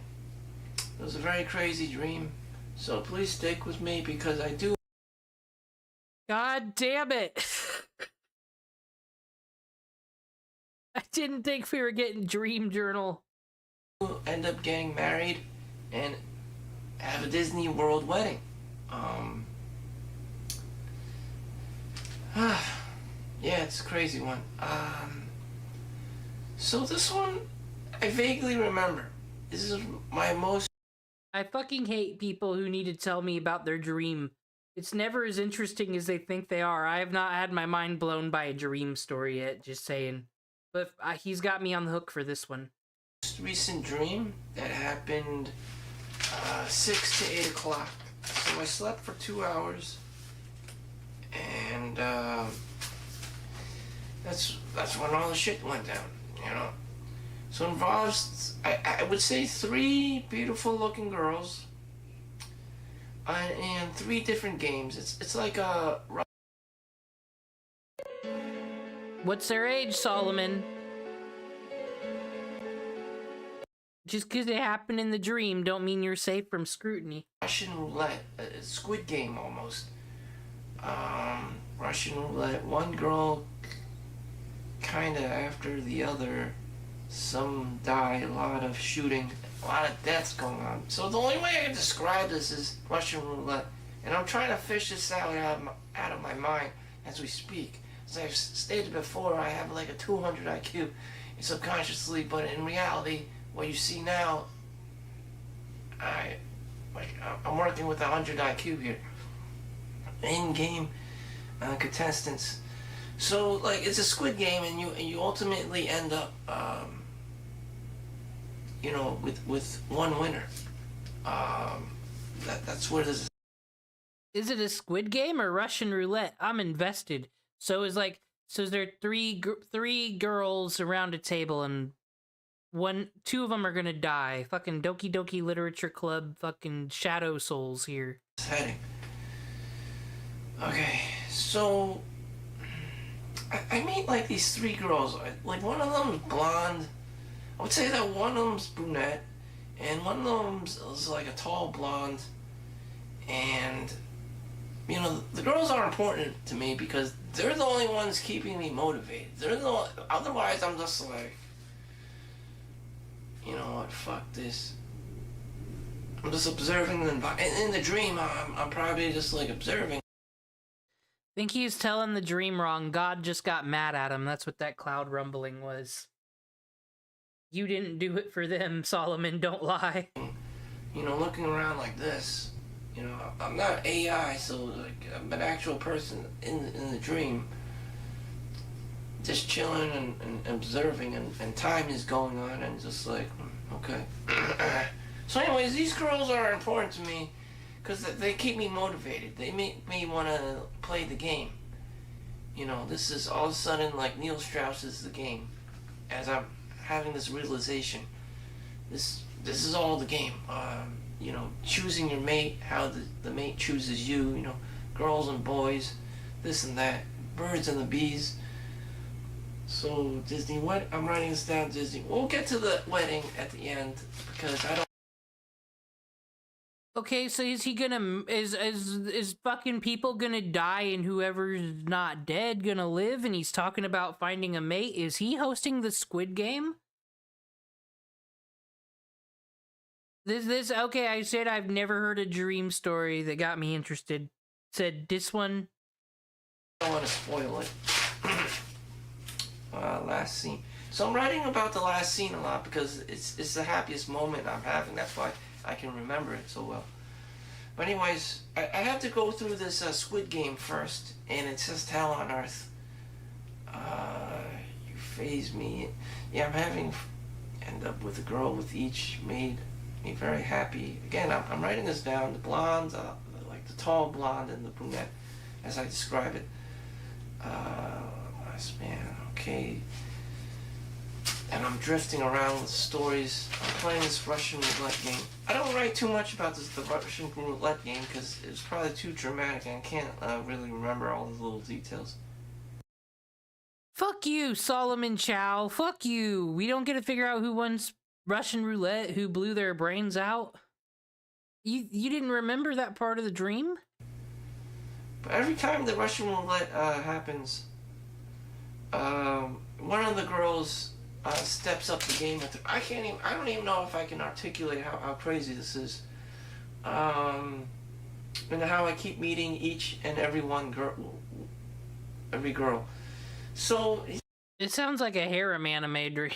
It was a very crazy dream, so please stick with me because I do. God damn it. I didn't think we were getting dream journal. End up getting married and have a Disney World wedding. Yeah, it's a crazy one. So this one, I vaguely remember. This is my most... I fucking hate people who need to tell me about their dream. It's never as interesting as they think they are. I have not had my mind blown by a dream story yet, just saying. But he's got me on the hook for this one. Most recent dream that happened 6 to 8 o'clock. So I slept for 2 hours, and that's when all the shit went down, you know. So it involves, I would say, 3 beautiful looking girls and 3 different games. It's like a... What's their age, Solomon? Just because it happened in the dream don't mean you're safe from scrutiny. Russian roulette, a Squid Game almost. Russian roulette. One girl, kinda after the other. Some die, a lot of shooting, a lot of deaths going on. So the only way I can describe this is Russian roulette. And I'm trying to fish this out of my mind as we speak. as I've stated before, I have like a 200 IQ subconsciously, but in reality, what you see now, I'm working with 100 IQ here. In-game contestants. So like it's a Squid Game, and you ultimately end up, you know, with one winner. That's where this is. Is it a Squid Game or Russian roulette? I'm invested. So is there three girls around a table, and two of them are gonna die. Fucking Doki Doki Literature Club, fucking shadow souls here. Heading. Okay, so I meet like these three girls. Like one of them's blonde. I would say that one of them's brunette, and one of them's is like a tall blonde. And you know, the girls are important to me because they're the only ones keeping me motivated. Otherwise, I'm just like, you know what? Fuck this. I'm just observing the environment. In the dream, I'm probably just like observing. Think he's telling the dream wrong. God just got mad at him. That's what that cloud rumbling was. You didn't do it for them, Solomon. Don't lie. You know, looking around like this. You know, I'm not AI, so like I'm an actual person in the dream. Just chilling and observing, and time is going on, and just like, okay. So anyways, these girls are important to me because they keep me motivated. They make me want to play the game. You know, this is all of a sudden like Neil Strauss is the game. As I'm having this realization, this is all the game. You know, choosing your mate, how the mate chooses you. You know, girls and boys, this and that, birds and the bees. So Disney, what I'm writing this down, Disney. We'll get to the wedding at the end because I don't. Okay, so is he gonna is fucking people gonna die and whoever's not dead gonna live? And he's talking about finding a mate. Is he hosting the Squid Game? This okay? I said I've never heard a dream story that got me interested. Said this one. I don't want to spoil it. Last scene. So I'm writing about the last scene a lot because it's the happiest moment I'm having. That's why I can remember it so well. But anyways, I have to go through this Squid Game first, and it says hell on earth. You phase me. Yeah, I'm end up with a girl with each made me very happy. Again, I'm writing this down. The blonde, like the tall blonde and the brunette, as I describe it. Last man, okay. And I'm drifting around with stories. I'm playing this Russian roulette game. I don't write too much about the Russian roulette game because it's probably too dramatic and I can't really remember all the little details. Fuck you, Solomon Chow. Fuck you. We don't get to figure out who won Russian roulette, who blew their brains out. You didn't remember that part of the dream? But every time the Russian roulette happens, one of the girls steps up the game with her. I don't even know if I can articulate how crazy this is. And how I keep meeting each and every girl. So it sounds like a harem anime dream.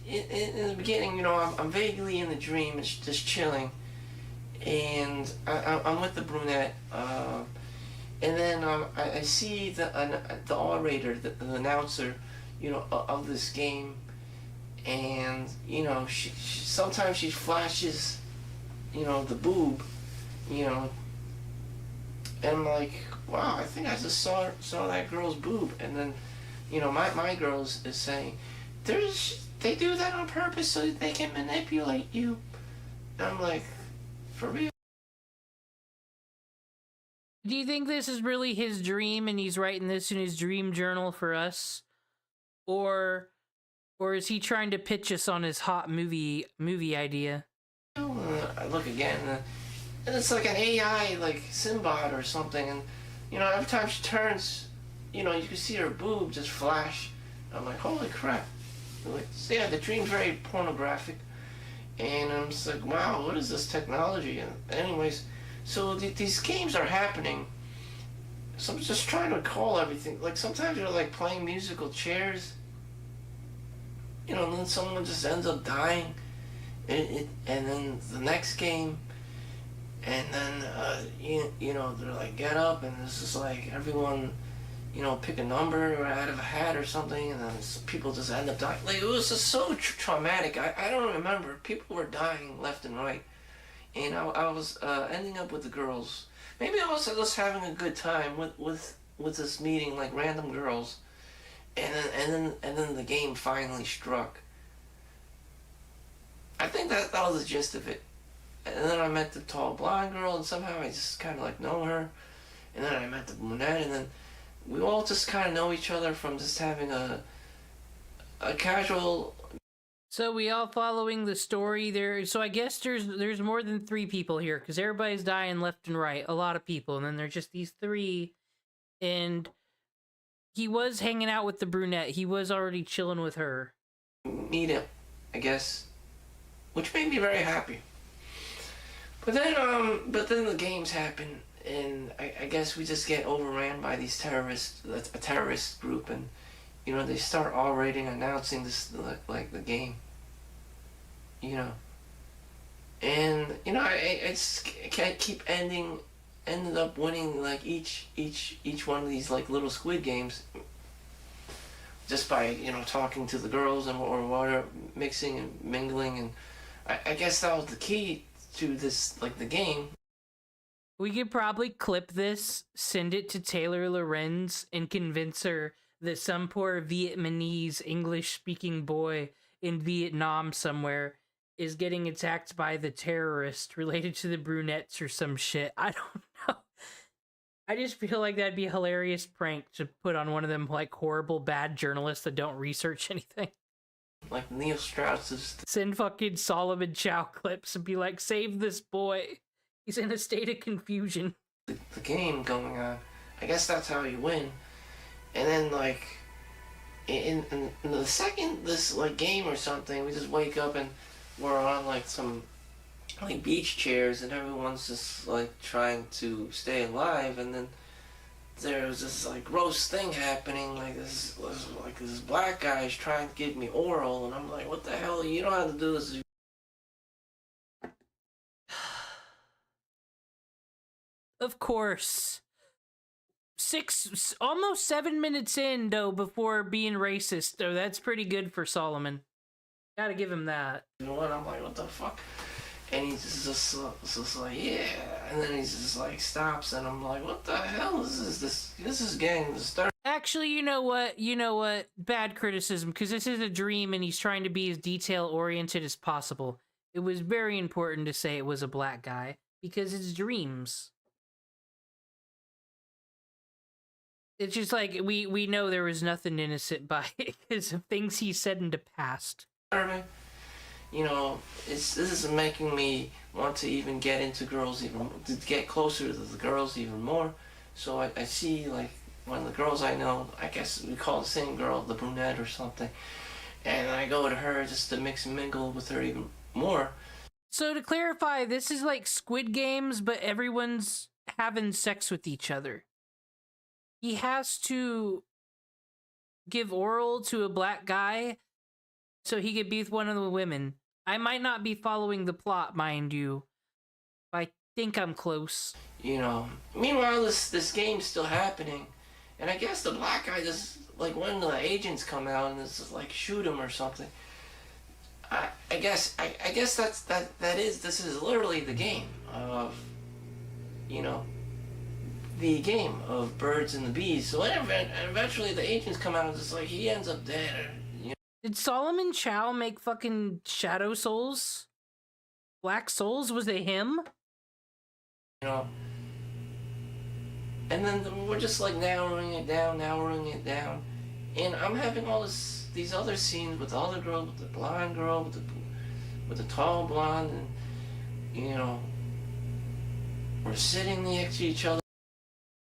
In the beginning, you know, I'm vaguely in the dream, it's just chilling, and I'm with the brunette, and then I see the orator, the announcer, you know, of this game, and you know, she sometimes she flashes, you know, the boob, you know, and I'm like, wow, I think I just saw that girl's boob, and then, you know, my girl is saying, they do that on purpose so that they can manipulate you. And I'm like, for real? Do you think this is really his dream and he's writing this in his dream journal for us? Or is he trying to pitch us on his hot movie idea? I look again, and it's like an AI, like Simbad or something, and you know, every time she turns, you know, you can see her boob just flash. I'm like, holy crap. Like, so yeah, the dream's very pornographic, and I'm just like, wow, what is this technology? And anyways, so these games are happening. So I'm just trying to recall everything. Like sometimes you're like playing musical chairs, you know, and then someone just ends up dying, and then the next game, and then you know they're like get up, and it's just like everyone, you know, pick a number out of a hat or something, and then people just end up dying. Like it was just so traumatic. I don't remember. People were dying left and right, and I was ending up with the girls. Maybe I was just having a good time with this meeting, like random girls, and then the game finally struck. I think that was the gist of it. And then I met the tall blonde girl, and somehow I just kind of like know her. And then I met the brunette, and then we all just kind of know each other from just having a casual. So we all following the story there. So I guess there's more than 3 people here because everybody's dying left and right. A lot of people, and then there's just these 3. And he was hanging out with the brunette. He was already chilling with her. Meet him, I guess, which made me very happy. But then the games happen, and I guess we just get overran by these terrorists, a terrorist group, and you know they start already announcing this like the game. You know, and you know I just can't keep ended up winning like each one of these like little Squid Games. Just by, you know, talking to the girls or whatever, mixing and mingling, and I guess that was the key to this, like, the game. We could probably clip this, send it to Taylor Lorenz, and convince her that some poor Vietnamese English-speaking boy in Vietnam somewhere is getting attacked by the terrorist related to the brunettes or some shit. I don't know. I just feel like that'd be a hilarious prank to put on one of them, like, horrible bad journalists that don't research anything. Like Neil Strauss's. Send fucking Solomon Chow clips and be like, save this boy. He's in a state of confusion. The game going on. I guess that's how you win. And then, like, in the second this, like, game or something, we just wake up and we're on, like, some, like, beach chairs and everyone's just, like, trying to stay alive. And then there was this, like, gross thing happening. Like, this black guy's trying to give me oral. And I'm like, what the hell? You don't have to do this. Of course. Almost 7 minutes in, though, before being racist. Though that's pretty good for Solomon. Gotta give him that. You know what? I'm like, what the fuck? And he's just like, yeah. And then he's just like, stops. And I'm like, what the hell is this? This is getting started. Actually, you know what? Bad criticism, because this is a dream and he's trying to be as detail-oriented as possible. It was very important to say it was a black guy, because it's dreams. It's just like, we know there was nothing innocent by it because of things he said in the past. You know, this is making me want to even get into girls to get closer to the girls even more. So I see, like, one of the girls I know, I guess we call the same girl the brunette or something, and I go to her just to mix and mingle with her even more. So to clarify, this is like Squid Games, but everyone's having sex with each other. He has to give oral to a black guy so he could be with one of the women. I might not be following the plot, mind you. I think I'm close. You know, meanwhile, this game's still happening, and I guess the black guy just, like, when the agents come out and just, like, shoot him or something. I guess this is literally the game of, you know, the game of birds and the bees. So eventually the agents come out and just like, he ends up dead. Or, you know. Did Solomon Chow make fucking Shadow Souls? Black Souls? Was it him? You know. And then we're just like narrowing it down. And I'm having all these other scenes with the other girl, with the blonde girl, with the tall blonde, and, you know, we're sitting next to each other.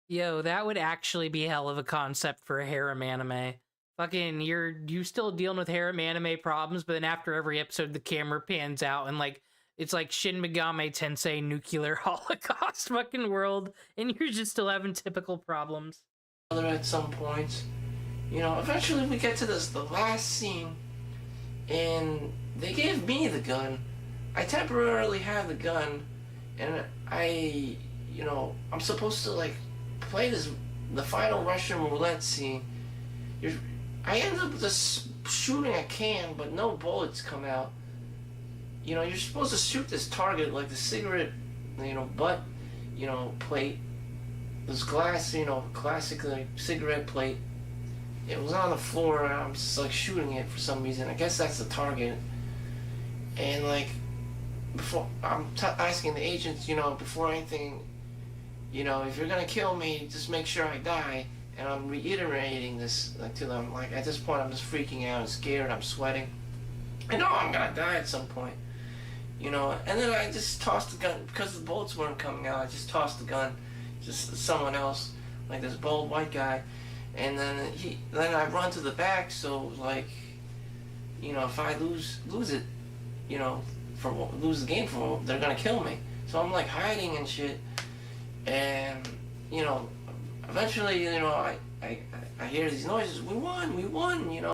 Yo, that would actually be a hell of a concept for a harem anime. Fucking, you still dealing with harem anime problems, but then after every episode, the camera pans out and, like, it's like Shin Megami Tensei nuclear holocaust fucking world, and you're just still having typical problems. At some point, you know, eventually we get to the last scene, and they gave me the gun. I temporarily have the gun, and you know, I'm supposed to like play the final Russian roulette scene. I end up just shooting a can, but no bullets come out. You know, you're supposed to shoot this target like the cigarette, you know, butt, you know, plate. This glass, you know, classic like cigarette plate. It was on the floor, and I'm just like shooting it for some reason. I guess that's the target. And like, before I'm asking the agents, you know, before anything, you know, if you're gonna kill me, just make sure I die. And I'm reiterating this like to them. Like at this point, I'm just freaking out and scared. I'm sweating. I know I'm gonna die at some point, you know. And then I just tossed the gun because the bullets weren't coming out. I just tossed the gun, just to someone else, like this bald white guy. And then I run to the back. So like, you know, if I lose it, you know, lose the game for, they're gonna kill me. So I'm like hiding and shit. And you know, eventually, you know, I hear these noises. We won, you know.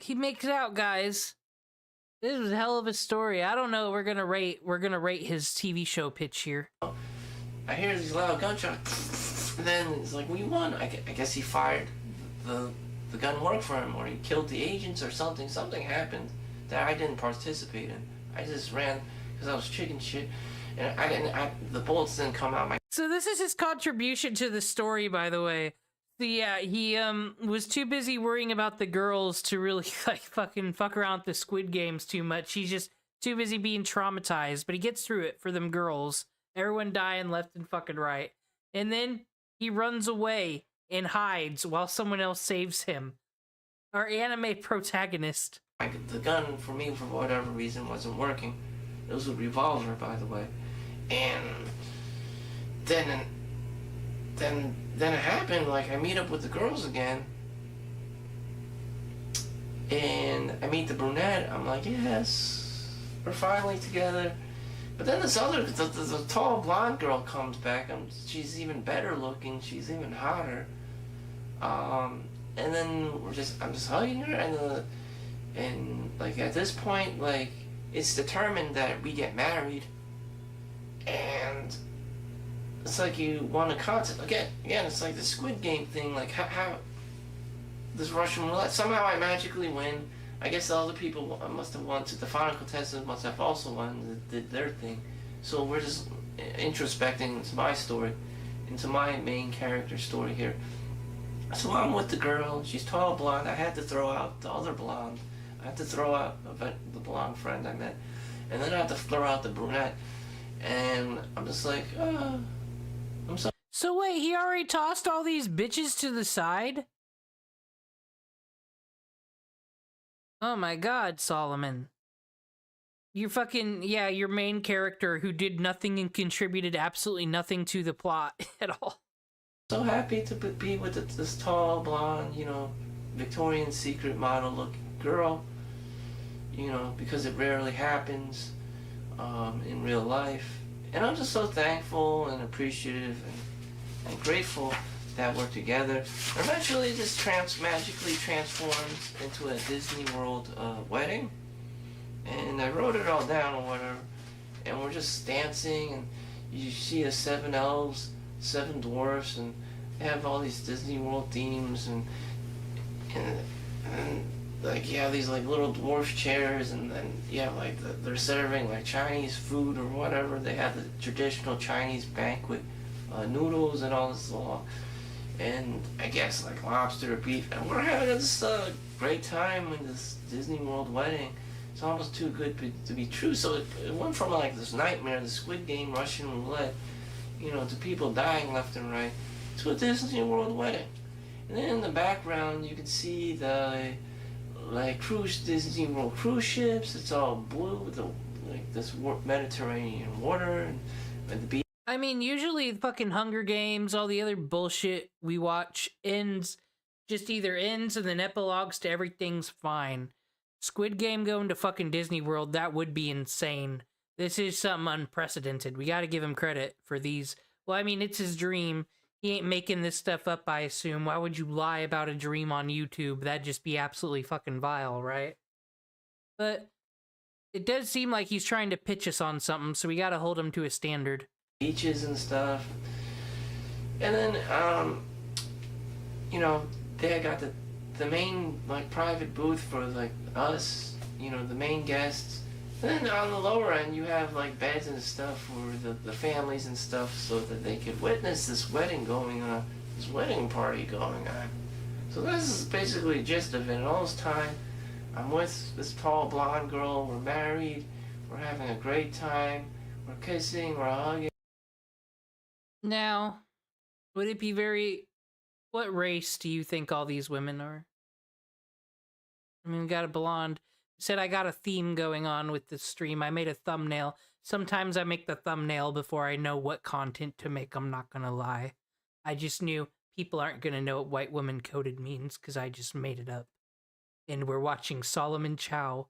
He makes it out, guys. This is a hell of a story. I don't know. We're gonna rate his TV show pitch here. I hear these loud gunshots, and then it's like we won. I guess he fired the gun worked for him, or he killed the agents or something. Something happened that I didn't participate in. I just ran because I was chicken shit, and the bullets didn't come out. So this is his contribution to the story, by the way. So yeah, he was too busy worrying about the girls to really like fucking fuck around with the Squid Games too much. He's just too busy being traumatized, but he gets through it for them girls. Everyone dying left and fucking right. And then he runs away and hides while someone else saves him. Our anime protagonist. The gun for me, for whatever reason, wasn't working. It was a revolver, by the way. And then it happened. Like I meet up with the girls again, and I meet the brunette. I'm like, yes, we're finally together. But then this other, the tall blonde girl comes back. She's even better looking. She's even hotter. And then I'm just hugging her, and like at this point, like it's determined that we get married, and it's like you want to contact again. It's like the Squid Game thing. Like how this Russian roulette. Somehow I magically win. I guess the other people must have won. The final contestants must have also won. Did their thing. So we're just introspecting into my story, into my main character story here. So I'm with the girl. She's tall, blonde. I had to throw out the other blonde. I had to throw out the blonde friend I met, and then I had to throw out the brunette. And I'm just like, I'm sorry. So wait, he already tossed all these bitches to the side? Oh my god, Solomon. You're fucking, yeah, your main character who did nothing and contributed absolutely nothing to the plot at all. So happy to be with this tall, blonde, you know, Victorian Secret model looking girl, you know, because it rarely happens in real life. And I'm just so thankful and appreciative and grateful that we're together. Eventually this magically transforms into a Disney World wedding. And I wrote it all down or whatever. And we're just dancing, and you see the 7 elves, 7 dwarfs, and they have all these Disney World themes, and like you have these like little dwarf chairs, and then you have like they're serving like Chinese food or whatever. They have the traditional Chinese banquet, noodles and all this along, and I guess like lobster or beef, and we're having this great time in this Disney World wedding. It's almost too good to be true. So it went from like this nightmare, the Squid Game, Russian roulette, you know, to people dying left and right, to a Disney World wedding. And then in the background, you can see the like Disney World cruise ships. It's all blue with the like this Mediterranean water and the beach. I mean, usually the fucking Hunger Games, all the other bullshit we watch ends and then epilogues to everything's fine. Squid Game going to fucking Disney World, that would be insane. This is something unprecedented. We got to give him credit for these. Well, I mean, it's his dream. He ain't making this stuff up, I assume. Why would you lie about a dream on YouTube? That'd just be absolutely fucking vile, right? But it does seem like he's trying to pitch us on something, so we got to hold him to a standard. Beaches and stuff. And then, you know, they got the main, like, private booth for, like, us, you know, the main guests. And then on the lower end, you have, like, beds and stuff for the families and stuff so that they could witness this wedding going on, this wedding party going on. So this is basically the gist of it. And all this time, I'm with this tall blonde girl, we're married, we're having a great time, we're kissing, we're hugging. Now, would it be very... What race do you think all these women are? I mean, we got a blonde. Said I got a theme going on with this stream. I made a thumbnail. Sometimes I make the thumbnail before I know what content to make. I'm not gonna lie. I just knew people aren't gonna know what white woman coded means because I just made it up. And we're watching Solomon Chow.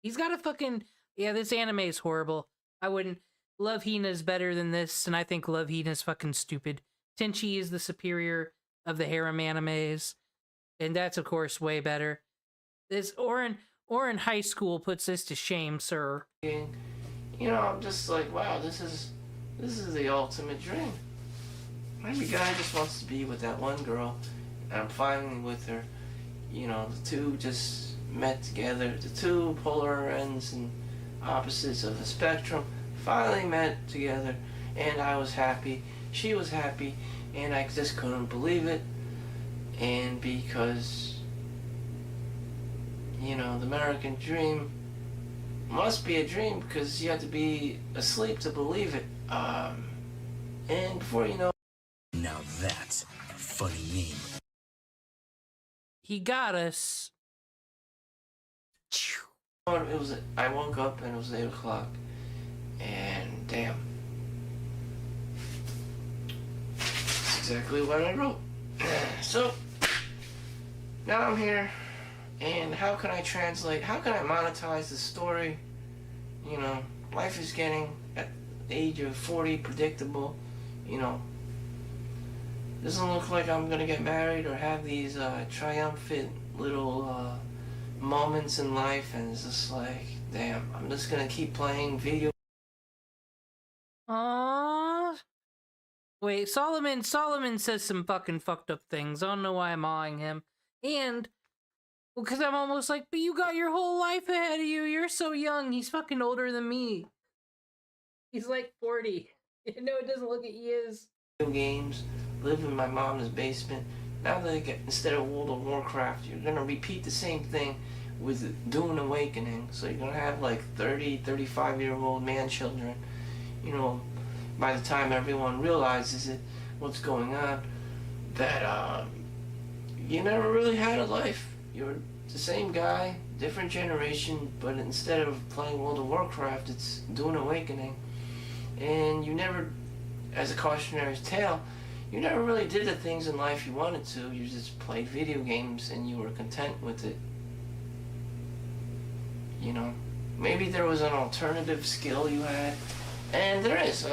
He's got a fucking... Yeah, this anime is horrible. I wouldn't... Love Hina's better than this, and I think Love Hina's fucking stupid. Tenchi is the superior of the harem animes, and that's, of course, way better. This Orin High School puts this to shame, sir. You know, I'm just like, wow, this is the ultimate dream. Every guy just wants to be with that one girl, and I'm finally with her. You know, the two just met together. The two polar ends and opposites of the spectrum finally met together, and I was happy. She was happy, and I just couldn't believe it. And because, you know, the American dream must be a dream because you have to be asleep to believe it. And before you know... Now that's a funny name. He got us. It was, I woke up and it was 8 o'clock. And damn. That's exactly what I wrote. So, now I'm here. And how can I translate? How can I monetize the story? You know, life is getting, at the age of 40, predictable. You know, doesn't look like I'm gonna get married or have these triumphant little moments in life, and it's just like, damn, I'm just gonna keep playing video. Aww. Wait, Solomon says some fucking fucked up things. I don't know why I'm awing him. And, well, because I'm almost like, but you got your whole life ahead of you. You're so young. He's fucking older than me. He's like 40. No, it doesn't look like he is. Video games, live in my mom's basement. Now they get, instead of World of Warcraft, you're gonna repeat the same thing with Dune Awakening. So you're gonna have like 30, 35-year-old man children. You know, by the time everyone realizes it, what's going on, that you never really had a life. You're the same guy, different generation, but instead of playing World of Warcraft, it's Dune Awakening. And you never, as a cautionary tale, you never really did the things in life you wanted to. You just played video games and you were content with it. You know, maybe there was an alternative skill you had. And there is.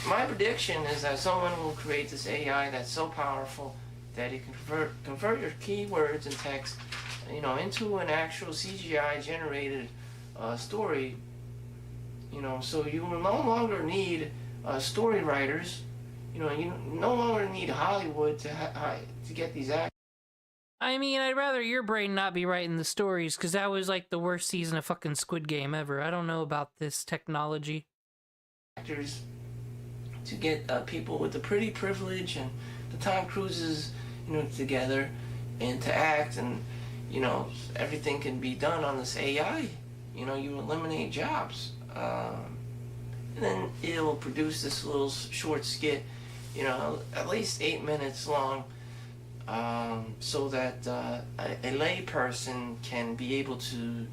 My prediction is that someone will create this AI that's so powerful that it can convert your keywords and text, you know, into an actual CGI generated story. You know, so you will no longer need story writers. You know, you no longer need Hollywood to get these actors. I mean, I'd rather your brain not be writing the stories, because that was like the worst season of fucking Squid Game ever. I don't know about this technology. Actors to get people with the pretty privilege and the Tom Cruises, you know, together and to act, and you know, everything can be done on this AI. You know, you eliminate jobs, and then it will produce this little short skit, you know, at least 8 minutes long, so that a lay person can be able to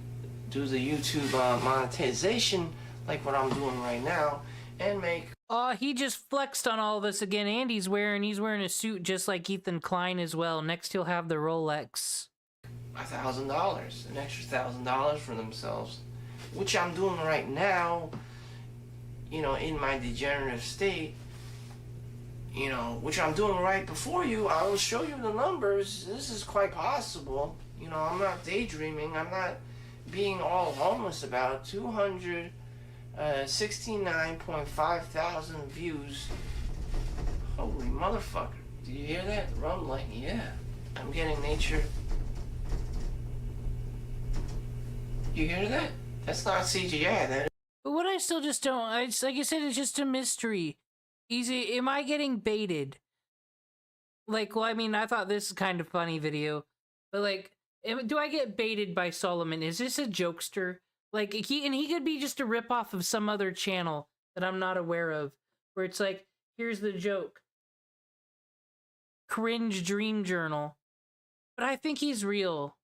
do the YouTube monetization like what I'm doing right now and make... He just flexed on all of us again. Andy's wearing a suit just like Ethan Klein as well. Next he'll have the Rolex. $1,000, an extra $1,000 for themselves. which I'm doing right now, you know, in my degenerative state, you know, which I'm doing right before you. I will show you the numbers. This is quite possible. You know, I'm not daydreaming. I'm not being all homeless about it. 269.5 thousand views. Holy motherfucker. Do you hear that? Rumbling. Yeah. I'm getting nature. You hear that? That's not CGI. That. But what I still just don't, like I said, it's just a mystery. Am I getting baited? Like, well, I mean, I thought this is kind of funny video, but like, do I get baited by Solomon? Is this a jokester? Like, he could be just a ripoff of some other channel that I'm not aware of, where it's like, here's the joke. Cringe dream journal. But I think he's real.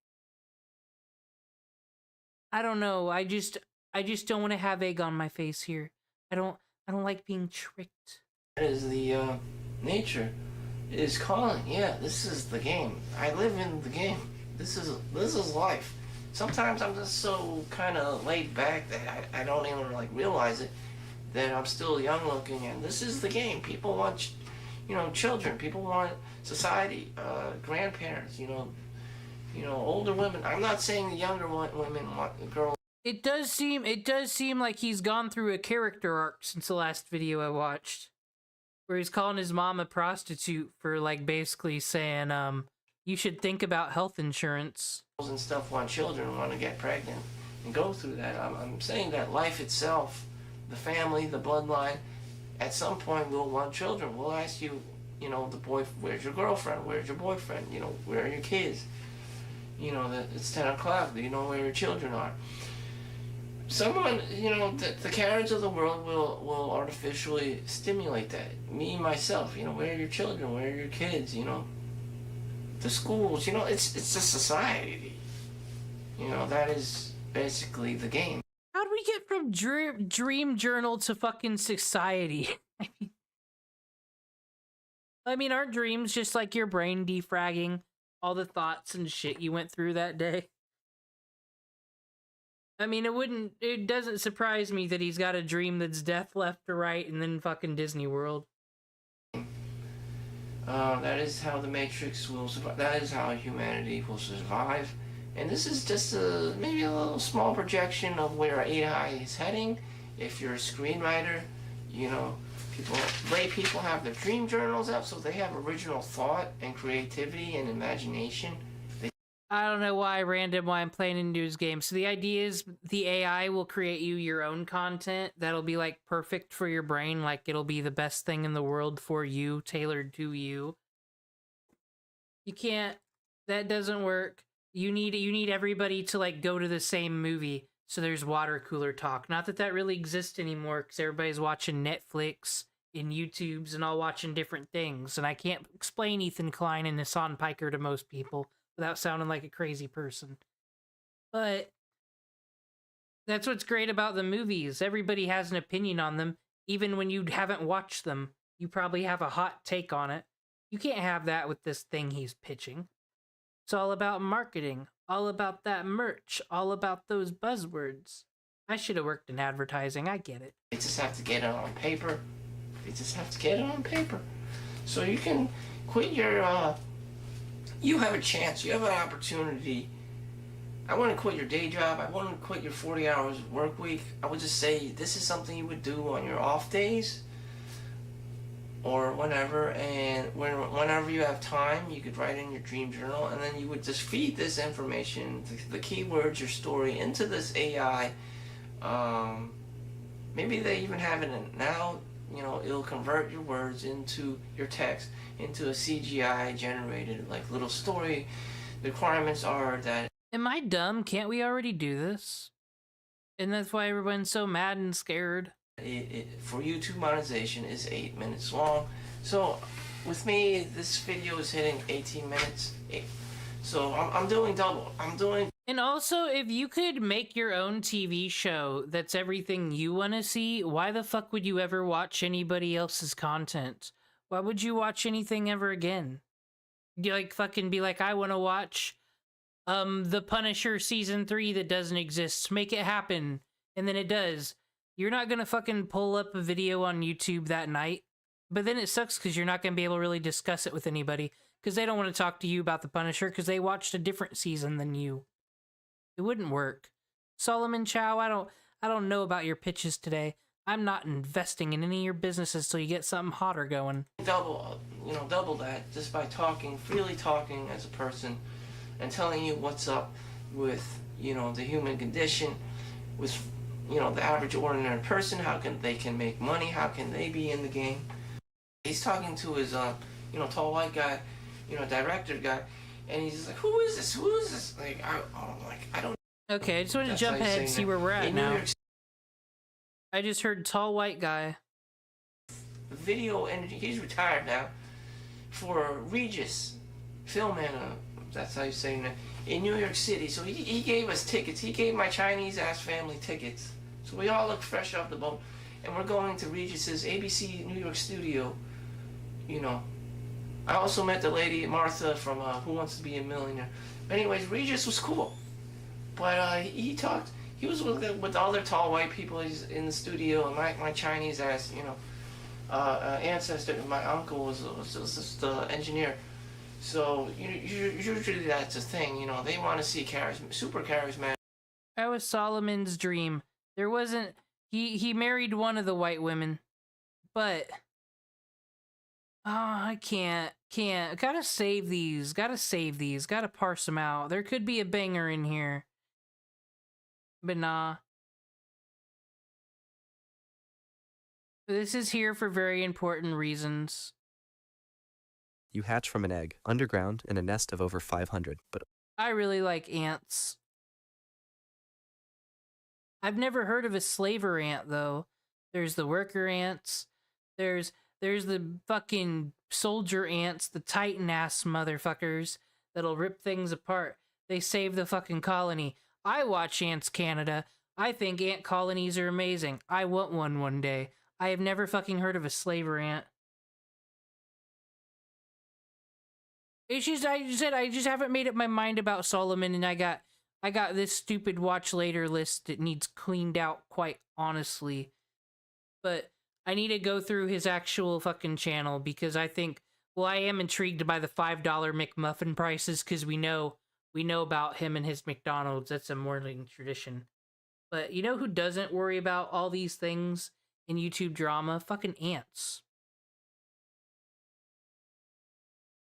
I don't know. I just don't want to have egg on my face here. I don't like being tricked. That is the nature is calling. Yeah, this is the game. I live in the game. This is life. Sometimes I'm just so kind of laid back that I don't even like realize it, that I'm still young looking, and this is the game. People want, you know, children. People want society, grandparents, you know, older women. I'm not saying the younger women want girls. It does seem like he's gone through a character arc since the last video I watched, where he's calling his mom a prostitute for like basically saying, you should think about health insurance. And stuff want children, want to get pregnant and go through that. I'm saying that life itself, the family, the bloodline, at some point we'll want children. We'll ask you, you know, where's your girlfriend? Where's your boyfriend? You know, where are your kids? You know, that it's 10 o'clock. Do you know where your children are? Someone, you know, the Karens of the world will artificially stimulate that. Me, myself, you know, where are your children? Where are your kids? You know, the schools, you know, it's a society. You know, that is basically the game. How'd we get from dream journal to fucking society? I mean, aren't dreams just like your brain defragging all the thoughts and shit you went through that day? I mean, it doesn't surprise me that he's got a dream that's death left to right and then fucking Disney World. That is how the Matrix will survive. That is how humanity will survive. And this is just maybe a little small projection of where AI is heading. If you're a screenwriter, you know, lay people have their dream journals out, so they have original thought and creativity and imagination. I don't know why I'm playing a news game. So the idea is the AI will create you your own content that'll be like perfect for your brain, like it'll be the best thing in the world for you, tailored to you. You can't, that doesn't work. You need everybody to like go to the same movie. So there's water cooler talk. Not that that really exists anymore, because everybody's watching Netflix and YouTubes and all watching different things. And I can't explain Ethan Klein and Hassan Piker to most people without sounding like a crazy person. But that's what's great about the movies. Everybody has an opinion on them. Even when you haven't watched them, you probably have a hot take on it. You can't have that with this thing he's pitching. It's all about marketing, all about that merch, all about those buzzwords. I should have worked in advertising, I get it. They just have to get it on paper. So you can quit your, you have a chance, you have an opportunity. I want to quit your day job, I want to quit your 40 hours work week. I would just say this is something you would do on your off days or whenever, and whenever you have time, you could write in your dream journal, and then you would just feed this information, the keywords, your story, into this AI. Maybe they even have it in now. You know, it'll convert your words into your text, into a CGI generated like little story. The requirements are that. Am I dumb? Can't we already do this? And that's why everyone's so mad and scared. For YouTube monetization is 8 minutes long. So with me, this video is hitting 18 minutes. So I'm doing double. And also, if you could make your own TV show that's everything you want to see, why the fuck would you ever watch anybody else's content? Why would you watch anything ever again? You like fucking be like, I want to watch The Punisher season 3 that doesn't exist. Make it happen. And then it does. You're not gonna fucking pull up a video on YouTube that night, but then it sucks because you're not gonna be able to really discuss it with anybody because they don't want to talk to you about the Punisher because they watched a different season than you. It wouldn't work. Solomon Chow, I don't know about your pitches today. I'm not investing in any of your businesses till you get something hotter going. Double that just by freely talking as a person and telling you what's up with, the human condition, with, the average ordinary person, how can they make money, how can they be in the game. He's talking to his, tall white guy, director guy, and he's just like, who is this? Like, I don't. Okay, I just wanted to jump ahead and see where we're at now. I just heard tall white guy. Video, and he's retired now, for Regis Film, that's how you say it, in New York City. So he gave us tickets. He gave my Chinese ass family tickets. So we all look fresh off the boat, and we're going to Regis's ABC New York studio. I also met the lady Martha from Who Wants to Be a Millionaire. But anyways, Regis was cool, but he was with all their tall white people. He's in the studio, and my Chinese ass, ancestor, my uncle was just the engineer. So usually that's a thing, they want to see super charismatic. That was Solomon's dream. There wasn't, he married one of the white women, but, I can't, gotta save these, gotta parse them out. There could be a banger in here, but nah. This is here for very important reasons. You hatch from an egg, underground in a nest of over 500, but I really like ants. I've never heard of a slaver ant, though. There's the worker ants. There's the fucking soldier ants, the titan-ass motherfuckers that'll rip things apart. They save the fucking colony. I watch Ants Canada. I think ant colonies are amazing. I want one day. I have never fucking heard of a slaver ant. It's just, I just haven't made up my mind about Solomon, and I got this stupid watch later list that needs cleaned out, quite honestly. But I need to go through his actual fucking channel because I think, well, I am intrigued by the $5 McMuffin prices because we know about him and his McDonald's. That's a morning tradition. But you know who doesn't worry about all these things in YouTube drama? Fucking ants.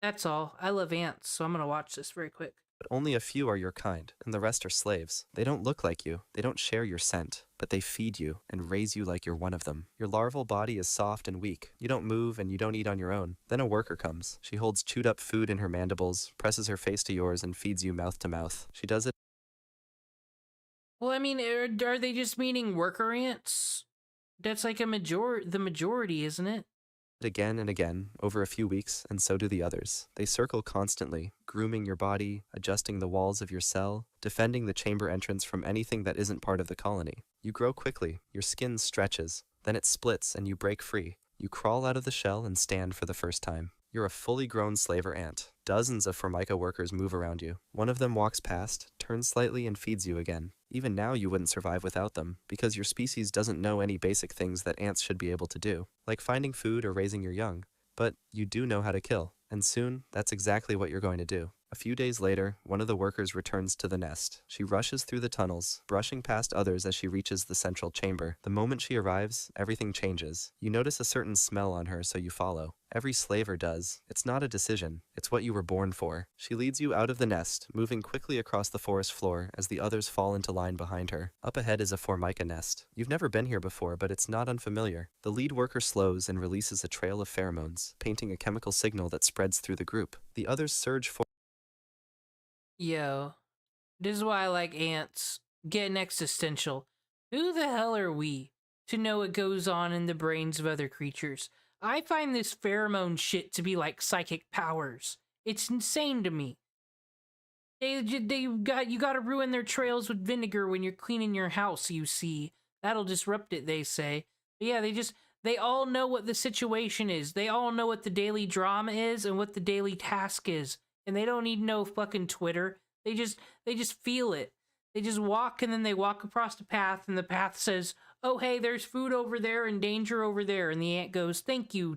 That's all. I love ants, so I'm gonna watch this very quick. only a few are your kind, and the rest are slaves. They don't look like you, they don't share your scent, but they feed you and raise you like you're one of them. Your larval body is soft and weak. You don't move and you don't eat on your own. Then a worker comes. She holds chewed up food in her mandibles, presses her face to yours, and feeds you mouth to mouth. She does it. Well, I mean, are they just meaning worker ants? That's like the majority, isn't it? Again and again, over a few weeks, and so do the others. They circle constantly, grooming your body, adjusting the walls of your cell, defending the chamber entrance from anything that isn't part of the colony. You grow quickly, your skin stretches, then it splits and you break free. You crawl out of the shell and stand for the first time. You're a fully grown slaver ant. Dozens of Formica workers move around you. One of them walks past, turns slightly, and feeds you again. Even now you wouldn't survive without them, because your species doesn't know any basic things that ants should be able to do, like finding food or raising your young. But you do know how to kill, and soon that's exactly what you're going to do. A few days later, one of the workers returns to the nest. She rushes through the tunnels, brushing past others as she reaches the central chamber. The moment she arrives, everything changes. You notice a certain smell on her, so you follow. Every slaver does. It's not a decision. It's what you were born for. She leads you out of the nest, moving quickly across the forest floor as the others fall into line behind her. Up ahead is a Formica nest. You've never been here before, but it's not unfamiliar. The lead worker slows and releases a trail of pheromones, painting a chemical signal that spreads through the group. The others surge forward. Yo, this is why I like ants. Getting existential. Who the hell are we to know what goes on in the brains of other creatures? I find this pheromone shit to be like psychic powers. It's insane to me. You gotta ruin their trails with vinegar when you're cleaning your house, you see. That'll disrupt it, they say. But yeah, they all know what the situation is. They all know what the daily drama is and what the daily task is. And they don't need no fucking Twitter. They just feel it. They just walk, and then they walk across the path, and the path says, "Oh, hey, there's food over there and danger over there." And the ant goes, "Thank you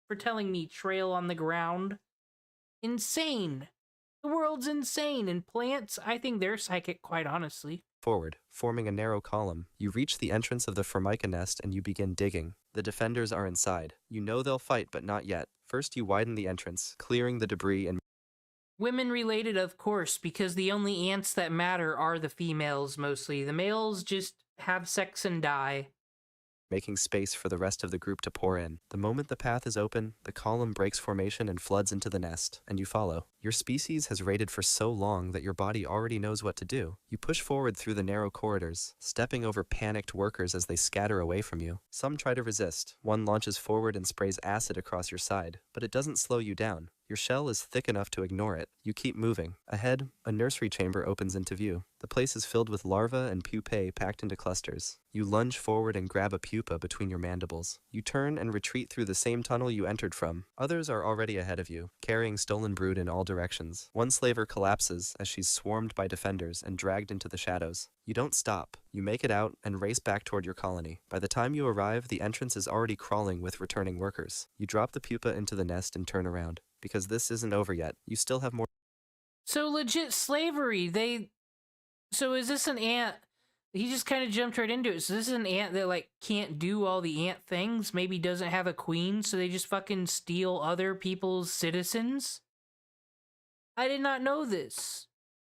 for telling me, trail on the ground." Insane. The world's insane. And plants, I think they're psychic, quite honestly. Forward, forming a narrow column. You reach the entrance of the Formica nest and you begin digging. The defenders are inside. You know they'll fight, but not yet. First, you widen the entrance, clearing the debris and Women related, of course, because the only ants that matter are the females mostly. The males just have sex and die. making space for the rest of the group to pour in. The moment the path is open, the column breaks formation and floods into the nest, and you follow. Your species has raided for so long that your body already knows what to do. You push forward through the narrow corridors, stepping over panicked workers as they scatter away from you. Some try to resist. One launches forward and sprays acid across your side, but it doesn't slow you down. Your shell is thick enough to ignore it. You keep moving. Ahead, a nursery chamber opens into view. The place is filled with larvae and pupae packed into clusters. You lunge forward and grab a pupa between your mandibles. You turn and retreat through the same tunnel you entered from. Others are already ahead of you, carrying stolen brood in all directions. One slaver collapses as she's swarmed by defenders and dragged into the shadows. You don't stop. You make it out and race back toward your colony. By the time you arrive, the entrance is already crawling with returning workers. You drop the pupa into the nest and turn around. Because this isn't over yet. You still have more. So legit slavery. So is this an ant? He just kind of jumped right into it. So this is an ant that like can't do all the ant things. Maybe doesn't have a queen, so they just fucking steal other people's citizens. I did not know this.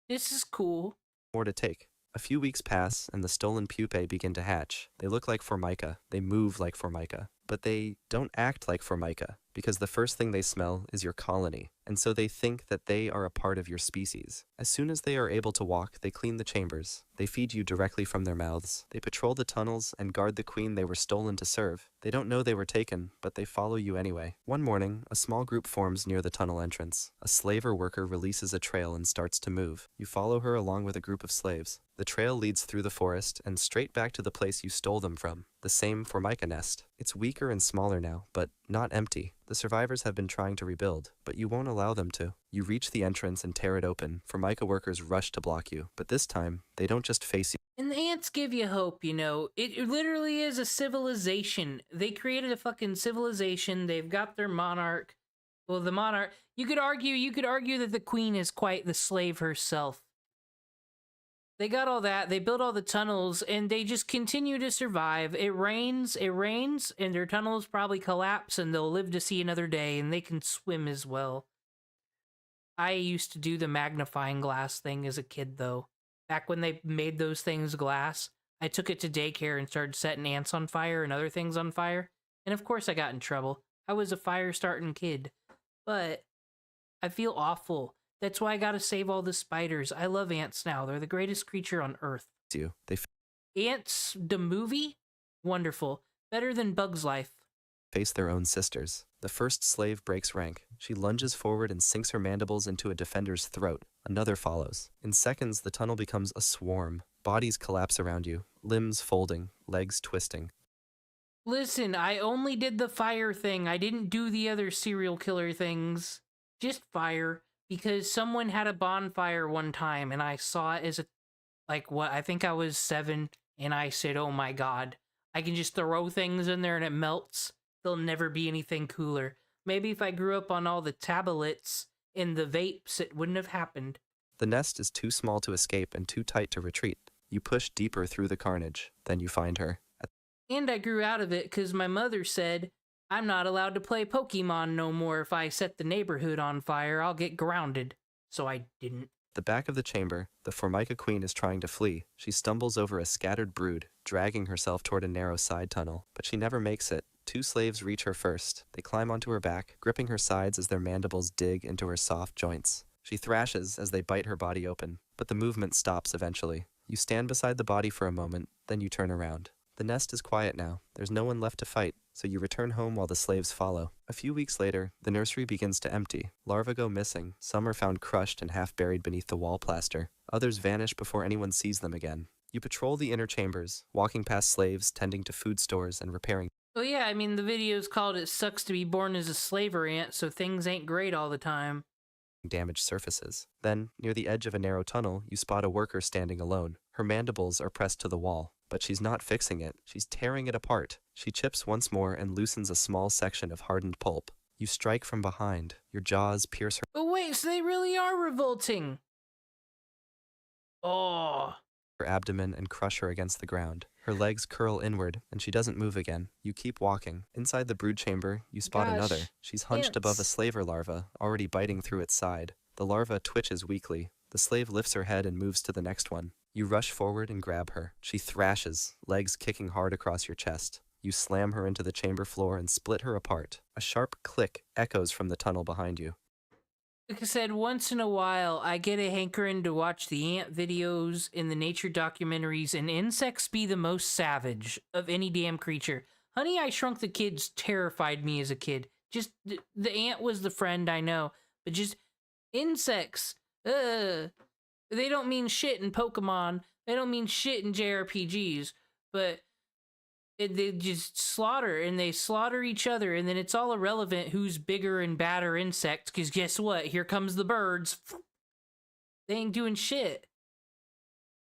This is cool. More to take. A few weeks pass, and the stolen pupae begin to hatch. They look like Formica. They move like Formica. But they don't act like Formica, because the first thing they smell is your colony, and so they think that they are a part of your species. As soon as they are able to walk, they clean the chambers. They feed you directly from their mouths. They patrol the tunnels and guard the queen they were stolen to serve. They don't know they were taken, but they follow you anyway. One morning, a small group forms near the tunnel entrance. A slaver worker releases a trail and starts to move. You follow her along with a group of slaves. The trail leads through the forest and straight back to the place you stole them from, the same Formica nest. It's weaker and smaller now, but not empty. The survivors have been trying to rebuild, but you won't allow them to. You reach the entrance and tear it open. Formica workers rush to block you, but this time, they don't just face you. And the ants give you hope, you know. It literally is a civilization. They created a fucking civilization. They've got their monarch. Well, the monarch, you could argue that the queen is quite the slave herself. They got all that, they built all the tunnels, and they just continue to survive. It rains, and their tunnels probably collapse, and they'll live to see another day, and they can swim as well. I used to do the magnifying glass thing as a kid, though. Back when they made those things glass, I took it to daycare and started setting ants on fire and other things on fire, and of course I got in trouble. I was a fire-starting kid, but I feel awful. That's why I gotta save all the spiders. I love ants now. They're the greatest creature on Earth. Ants, the movie? Wonderful. Better than Bug's Life. Face their own sisters. The first slave breaks rank. She lunges forward and sinks her mandibles into a defender's throat. Another follows. In seconds, the tunnel becomes a swarm. Bodies collapse around you, limbs folding, legs twisting. Listen, I only did the fire thing. I didn't do the other serial killer things. Just fire. Because someone had a bonfire one time, and I saw it as I think I was 7, and I said, oh my god, I can just throw things in there and it melts. There'll never be anything cooler. Maybe if I grew up on all the tablets and the vapes, it wouldn't have happened. The nest is too small to escape and too tight to retreat. You push deeper through the carnage, then you find her. And I grew out of it because my mother said, I'm not allowed to play Pokemon no more. If I set the neighborhood on fire, I'll get grounded. So I didn't. The back of the chamber, the Formica queen is trying to flee. She stumbles over a scattered brood, dragging herself toward a narrow side tunnel, but she never makes it. 2 slaves reach her first. They climb onto her back, gripping her sides as their mandibles dig into her soft joints. She thrashes as they bite her body open, but the movement stops eventually. You stand beside the body for a moment, then you turn around. The nest is quiet now. There's no one left to fight, so you return home while the slaves follow. A few weeks later, the nursery begins to empty. Larvae go missing. Some are found crushed and half buried beneath the wall plaster. Others vanish before anyone sees them again. You patrol the inner chambers, walking past slaves, tending to food stores, and repairing. Oh yeah, I mean, the video's called It Sucks to Be Born as a Slaver Ant, so things ain't great all the time. Damaged surfaces. Then, near the edge of a narrow tunnel, you spot a worker standing alone. Her mandibles are pressed to the wall, but she's not fixing it. She's tearing it apart. She chips once more and loosens a small section of hardened pulp. You strike from behind. Your jaws pierce her. Oh wait, so they really are revolting. Oh. Her abdomen and crush her against the ground. Her legs curl inward, and she doesn't move again. You keep walking. Inside the brood chamber, you spot another. She's hunched above a slaver larva, already biting through its side. The larva twitches weakly. The slave lifts her head and moves to the next one. You rush forward and grab her. She thrashes, legs kicking hard across your chest. You slam her into the chamber floor and split her apart. A sharp click echoes from the tunnel behind you. Like I said, once in a while, I get a hankering to watch the ant videos in the nature documentaries, and insects be the most savage of any damn creature. Honey, I Shrunk the Kids terrified me as a kid. Just, the ant was the friend, I know, but just insects, they don't mean shit in Pokemon, they don't mean shit in JRPGs, but they just slaughter, and they slaughter each other, and then it's all irrelevant who's bigger and badder insects, because guess what? Here comes the birds. They ain't doing shit.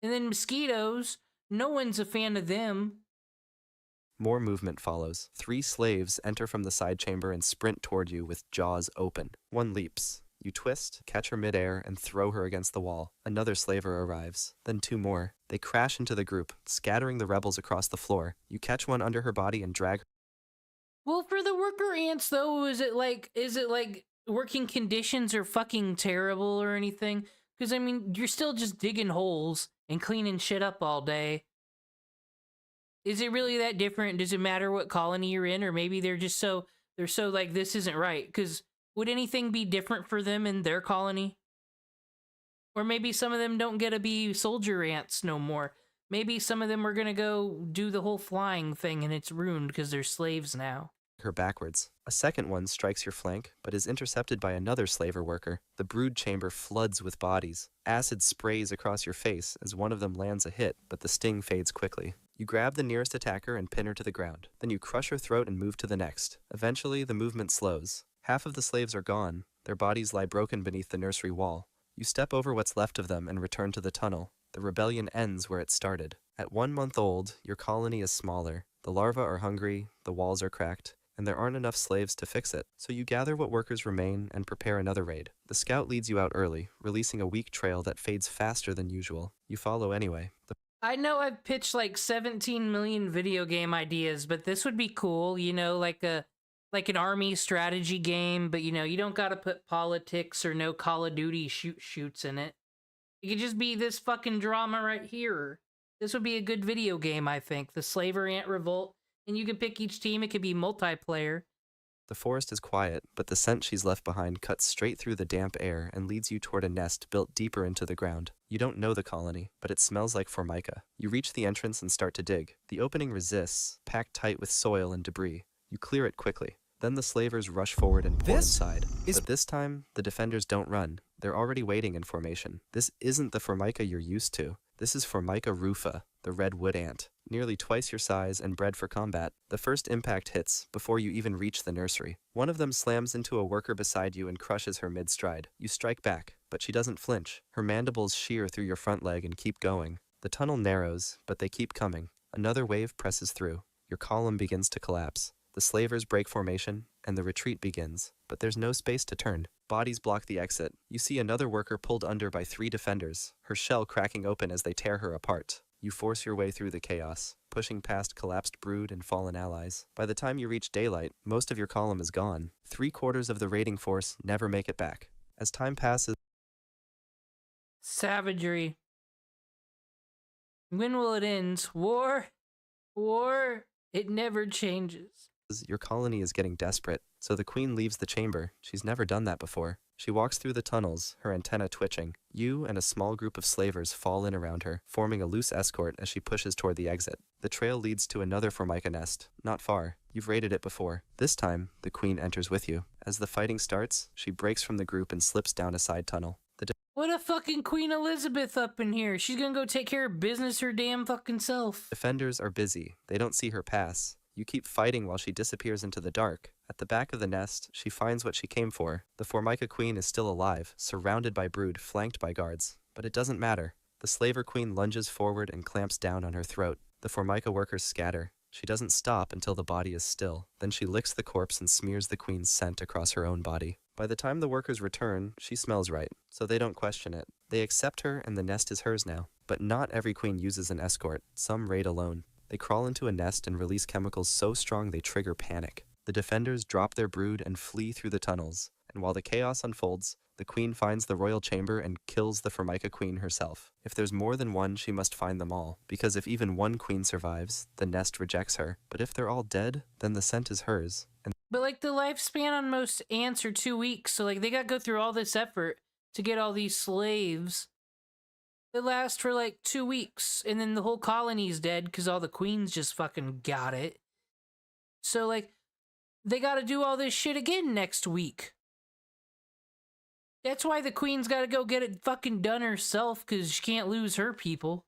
And then mosquitoes, no one's a fan of them. More movement follows. 3 slaves enter from the side chamber and sprint toward you with jaws open. One leaps. You twist, catch her midair, and throw her against the wall. Another slaver arrives. Then 2 more. They crash into the group, scattering the rebels across the floor. You catch one under her body and drag her. Well, for the worker ants, though, is it like working conditions are fucking terrible or anything? Because, I mean, you're still just digging holes and cleaning shit up all day. Is it really that different? Does it matter what colony you're in? Or maybe they're so like, this isn't right? Because would anything be different for them in their colony? Or maybe some of them don't get to be soldier ants no more. Maybe some of them are gonna go do the whole flying thing and it's ruined because they're slaves now. Her backwards. A second one strikes your flank, but is intercepted by another slaver worker. The brood chamber floods with bodies. Acid sprays across your face as one of them lands a hit, but the sting fades quickly. You grab the nearest attacker and pin her to the ground. Then you crush her throat and move to the next. Eventually, the movement slows. Half of the slaves are gone. Their bodies lie broken beneath the nursery wall. You step over what's left of them and return to the tunnel. The rebellion ends where it started. At 1 month old, your colony is smaller. The larvae are hungry, the walls are cracked, and there aren't enough slaves to fix it. So you gather what workers remain and prepare another raid. The scout leads you out early, releasing a weak trail that fades faster than usual. You follow anyway. I know I've pitched like 17 million video game ideas, but this would be cool, you know, like an army strategy game, but you know, you don't gotta put politics or no Call of Duty shoots in it. It could just be this fucking drama right here. This would be a good video game, I think. The Slaver Ant Revolt, and you can pick each team. It could be multiplayer. The forest is quiet, but the scent she's left behind cuts straight through the damp air and leads you toward a nest built deeper into the ground. You don't know the colony, but it smells like formica. You reach the entrance and start to dig. The opening resists, packed tight with soil and debris. You clear it quickly. Then the slavers rush forward and pour inside. But this time, the defenders don't run. They're already waiting in formation. This isn't the formica you're used to. This is Formica rufa, the red wood ant, nearly twice your size and bred for combat. The first impact hits before you even reach the nursery. One of them slams into a worker beside you and crushes her mid-stride. You strike back, but she doesn't flinch. Her mandibles shear through your front leg and keep going. The tunnel narrows, but they keep coming. Another wave presses through. Your column begins to collapse. The slavers break formation, and the retreat begins, but there's no space to turn. Bodies block the exit. You see another worker pulled under by 3 defenders, her shell cracking open as they tear her apart. You force your way through the chaos, pushing past collapsed brood and fallen allies. By the time you reach daylight, most of your column is gone. 3/4 of the raiding force never make it back. As time passes... Savagery. When will it end? War? War? It never changes. Your colony is getting desperate, so the queen leaves the chamber. She's never done that before. She walks through the tunnels, her antenna twitching. You and a small group of slavers fall in around her, forming a loose escort as she pushes toward the exit. The trail leads to another formica nest, not far. You've raided it before. This time, the queen enters with you. As the fighting starts, she breaks from the group and slips down a side tunnel. What a fucking Queen Elizabeth up in here. She's gonna go take care of business her damn fucking self. Defenders are busy. They don't see her pass. You keep fighting while she disappears into the dark. At the back of the nest, she finds what she came for. The Formica Queen is still alive, surrounded by brood, flanked by guards. But it doesn't matter. The slaver queen lunges forward and clamps down on her throat. The Formica workers scatter. She doesn't stop until the body is still. Then she licks the corpse and smears the queen's scent across her own body. By the time the workers return, she smells right, so they don't question it. They accept her and the nest is hers now. But not every queen uses an escort. Some raid alone. They crawl into a nest and release chemicals so strong they trigger panic. The defenders drop their brood and flee through the tunnels. And while the chaos unfolds, the queen finds the royal chamber and kills the Formica queen herself. If there's more than one, she must find them all, because if even one queen survives, the nest rejects her. But if they're all dead, then the scent is hers. But like the lifespan on most ants are 2 weeks, so like they gotta go through all this effort to get all these slaves. They last for like 2 weeks, and then the whole colony's dead because all the queens just fucking got it. So like, they gotta do all this shit again next week. That's why the queen's gotta go get it fucking done herself, because she can't lose her people.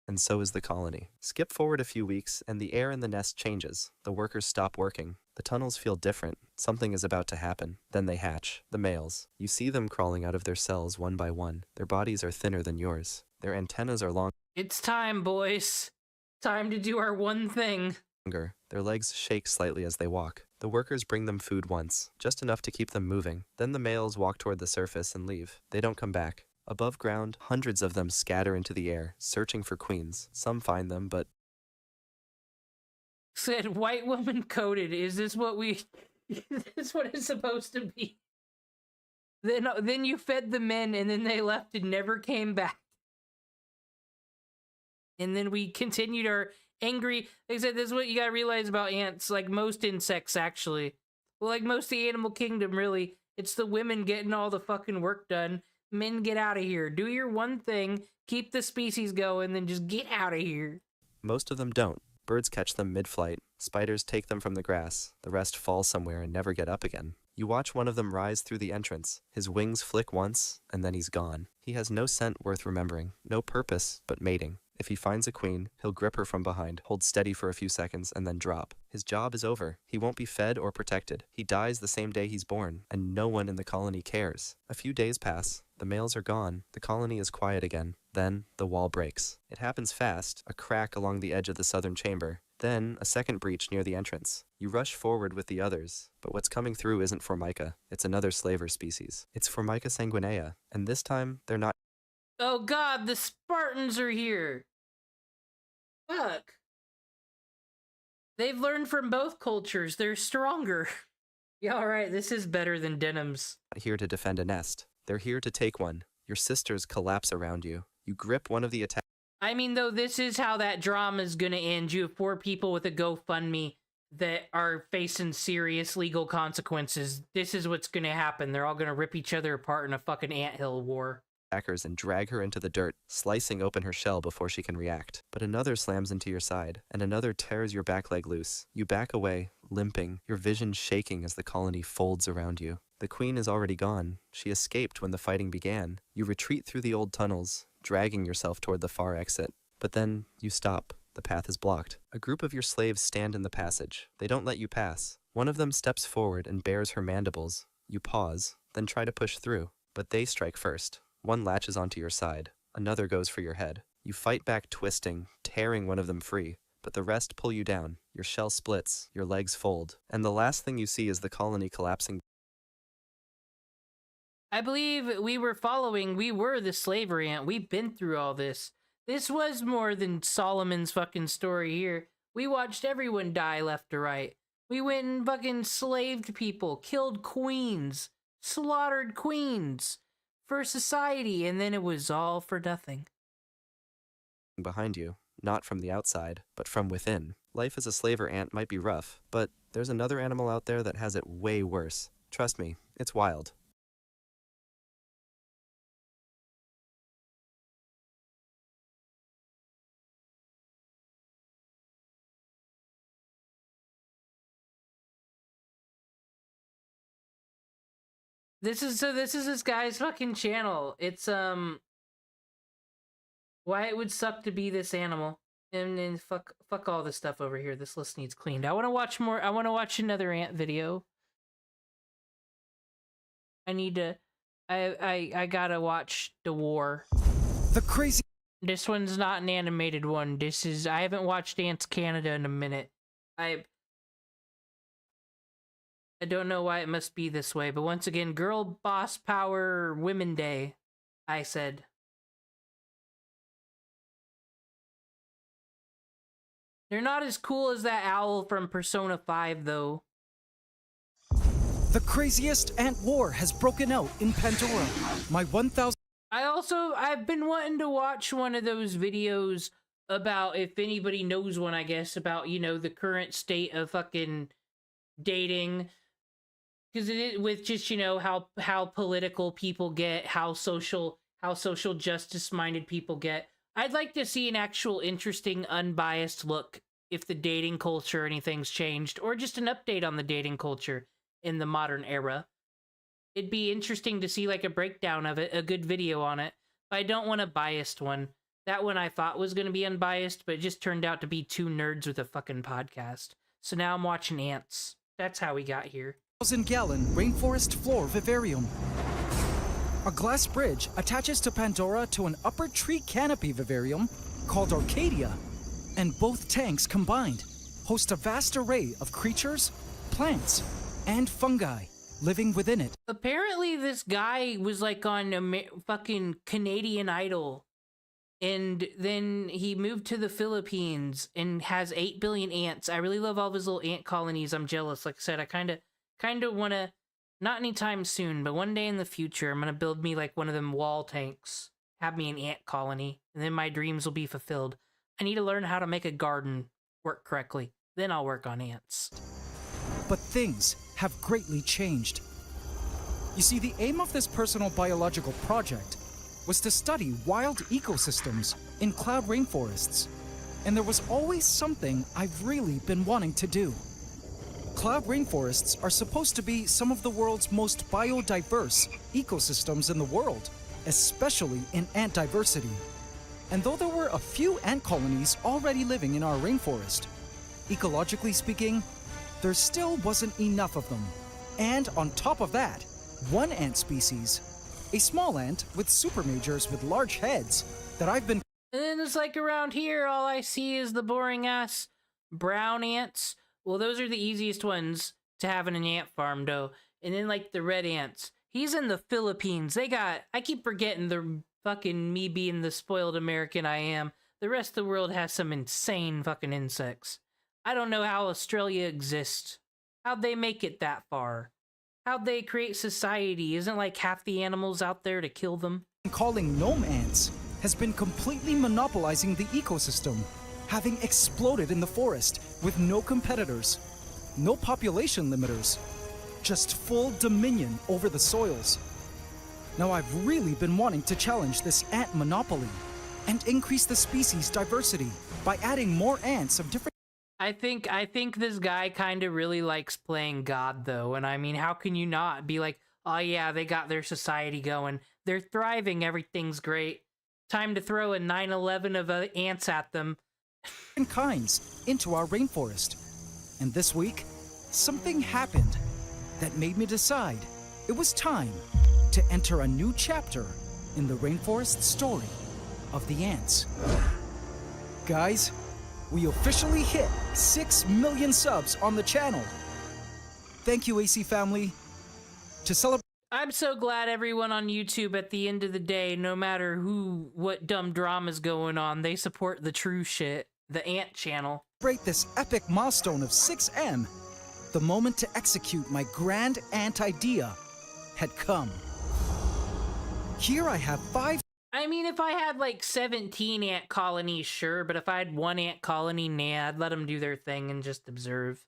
And so is the colony. Skip forward a few weeks, and the air in the nest changes. The workers stop working. The tunnels feel different. Something is about to happen. Then they hatch. The males. You see them crawling out of their cells one by one. Their bodies are thinner than yours. Their antennas are long. It's time, boys. Time to do our one thing. Their legs shake slightly as they walk. The workers bring them food once, just enough to keep them moving. Then the males walk toward the surface and leave. They don't come back. Above ground, hundreds of them scatter into the air, searching for queens. Some find them, but... Said white woman coded. Is this what we... Is this what it's supposed to be? Then you fed the men and then they left and never came back. And then we continued our angry... Like I said, this is what you gotta realize about ants. Like most insects, actually. Well, like most of the animal kingdom, really. It's the women getting all the fucking work done. Men, get out of here. Do your one thing, keep the species going, then just get out of here. Most of them don't. Birds catch them mid-flight. Spiders take them from the grass. The rest fall somewhere and never get up again. You watch one of them rise through the entrance. His wings flick once, and then he's gone. He has no scent worth remembering. No purpose but mating. If he finds a queen, he'll grip her from behind, hold steady for a few seconds, and then drop. His job is over. He won't be fed or protected. He dies the same day he's born, and no one in the colony cares. A few days pass. The males are gone. The colony is quiet again. Then, the wall breaks. It happens fast, a crack along the edge of the southern chamber. Then, a second breach near the entrance. You rush forward with the others, but what's coming through isn't Formica. It's another slaver species. It's Formica sanguinea, and this time, they're not... Oh god, the Spartans are here! Fuck. They've learned from both cultures. They're stronger. Yeah, alright, this is better than Denim's. Here to defend a nest. They're here to take one. Your sisters collapse around you. You grip one of the attackers. I mean, though, this is how that drama is gonna end. You have 4 people with a GoFundMe that are facing serious legal consequences. This is what's gonna happen. They're all gonna rip each other apart in a fucking anthill war. And drag her into the dirt, slicing open her shell before she can react. But another slams into your side, and another tears your back leg loose. You back away, limping, your vision shaking as the colony folds around you. The queen is already gone. She escaped when the fighting began. You retreat through the old tunnels, dragging yourself toward the far exit. But then, you stop. The path is blocked. A group of your slaves stand in the passage. They don't let you pass. One of them steps forward and bares her mandibles. You pause, then try to push through. But they strike first. One latches onto your side. Another goes for your head. You fight back, twisting, tearing one of them free. But the rest pull you down. Your shell splits. Your legs fold. And the last thing you see is the colony collapsing. I believe we were the slavery ant. We've been through all this. This was more than Solomon's fucking story here. We watched everyone die left to right. We went and fucking slaved people, killed queens, slaughtered queens for society, and then it was all for nothing. Behind you, not from the outside, but from within. Life as a slaver ant might be rough, but there's another animal out there that has it way worse. Trust me, it's wild. This is this guy's fucking channel. It's why it would suck to be this animal. And then fuck all this stuff over here. This list needs cleaned. I want to watch more. I want to watch another ant video. I need to I gotta watch the war. The crazy This one's not an animated one. I haven't watched Ants Canada in a minute. I don't know why it must be this way, but once again, Girl Boss Power Women Day, I said. They're not as cool as that owl from Persona 5, though. The craziest ant war has broken out in Pandora. My 1,000... I've been wanting to watch one of those videos about, if anybody knows one, I guess, about, you know, the current state of fucking dating. Because with just, you know, how political people get, how social justice minded people get. I'd like to see an actual interesting, unbiased look if the dating culture or anything's changed, or just an update on the dating culture in the modern era. It'd be interesting to see like a breakdown of it, a good video on it. But I don't want a biased one. That one I thought was going to be unbiased, but it just turned out to be two nerds with a fucking podcast. So now I'm watching Ants. That's how we got here. 1,000-gallon rainforest floor vivarium. A glass bridge attaches to Pandora to an upper tree canopy vivarium called Arcadia, and both tanks combined host a vast array of creatures, plants, and fungi living within it. Apparently this guy was like on fucking Canadian Idol, and then he moved to the Philippines and has 8 billion ants. I really love all of his little ant colonies. I'm jealous. Like I said, I kind of want to, not anytime soon, but one day in the future, I'm going to build me like one of them wall tanks, have me an ant colony, and then my dreams will be fulfilled. I need to learn how to make a garden work correctly. Then I'll work on ants. But things have greatly changed. You see, the aim of this personal biological project was to study wild ecosystems in cloud rainforests, and there was always something I've really been wanting to do. Cloud rainforests are supposed to be some of the world's most biodiverse ecosystems in the world, especially in ant diversity. And though there were a few ant colonies already living in our rainforest, ecologically speaking, there still wasn't enough of them. And on top of that, one ant species, a small ant with supermajors with large heads that I've been... And then it's like around here, all I see is the boring ass brown ants. Well, those are the easiest ones to have in an ant farm, though. And then like the red ants. He's in the Philippines. I keep forgetting the fucking me being the spoiled American I am. The rest of the world has some insane fucking insects. I don't know how Australia exists. How'd they make it that far? How'd they create society? Isn't like half the animals out there to kill them? Calling gnome ants has been completely monopolizing the ecosystem, having exploded in the forest with no competitors, no population limiters, just full dominion over the soils. Now I've really been wanting to challenge this ant monopoly and increase the species diversity by adding more ants of different... I think this guy kind of really likes playing God, though. And I mean, how can you not be like, oh yeah, they got their society going. They're thriving. Everything's great. Time to throw a 9/11 of ants at them. Kinds into our rainforest. And this week, something happened that made me decide it was time to enter a new chapter in the rainforest story of the ants. Guys, we officially hit 6 million subs on the channel. Thank you, AC family. To celebrate... I'm so glad everyone on YouTube at the end of the day, no matter what dumb drama's going on, they support the true shit, the Ant channel. Break this epic milestone of 6M. The moment to execute my grand ant idea had come. Here I have 5... I mean, if I had like 17 ant colonies, sure, but if I had one ant colony, nah, I'd let them do their thing and just observe.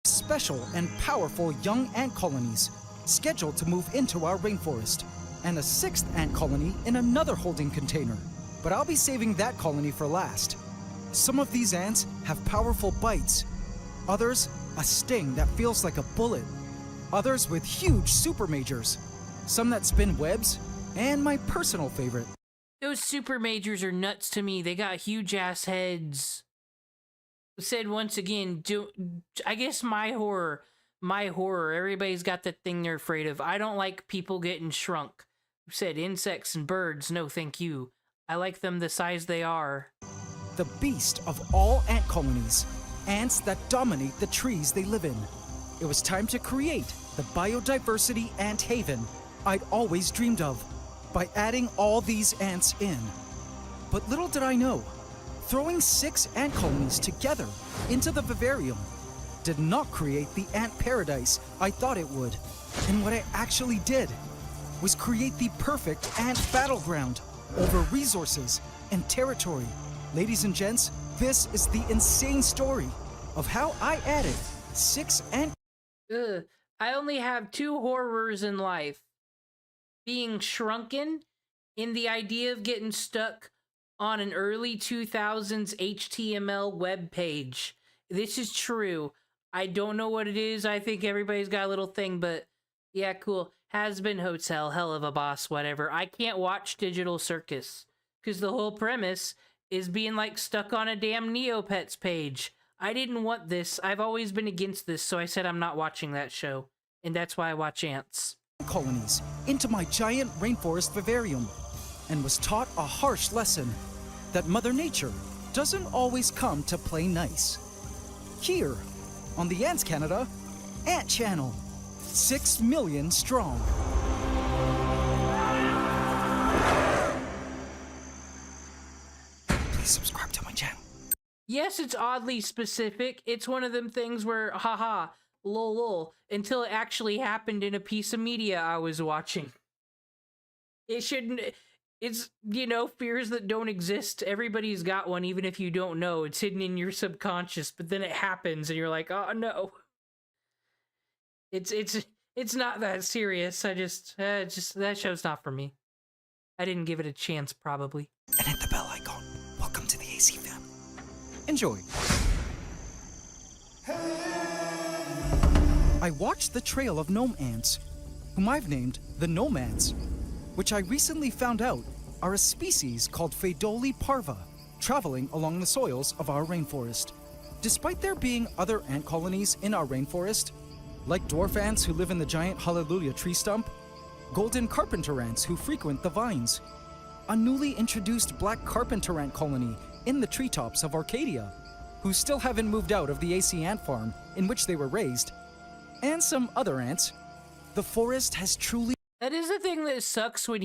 Special and powerful young ant colonies scheduled to move into our rainforest, and a 6th ant colony in another holding container. But I'll be saving that colony for last. Some of these ants have powerful bites, others a sting that feels like a bullet, others with huge supermajors, some that spin webs, and my personal favorite. Those super majors are nuts to me. They got huge ass heads. Said once again, I guess my horror. Everybody's got that thing they're afraid of. I don't like people getting shrunk. Said insects and birds, no thank you. I like them the size they are. The beast of all ant colonies, ants that dominate the trees they live in. It was time to create the biodiversity ant haven I'd always dreamed of by adding all these ants in. But little did I know, throwing 6 ant colonies together into the vivarium did not create the ant paradise I thought it would. And what I actually did was create the perfect ant battleground over resources and territory. Ladies and gents, this is the insane story of how I added 6 ant... Ugh. I only have 2 horrors in life. Being shrunken and the idea of getting stuck on an early 2000s HTML web page. This is true. I don't know what it is. I think everybody's got a little thing, but yeah, cool. Has been hotel, hell of a boss, whatever. I can't watch Digital Circus because the whole premise is being like stuck on a damn Neopets page. I didn't want this. I've always been against this, so I said I'm not watching that show. And that's why I watch Ants. Colonies into my giant rainforest vivarium and was taught a harsh lesson that Mother Nature doesn't always come to play nice. Here on the Ants Canada Ant Channel, 6 million strong. Please subscribe to my channel. Yes, it's oddly specific. It's one of them things where, haha, lol, lol, until it actually happened in a piece of media I was watching. It shouldn't... It's, you know, fears that don't exist. Everybody's got one, even if you don't know. It's hidden in your subconscious, but then it happens, and you're like, oh, no. It's not that serious. That show's not for me. I didn't give it a chance, probably. And hit the bell icon. Welcome to the AC fam. Enjoy. I watched the trail of gnome ants, whom I've named the nomads, which I recently found out are a species called Phaedoli parva, traveling along the soils of our rainforest. Despite there being other ant colonies in our rainforest, like dwarf ants who live in the giant hallelujah tree stump, golden carpenter ants who frequent the vines, a newly introduced black carpenter ant colony in the treetops of Arcadia, who still haven't moved out of the AC ant farm in which they were raised, and some other ants, the forest has truly... That is the thing that sucks when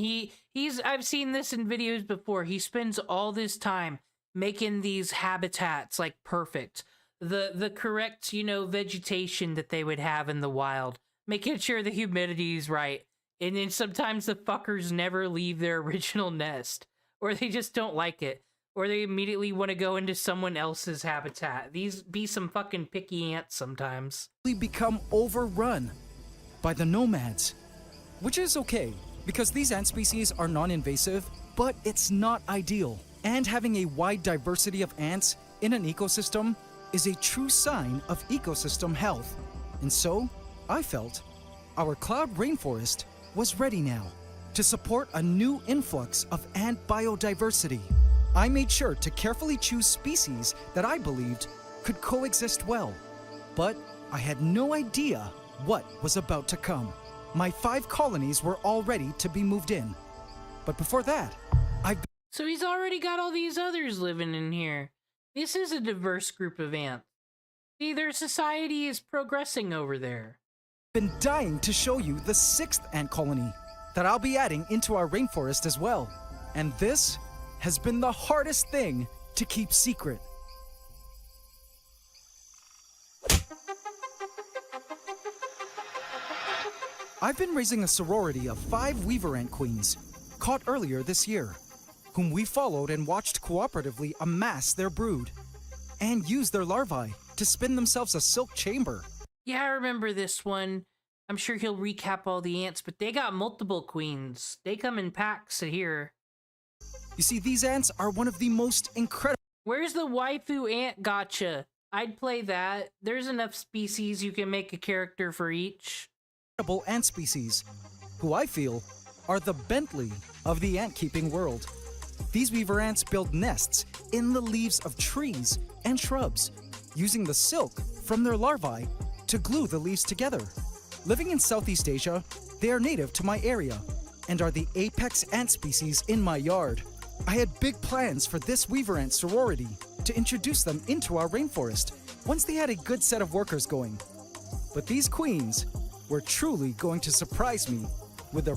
I've seen this in videos before. He spends all this time making these habitats like perfect. The correct, you know, vegetation that they would have in the wild. Making sure the humidity's right. And then sometimes the fuckers never leave their original nest. Or they just don't like it. Or they immediately want to go into someone else's habitat. These be some fucking picky ants sometimes. ...become overrun by the nomads. Which is okay, because these ant species are non-invasive, but it's not ideal. And having a wide diversity of ants in an ecosystem is a true sign of ecosystem health. And so, I felt our cloud rainforest was ready now to support a new influx of ant biodiversity. I made sure to carefully choose species that I believed could coexist well, but I had no idea what was about to come. My 5 colonies were all ready to be moved in. But before that, So he's already got all these others living in here. This is a diverse group of ants. See, their society is progressing over there. been dying to show you the 6th ant colony that I'll be adding into our rainforest as well. And this has been the hardest thing to keep secret. I've been raising a sorority of 5 weaver ant queens, caught earlier this year, whom we followed and watched cooperatively amass their brood, and use their larvae to spin themselves a silk chamber. Yeah, I remember this one. I'm sure he'll recap all the ants, but they got multiple queens. They come in packs here. You see, these ants are one of the most incredible... Where's the waifu ant gotcha? I'd play that. There's enough species you can make a character for each. Ant species, who I feel are the Bentley of the ant-keeping world. These weaver ants build nests in the leaves of trees and shrubs, using the silk from their larvae to glue the leaves together. Living in Southeast Asia, they are native to my area and are the apex ant species in my yard. I had big plans for this weaver ant sorority to introduce them into our rainforest once they had a good set of workers going. But these queens were truly going to surprise me with their...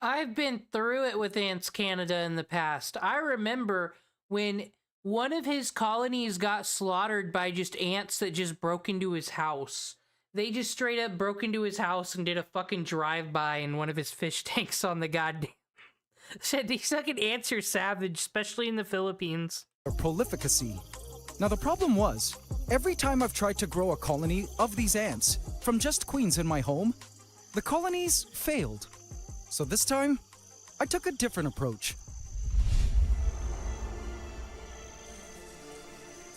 I've been through it with Ants Canada in the past. I remember when one of his colonies got slaughtered by just ants that just broke into his house. They just straight up broke into his house and did a fucking drive-by in one of his fish tanks on the goddamn... Said these fucking ants are savage, especially in the Philippines. prolificacy. Now the problem was, every time I've tried to grow a colony of these ants from just queens in my home, the colonies failed. So this time, I took a different approach.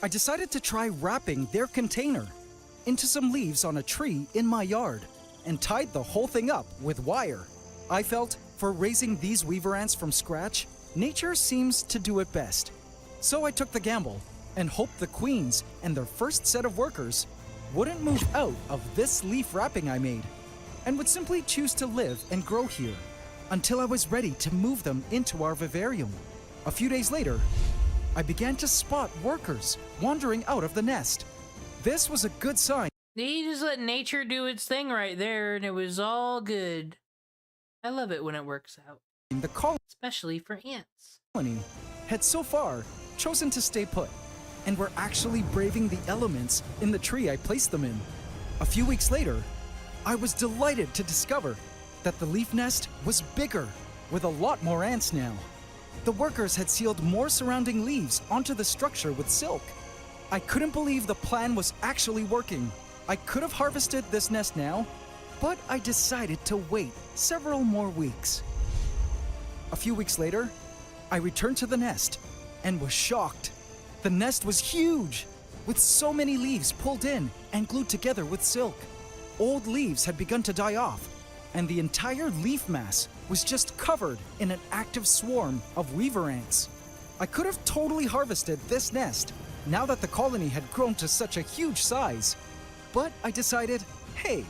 I decided to try wrapping their container into some leaves on a tree in my yard and tied the whole thing up with wire. I felt for raising these weaver ants from scratch, nature seems to do it best. So I took the gamble and hoped the queens and their first set of workers wouldn't move out of this leaf wrapping I made and would simply choose to live and grow here until I was ready to move them into our vivarium. A few days later, I began to spot workers wandering out of the nest. This was a good sign. He just let nature do its thing right there, and it was all good. I love it when it works out. The colony, especially for ants, had so far chosen to stay put and were actually braving the elements in the tree I placed them in. A few weeks later, I was delighted to discover that the leaf nest was bigger, with a lot more ants now. The workers had sealed more surrounding leaves onto the structure with silk. I couldn't believe the plan was actually working. I could have harvested this nest now, but I decided to wait several more weeks. A few weeks later, I returned to the nest and was shocked. The nest was huge, with so many leaves pulled in and glued together with silk. Old leaves had begun to die off, and the entire leaf mass was just covered in an active swarm of weaver ants. I could have totally harvested this nest now that the colony had grown to such a huge size. But I decided, hey,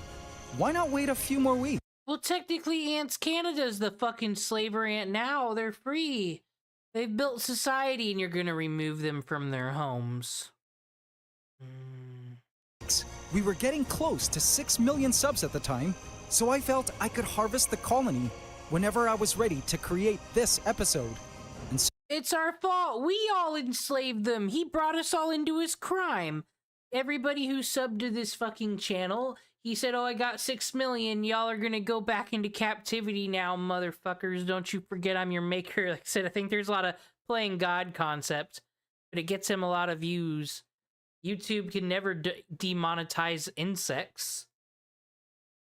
why not wait a few more weeks? Well, technically, Ants Canada's the fucking slaver ant now. They're free. They've built society, and you're gonna remove them from their homes. We were getting close to 6 million subs at the time, so I felt I could harvest the colony whenever I was ready to create this episode. And so It's our fault. We all enslaved them. He brought us all into his crime. Everybody who subbed to this fucking channel, he said, oh, I got 6 million. Y'all are gonna go back into captivity now, motherfuckers. Don't you forget I'm your maker. Like I said, I think there's a lot of playing God concept, but it gets him a lot of views. YouTube can never demonetize insects.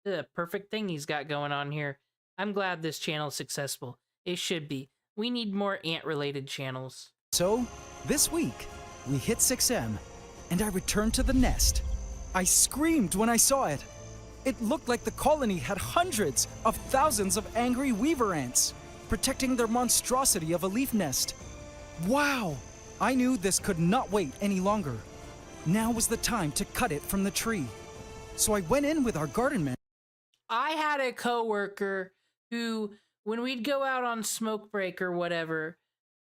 The perfect thing he's got going on here. I'm glad this channel is successful. It should be. We need more ant-related channels. So, this week, we hit 6M, and I returned to the nest. I screamed when I saw it. It looked like the colony had hundreds of thousands of angry weaver ants, protecting their monstrosity of a leaf nest. Wow! I knew this could not wait any longer. Now was the time to cut it from the tree. So I went in with our garden man. I had a coworker who, when we'd go out on smoke break or whatever,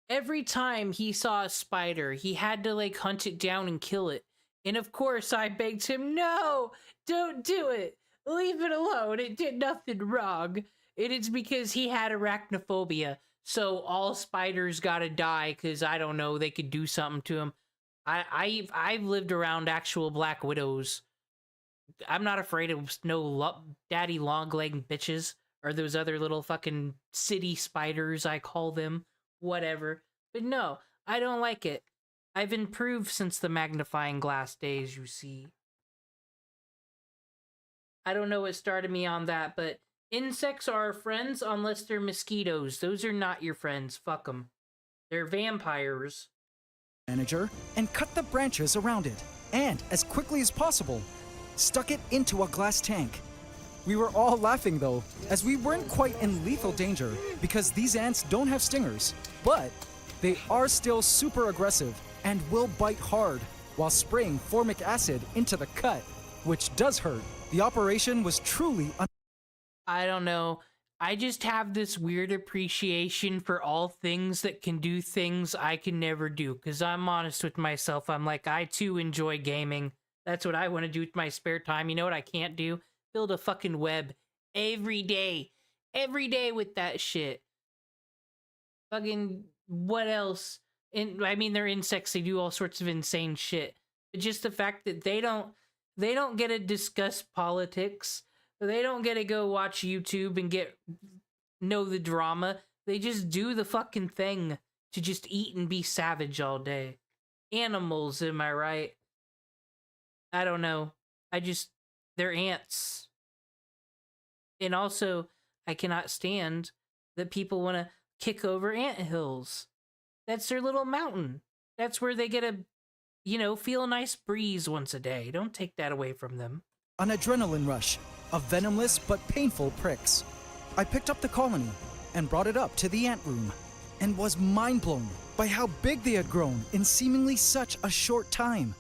every time he saw a spider, he had to like hunt it down and kill it. And of course I begged him, no, don't do it. Leave it alone. It did nothing wrong. And it's because he had arachnophobia. So all spiders gotta die because, I don't know, they could do something to him. I've lived around actual black widows. I'm not afraid of no daddy long-legged bitches or those other little fucking city spiders, I call them. Whatever. But no, I don't like it. I've improved since the magnifying glass days, you see. I don't know what started me on that, but insects are our friends unless they're mosquitoes. Those are not your friends. Fuck them. They're vampires. Manager and cut the branches around it, and as quickly as possible, stuck it into a glass tank. We were all laughing though, as we weren't quite in lethal danger because these ants don't have stingers, but they are still super aggressive and will bite hard while spraying formic acid into the cut, which does hurt. The operation was truly I don't know. I just have this weird appreciation for all things that can do things I can never do. Because I'm honest with myself. I'm like, I too enjoy gaming. That's what I want to do with my spare time. You know what I can't do? Build a fucking web every day. Every day with that shit. Fucking, what else? I mean, they're insects. They do all sorts of insane shit. But just the fact that they don't get to discuss politics. They don't get to go watch YouTube and know the drama. They just do the fucking thing to just eat and be savage all day. Animals, am I right? I don't know. They're ants. And also, I cannot stand that people want to kick over anthills. That's their little mountain. That's where they get a, feel a nice breeze once a day. Don't take that away from them. An adrenaline rush of venomless but painful pricks. I picked up the colony and brought it up to the ant room and was mind blown by how big they had grown in seemingly such a short time.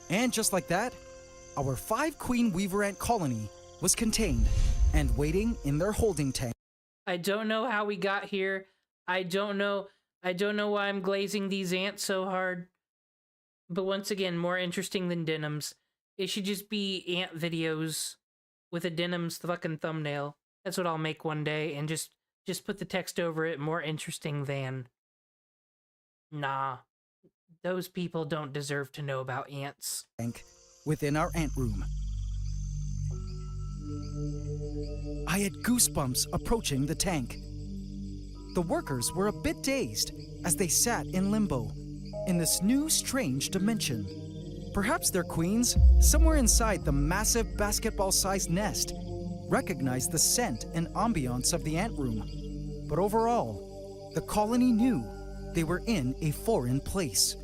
And just like that, our 5-queen weaver ant colony was contained and waiting in their holding tank. I don't know how we got here. I don't know why I'm glazing these ants so hard. But once again, more interesting than denims. It should just be ant videos with a denim's fucking thumbnail. That's what I'll make one day, and just put the text over it, more interesting than. Nah. Those people don't deserve to know about ants. Within our ant room. I had goosebumps approaching the tank. The workers were a bit dazed as they sat in limbo in this new strange dimension. Perhaps their queens, somewhere inside the massive basketball-sized nest, recognized the scent and ambiance of the ant room. But overall, the colony knew they were in a foreign place.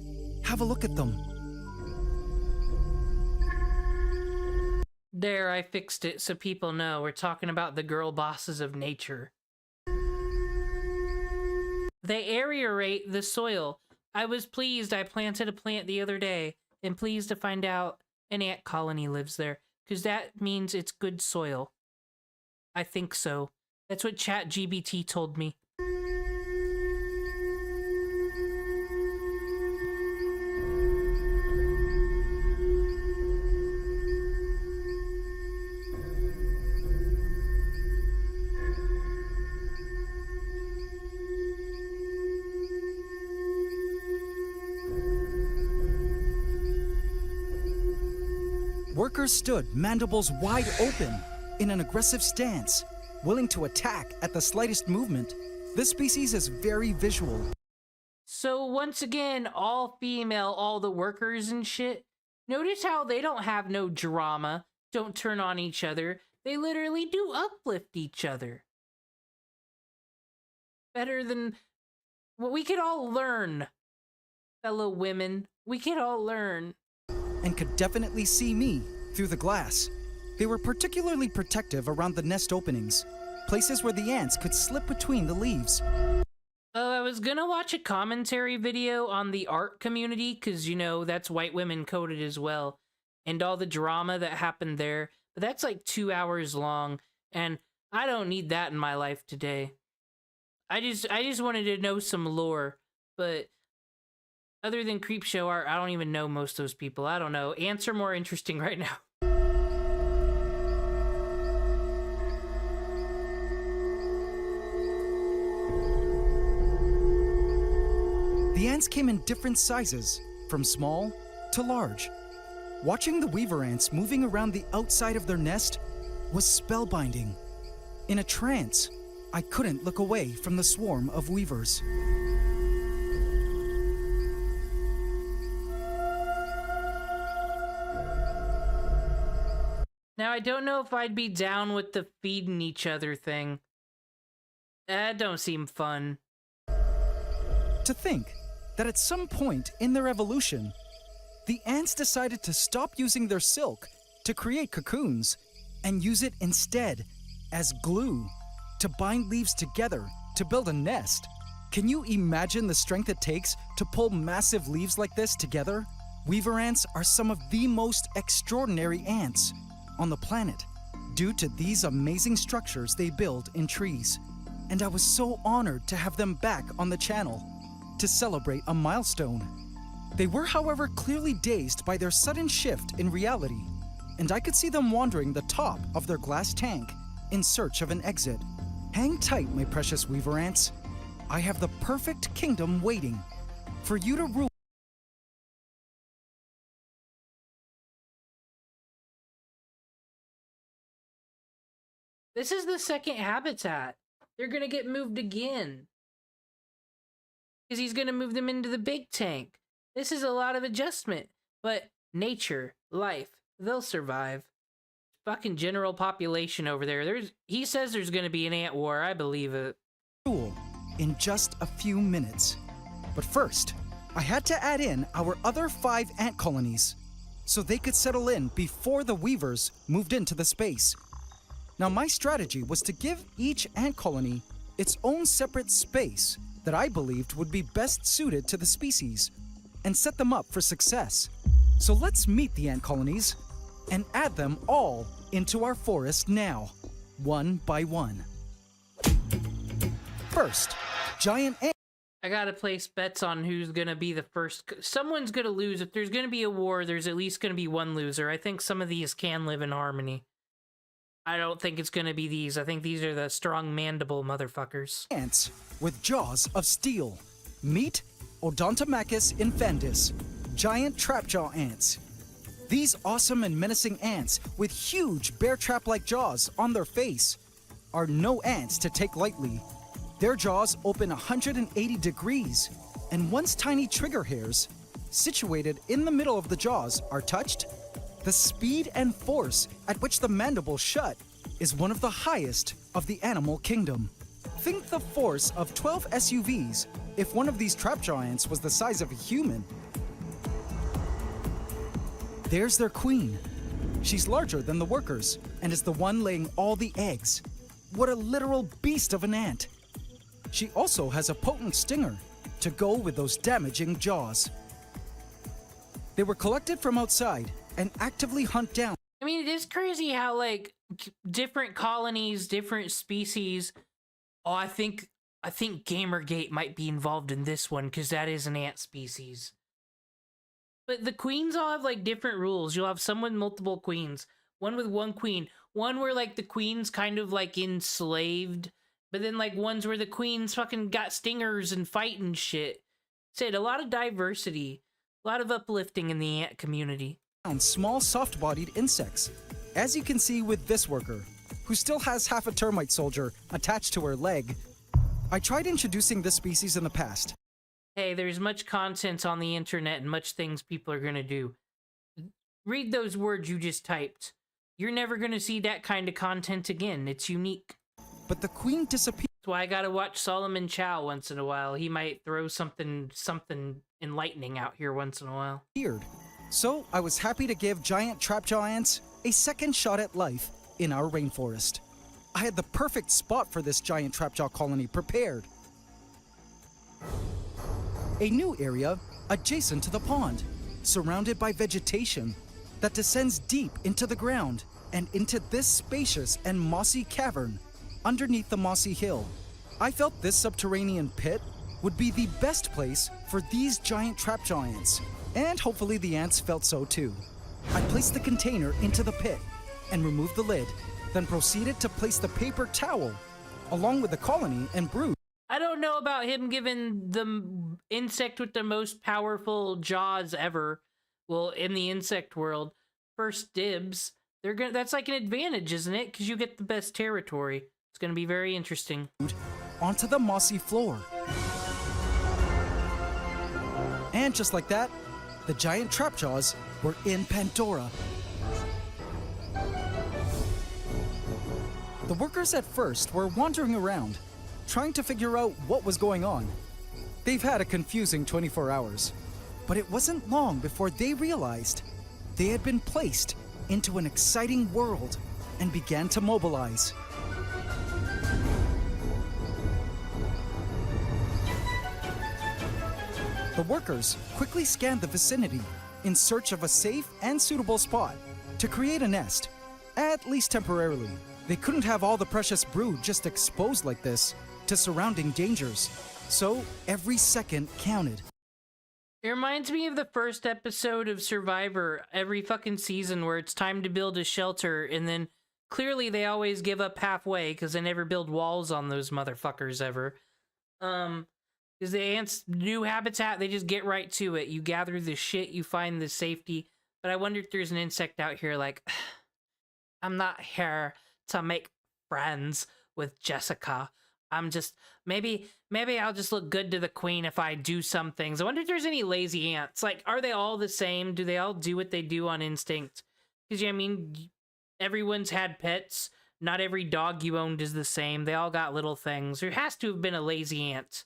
Have a look at them. There, I fixed it so people know we're talking about the girl bosses of nature. They aerate the soil. I was pleased I planted a plant the other day, and pleased to find out an ant colony lives there, because that means it's good soil. I think so. That's what ChatGPT told me. Workers stood, mandibles wide open, in an aggressive stance, willing to attack at the slightest movement. This species is very visual. So once again, all female, all the workers and shit. Notice how they don't have no drama, don't turn on each other. They literally do uplift each other. Better than what we could all learn, fellow women. We could all learn. And could definitely see me through the glass. They were particularly protective around the nest openings, places where the ants could slip between the leaves. Oh, I was gonna watch a commentary video on the art community, because, that's white women coded as well, and all the drama that happened there, but that's like 2 hours long, and I don't need that in my life today. I just wanted to know some lore, but other than Creepshow art, I don't even know most of those people. I don't know. Ants are more interesting right now. The ants came in different sizes, from small to large. Watching the weaver ants moving around the outside of their nest was spellbinding. In a trance, I couldn't look away from the swarm of weavers. Now, I don't know if I'd be down with the feeding each other thing. That don't seem fun. To think that at some point in their evolution, the ants decided to stop using their silk to create cocoons and use it instead as glue to bind leaves together to build a nest. Can you imagine the strength it takes to pull massive leaves like this together? Weaver ants are some of the most extraordinary ants on the planet. due to these amazing structures they build in trees. And I was so honored to have them back on the channel to celebrate a milestone. They were, however, clearly dazed by their sudden shift in reality, and I could see them wandering the top of their glass tank in search of an exit. Hang tight, my precious weaver ants. I have the perfect kingdom waiting for you to rule. This is the second habitat. They're gonna get moved again. Because he's gonna move them into the big tank. This is a lot of adjustment. But nature, life, they'll survive. Fucking general population over there. He says there's gonna be an ant war. I believe it. Rule in just a few minutes. But first, I had to add in our other 5 ant colonies so they could settle in before the weavers moved into the space. Now, my strategy was to give each ant colony its own separate space that I believed would be best suited to the species and set them up for success. So let's meet the ant colonies and add them all into our forest now, one by one. First, giant ant. I gotta place bets on who's gonna be the first. Someone's gonna lose. If there's gonna be a war, there's at least gonna be one loser. I think some of these can live in harmony. I don't think it's gonna be these. I think these are the strong mandible motherfuckers. Ants with jaws of steel. Meet Odontomachus infandus, giant trapjaw ants. These awesome and menacing ants with huge bear trap-like jaws on their face are no ants to take lightly. Their jaws open 180 degrees, and once tiny trigger hairs, situated in the middle of the jaws, are touched, the speed and force at which the mandibles shut is one of the highest of the animal kingdom. Think the force of 12 SUVs if one of these trapjaw ants was the size of a human. There's their queen. She's larger than the workers and is the one laying all the eggs. What a literal beast of an ant. She also has a potent stinger to go with those damaging jaws. They were collected from outside and actively hunt down. I mean, it is crazy how, like, different colonies, different species. Oh, I think Gamergate might be involved in this one, because that is an ant species. But the queens all have, like, different rules. You'll have some with multiple queens. One with one queen. One where, like, the queen's kind of, like, enslaved. But then, like, ones where the queens fucking got stingers and fight and shit. Said, a lot of diversity. A lot of uplifting in the ant community. Small soft-bodied insects, as you can see with this worker, who still has half a termite soldier attached to her leg. I tried introducing this species in the past. Hey, there's much content on the internet and much things people are gonna do. Read those words you just typed. You're never gonna see that kind of content again. It's unique. But the queen disappeared. That's why I gotta watch Solomon Chow once in a while. He might throw something enlightening out here once in a while. So I was happy to give giant trapjaw ants a second shot at life in our rainforest. I had the perfect spot for this giant trapjaw colony prepared. A new area adjacent to the pond, surrounded by vegetation that descends deep into the ground and into this spacious and mossy cavern underneath the mossy hill. I felt this subterranean pit would be the best place for these giant trapjaw ants, and hopefully the ants felt so too. I placed the container into the pit and removed the lid, then proceeded to place the paper towel along with the colony and brood. I don't know about him giving the insect with the most powerful jaws ever, well, in the insect world, first dibs. That's like an advantage, isn't it? Because you get the best territory. It's gonna be very interesting. Onto the mossy floor. And just like that, the giant trapjaws were in Pandora. The workers at first were wandering around, trying to figure out what was going on. They've had a confusing 24 hours, but it wasn't long before they realized they had been placed into an exciting world and began to mobilize. The workers quickly scanned the vicinity in search of a safe and suitable spot to create a nest. At least temporarily. They couldn't have all the precious brood just exposed like this to surrounding dangers. So every second counted. It reminds me of the first episode of Survivor every fucking season where it's time to build a shelter and then clearly they always give up halfway because they never build walls on those motherfuckers ever. Because the ants' new habitat, they just get right to it. You gather the shit, you find the safety. But I wonder if there's an insect out here like, I'm not here to make friends with Jessica. I'm just, maybe I'll just look good to the queen if I do some things. I wonder if there's any lazy ants. Like, are they all the same? Do they all do what they do on instinct? Because, I mean, everyone's had pets. Not every dog you owned is the same. They all got little things. There has to have been a lazy ant.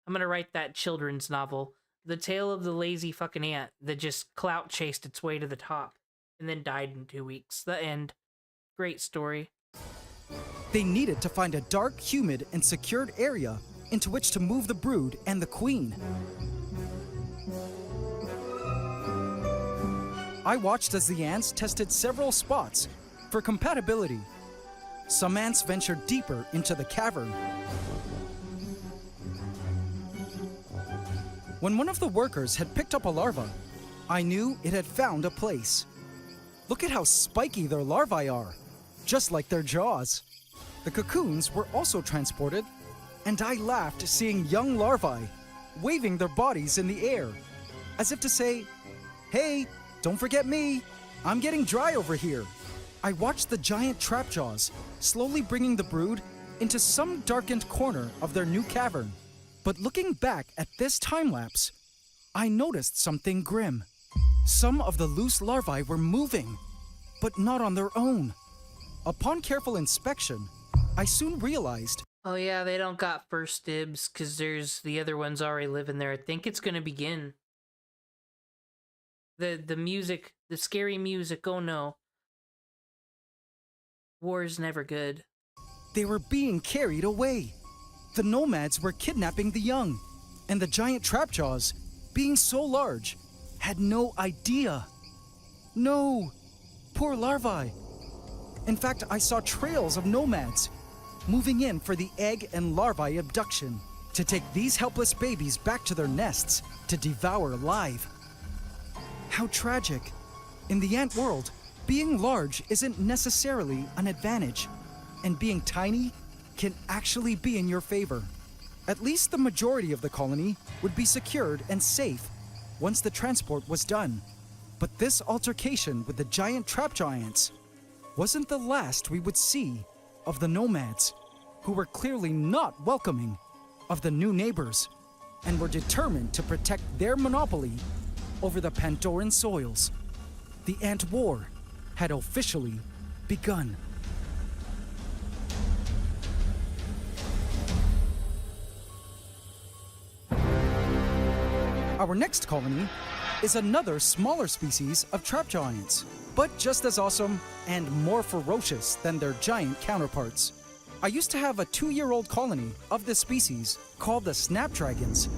I'm gonna write that children's novel. The Tale of the Lazy Fucking Ant that just clout chased its way to the top and then died in 2 weeks. The end. Great story. They needed to find a dark, humid, and secured area into which to move the brood and the queen. I watched as the ants tested several spots for compatibility. Some ants ventured deeper into the cavern. When one of the workers had picked up a larva, I knew it had found a place. Look at how spiky their larvae are, just like their jaws. The cocoons were also transported, and I laughed seeing young larvae waving their bodies in the air, as if to say, "Hey, don't forget me, I'm getting dry over here." I watched the giant trap jaws slowly bringing the brood into some darkened corner of their new cavern. But looking back at this time lapse, I noticed something grim. Some of the loose larvae were moving, but not on their own. Upon careful inspection, I soon realized... Oh yeah, they don't got first dibs because there's the other ones already living there. I think it's gonna begin. The music, the scary music, oh no. War's never good. They were being carried away. The nomads were kidnapping the young, and the giant trapjaws, being so large, had no idea. No, poor larvae. In fact, I saw trails of nomads moving in for the egg and larvae abduction to take these helpless babies back to their nests to devour alive. How tragic. In the ant world, being large isn't necessarily an advantage, and being tiny can actually be in your favor. At least the majority of the colony would be secured and safe once the transport was done. But this altercation with the giant trapjaw ants wasn't the last we would see of the nomads, who were clearly not welcoming of the new neighbors and were determined to protect their monopoly over the Pandoran soils. The ant war had officially begun. Our next colony is another smaller species of trapjaw ants, but just as awesome and more ferocious than their giant counterparts. I used to have a 2-year-old colony of this species called the snapdragons,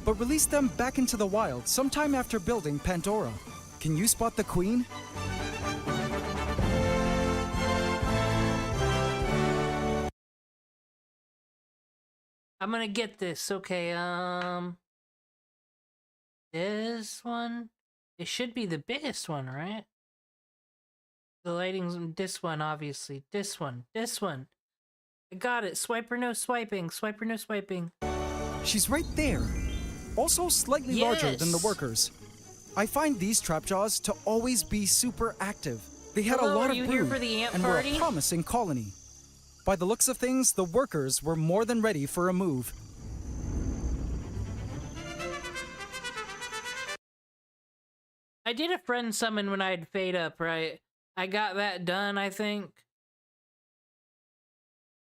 but released them back into the wild sometime after building Pandora. Can you spot the queen? I'm gonna get this. Okay, this one? It should be the biggest one, right? The lighting's this one, obviously. This one. I got it. Swipe or no swiping. Swipe or no swiping. She's right there. Also slightly larger than the workers. I find these trapjaws to always be super active. They had Hello, a lot are of you brood here for the ant and were party? a promising colony. By the looks of things, the workers were more than ready for a move. I did a friend summon when I had Fade Up, right? I got that done, I think.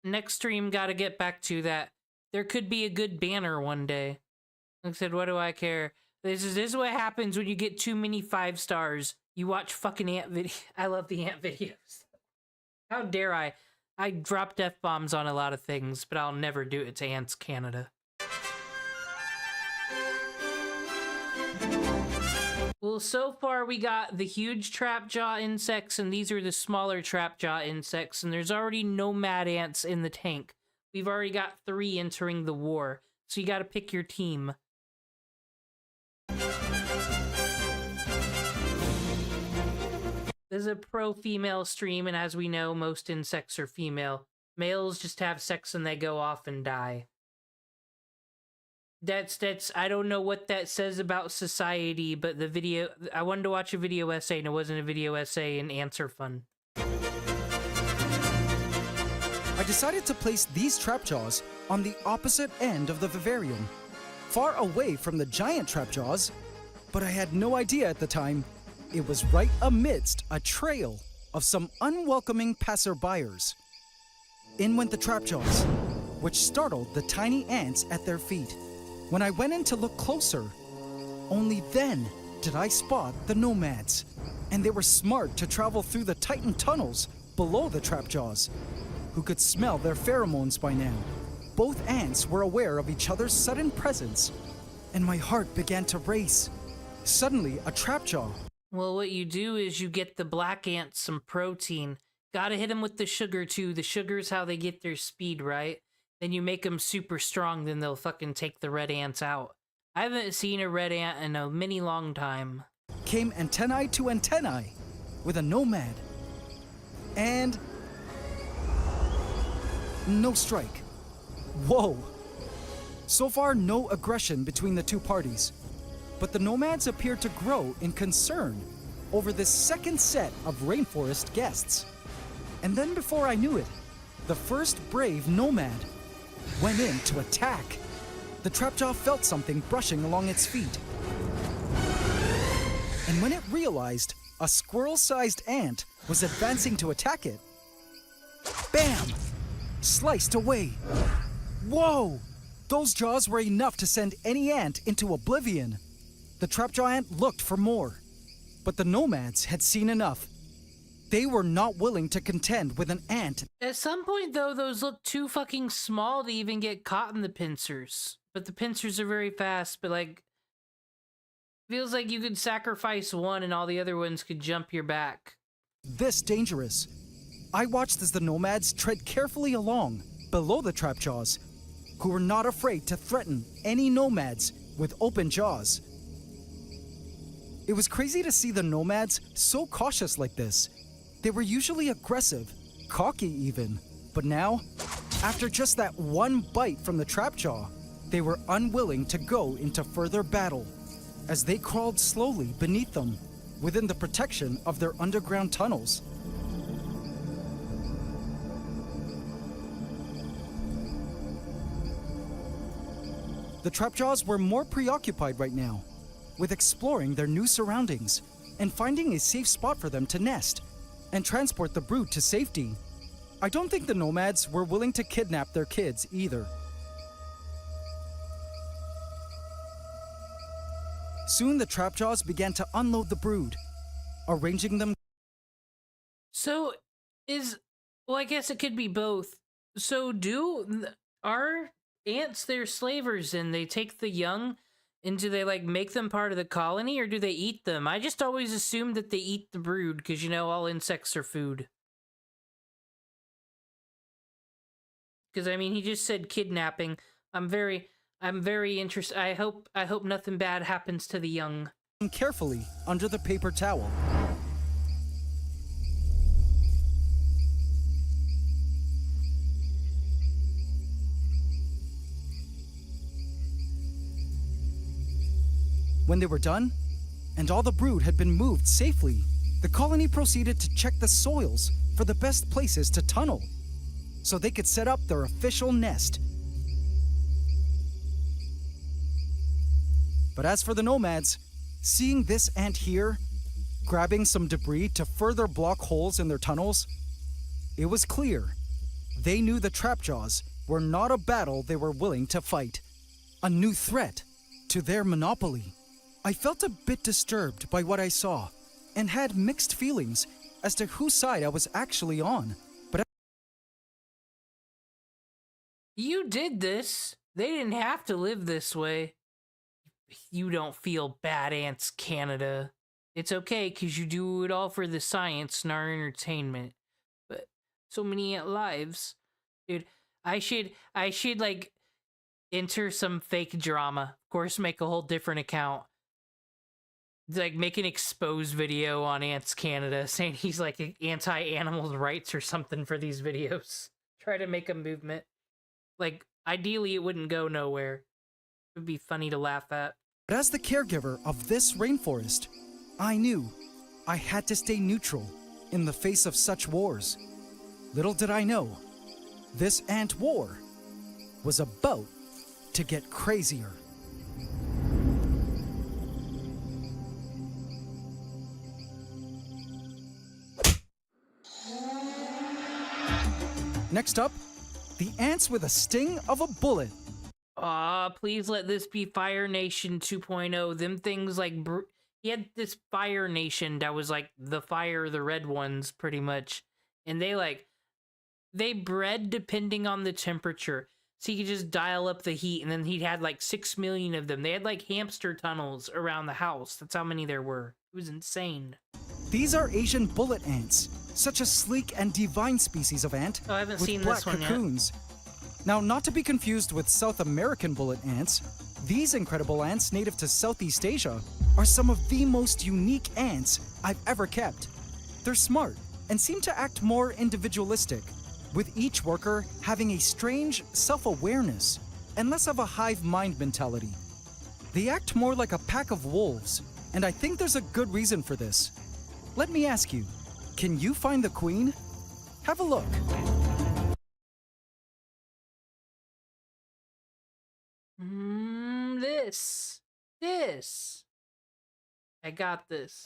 Next stream, gotta get back to that. There could be a good banner one day. I said, what do I care? This is what happens when you get too many 5 stars. You watch fucking ant videos. I love the ant videos. How dare I? I dropped F-bombs on a lot of things, but I'll never do it to Ants Canada. We'll Well, so far we got the huge trapjaw insects, and these are the smaller trapjaw insects, and there's already nomad ants in the tank. We've already got 3 entering the war, so you gotta pick your team. This is a pro-female stream, and as we know, most insects are female. Males just have sex and they go off and die. That's I don't know what that says about society, but the video, I wanted to watch a video essay and it wasn't a video essay, and ants are fun. I decided to place these trapjaws on the opposite end of the vivarium, far away from the giant trapjaws, but I had no idea at the time it was right amidst a trail of some unwelcoming passerbyers. In went the trapjaws, which startled the tiny ants at their feet. When I went in to look closer, only then did I spot the nomads, and they were smart to travel through the tightened tunnels below the trapjaws, who could smell their pheromones by now. Both ants were aware of each other's sudden presence, and my heart began to race. Suddenly, a trapjaw. Well, what you do is you get the black ants some protein. Gotta hit them with the sugar too. The sugar's how they get their speed, right? Then you make them super strong, then they'll fucking take the red ants out. I haven't seen a red ant in a many long time. Came antennae to antennae with a nomad. And no strike. Whoa. So far, no aggression between the two parties. But the nomads appeared to grow in concern over this second set of rainforest guests. And then before I knew it, the first brave nomad went in to attack. The trapjaw felt something brushing along its feet. And when it realized a squirrel-sized ant was advancing to attack it, bam! Sliced away. Whoa! Those jaws were enough to send any ant into oblivion. The trapjaw ant looked for more, but the nomads had seen enough. They were not willing to contend with an ant. At some point, though, those look too fucking small to even get caught in the pincers. But the pincers are very fast, but like, feels like you could sacrifice one and all the other ones could jump your back. This dangerous. I watched as the nomads tread carefully along below the trapjaws, who were not afraid to threaten any nomads with open jaws. It was crazy to see the nomads so cautious like this. They were usually aggressive, cocky even, but now, after just that one bite from the trapjaw, they were unwilling to go into further battle, as they crawled slowly beneath them, within the protection of their underground tunnels. The trapjaws were more preoccupied right now, with exploring their new surroundings and finding a safe spot for them to nest and transport the brood to safety. I don't think the nomads were willing to kidnap their kids either. Soon the trapjaws began to unload the brood, arranging them. So, well, I guess it could be both. So are ants their slavers and they take the young, and do they like make them part of the colony, or do they eat them? I just always assumed that they eat the brood because, you know, all insects are food. Because I mean, he just said kidnapping. I'm very interested. I hope nothing bad happens to the young. Carefully under the paper towel. When they were done, and all the brood had been moved safely, the colony proceeded to check the soils for the best places to tunnel, so they could set up their official nest. But as for the nomads, seeing this ant here, grabbing some debris to further block holes in their tunnels, it was clear they knew the trapjaws were not a battle they were willing to fight, a new threat to their monopoly. I felt a bit disturbed by what I saw, and had mixed feelings as to whose side I was actually on. But You did this. They didn't have to live this way. You don't feel bad, Ants Canada. It's okay, because you do it all for the science and our entertainment. But so many ant lives. Dude, I should like enter some fake drama. Of course, make a whole different account. Like, make an exposed video on Ants Canada saying he's like anti-animal rights or something for these videos. Try to make a movement. Like, ideally, it wouldn't go nowhere. It would be funny to laugh at. But as the caregiver of this rainforest, I knew I had to stay neutral in the face of such wars. Little did I know, this ant war was about to get crazier. Next up, the ants with a sting of a bullet. Aw, please let this be Fire Nation 2.0. Them things like... he had this Fire Nation that was like the red ones, pretty much. And they bred depending on the temperature. So you could just dial up the heat, and then he'd had like 6 million of them. They had like hamster tunnels around the house. That's how many there were. It was insane. These are Asian bullet ants, such a sleek and divine species of ant I haven't with seen black this one cocoons. Now, not to be confused with South American bullet ants, these incredible ants native to Southeast Asia are some of the most unique ants I've ever kept. They're smart and seem to act more individualistic, with each worker having a strange self-awareness and less of a hive mind mentality. They act more like a pack of wolves, and I think there's a good reason for this. Let me ask you, can you find the queen? Have a look. This. I got this.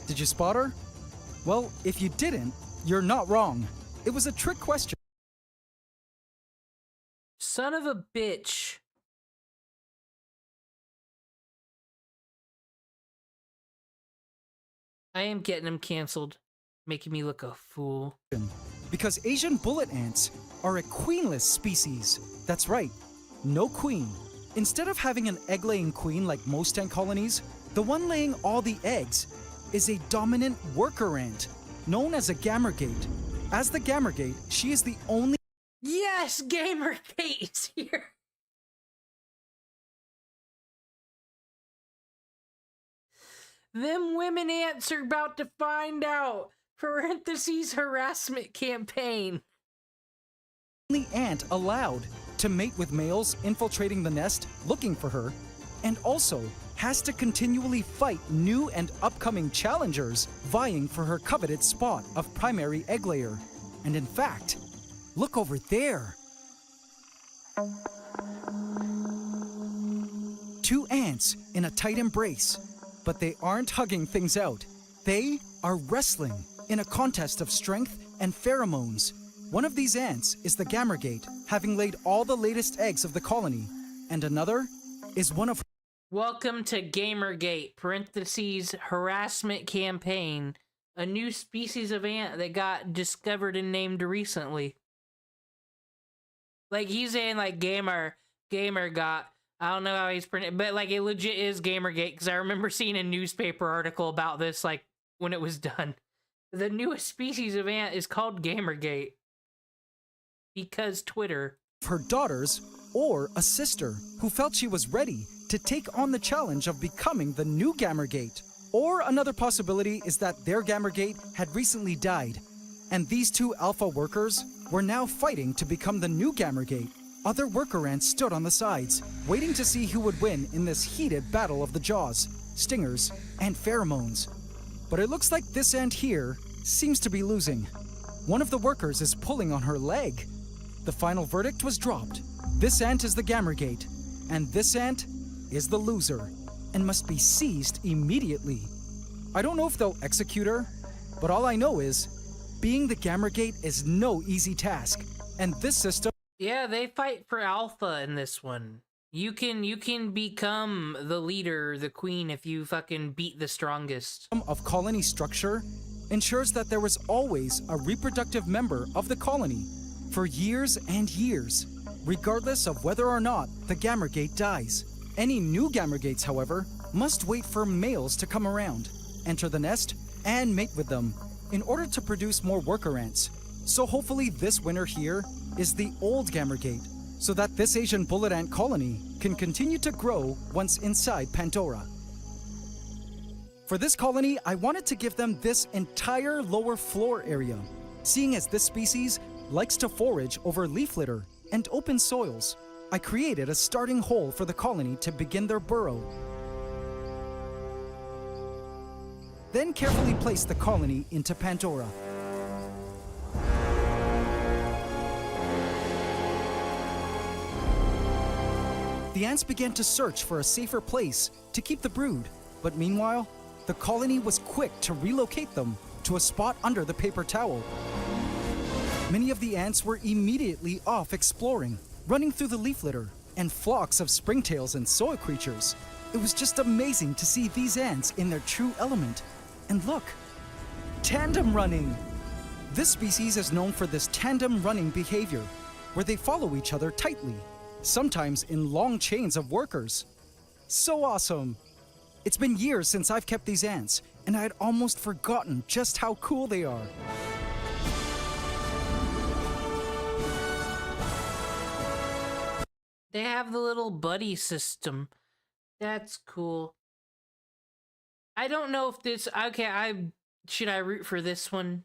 Did you spot her? Well, if you didn't, you're not wrong. It was a trick question. Son of a bitch. I am getting him canceled, making me look a fool. Because Asian bullet ants are a queenless species. That's right, no queen. Instead of having an egg-laying queen like most ant colonies, the one laying all the eggs is a dominant worker ant, known as a gamergate. As the gamergate, she is the only... Yes, Gamergate is here. Them women ants are about to find out. Parentheses harassment campaign. Only ant allowed to mate with males infiltrating the nest looking for her, and also has to continually fight new and upcoming challengers vying for her coveted spot of primary egg layer. And in fact, look over there. 2 ants in a tight embrace, but they aren't hugging things out. They are wrestling in a contest of strength and pheromones. One of these ants is the gamergate, having laid all the latest eggs of the colony, and another is one of... Welcome to Gamergate, parentheses harassment campaign, a new species of ant that got discovered and named recently. Like, he's saying, like, gamer got, I don't know how he's pronounced, but, like, it legit is Gamergate, because I remember seeing a newspaper article about this, like, when it was done. The newest species of ant is called Gamergate. Because Twitter. Her daughters, or a sister, who felt she was ready to take on the challenge of becoming the new Gamergate. Or another possibility is that their Gamergate had recently died, and these 2 alpha workers were now fighting to become the new Gamergate. Other worker ants stood on the sides, waiting to see who would win in this heated battle of the jaws, stingers, and pheromones. But it looks like this ant here seems to be losing. One of the workers is pulling on her leg. The final verdict was dropped. This ant is the Gamergate, and this ant is the loser, and must be seized immediately. I don't know if they'll execute her, but all I know is, being the Gamergate is no easy task, and this system... Yeah, they fight for alpha in this one. You can become the leader, the queen, if you fucking beat the strongest. ...of colony structure ensures that there is always a reproductive member of the colony for years and years, regardless of whether or not the gamergate dies. Any new gamergates, however, must wait for males to come around, enter the nest, and mate with them in order to produce more worker ants. So hopefully this winner here is the old gamergate, so that this Asian bullet ant colony can continue to grow once inside Pandora. For this colony, I wanted to give them this entire lower floor area, seeing as this species likes to forage over leaf litter and open soils. I created a starting hole for the colony to begin their burrow. Then carefully placed the colony into Pandora. The ants began to search for a safer place to keep the brood, but meanwhile, the colony was quick to relocate them to a spot under the paper towel. Many of the ants were immediately off exploring, running through the leaf litter and flocks of springtails and soil creatures. It was just amazing to see these ants in their true element. And look, tandem running! This species is known for this tandem running behavior, where they follow each other tightly, sometimes in long chains of workers. So awesome! It's been years since I've kept these ants, and I had almost forgotten just how cool they are. They have the little buddy system. That's cool. I don't know if this... Okay, should I root for this one?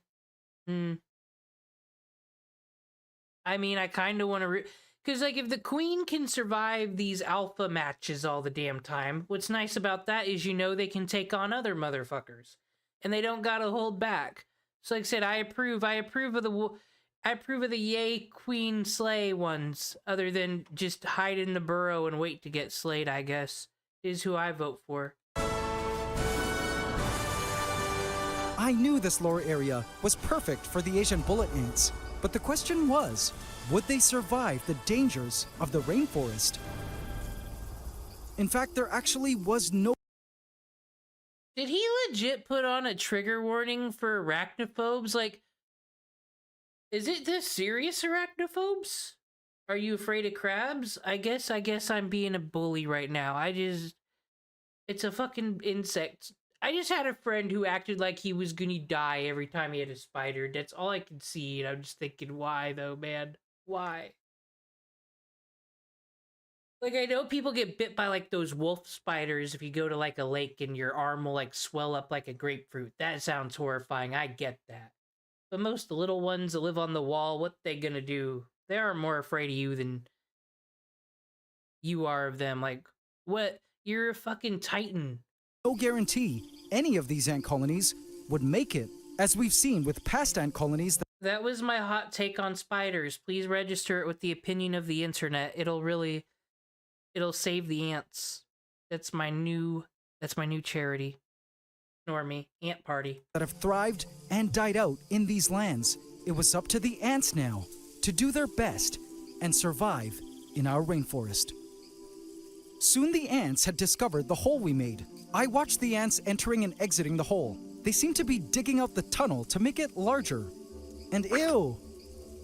I mean, I kind of want to root... Because, like, if the queen can survive these alpha matches all the damn time, what's nice about that is you know they can take on other motherfuckers. And they don't gotta hold back. So, like I said, I approve of the yay queen slay ones, other than just hide in the burrow and wait to get slayed, I guess, is who I vote for. I knew this lower area was perfect for the Asian bullet ants, but the question was, would they survive the dangers of the rainforest? In fact, there actually was no... Did he legit put on a trigger warning for arachnophobes? Like, is it this serious, arachnophobes? Are you afraid of crabs? I guess I'm being a bully right now. It's a fucking insect. I just had a friend who acted like he was gonna die every time he had a spider. That's all I could see, and I'm just thinking, why though, man? Why? Like, I know people get bit by, like, those wolf spiders if you go to, like, a lake and your arm will, like, swell up like a grapefruit. That sounds horrifying. I get that. But most little ones that live on the wall, what they gonna do? They are more afraid of you than you are of them. Like, what? You're a fucking titan. No guarantee any of these ant colonies would make it, as we've seen with past ant colonies. That was my hot take on spiders. Please register it with the opinion of the internet. It'll save the ants. That's my new charity. Ignore me. Ant party. That have thrived and died out in these lands. It was up to the ants now to do their best and survive in our rainforest. Soon the ants had discovered the hole we made. I watched the ants entering and exiting the hole. They seemed to be digging out the tunnel to make it larger. And ew!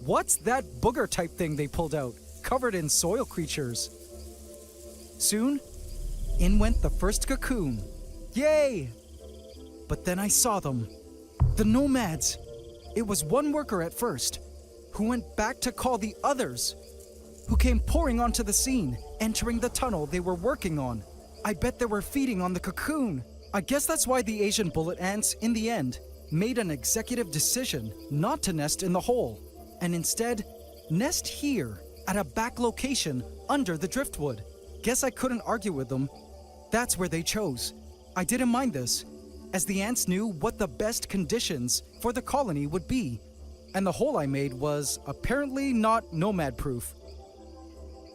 What's that booger type thing they pulled out, covered in soil creatures? Soon, in went the first cocoon. Yay! But then I saw them. The nomads. It was one worker at first, who went back to call the others, who came pouring onto the scene, entering the tunnel they were working on. I bet they were feeding on the cocoon. I guess that's why the Asian bullet ants, in the end, made an executive decision not to nest in the hole, and instead, nest here, at a back location under the driftwood. Guess I couldn't argue with them. That's where they chose. I didn't mind this, as the ants knew what the best conditions for the colony would be, and the hole I made was apparently not nomad-proof.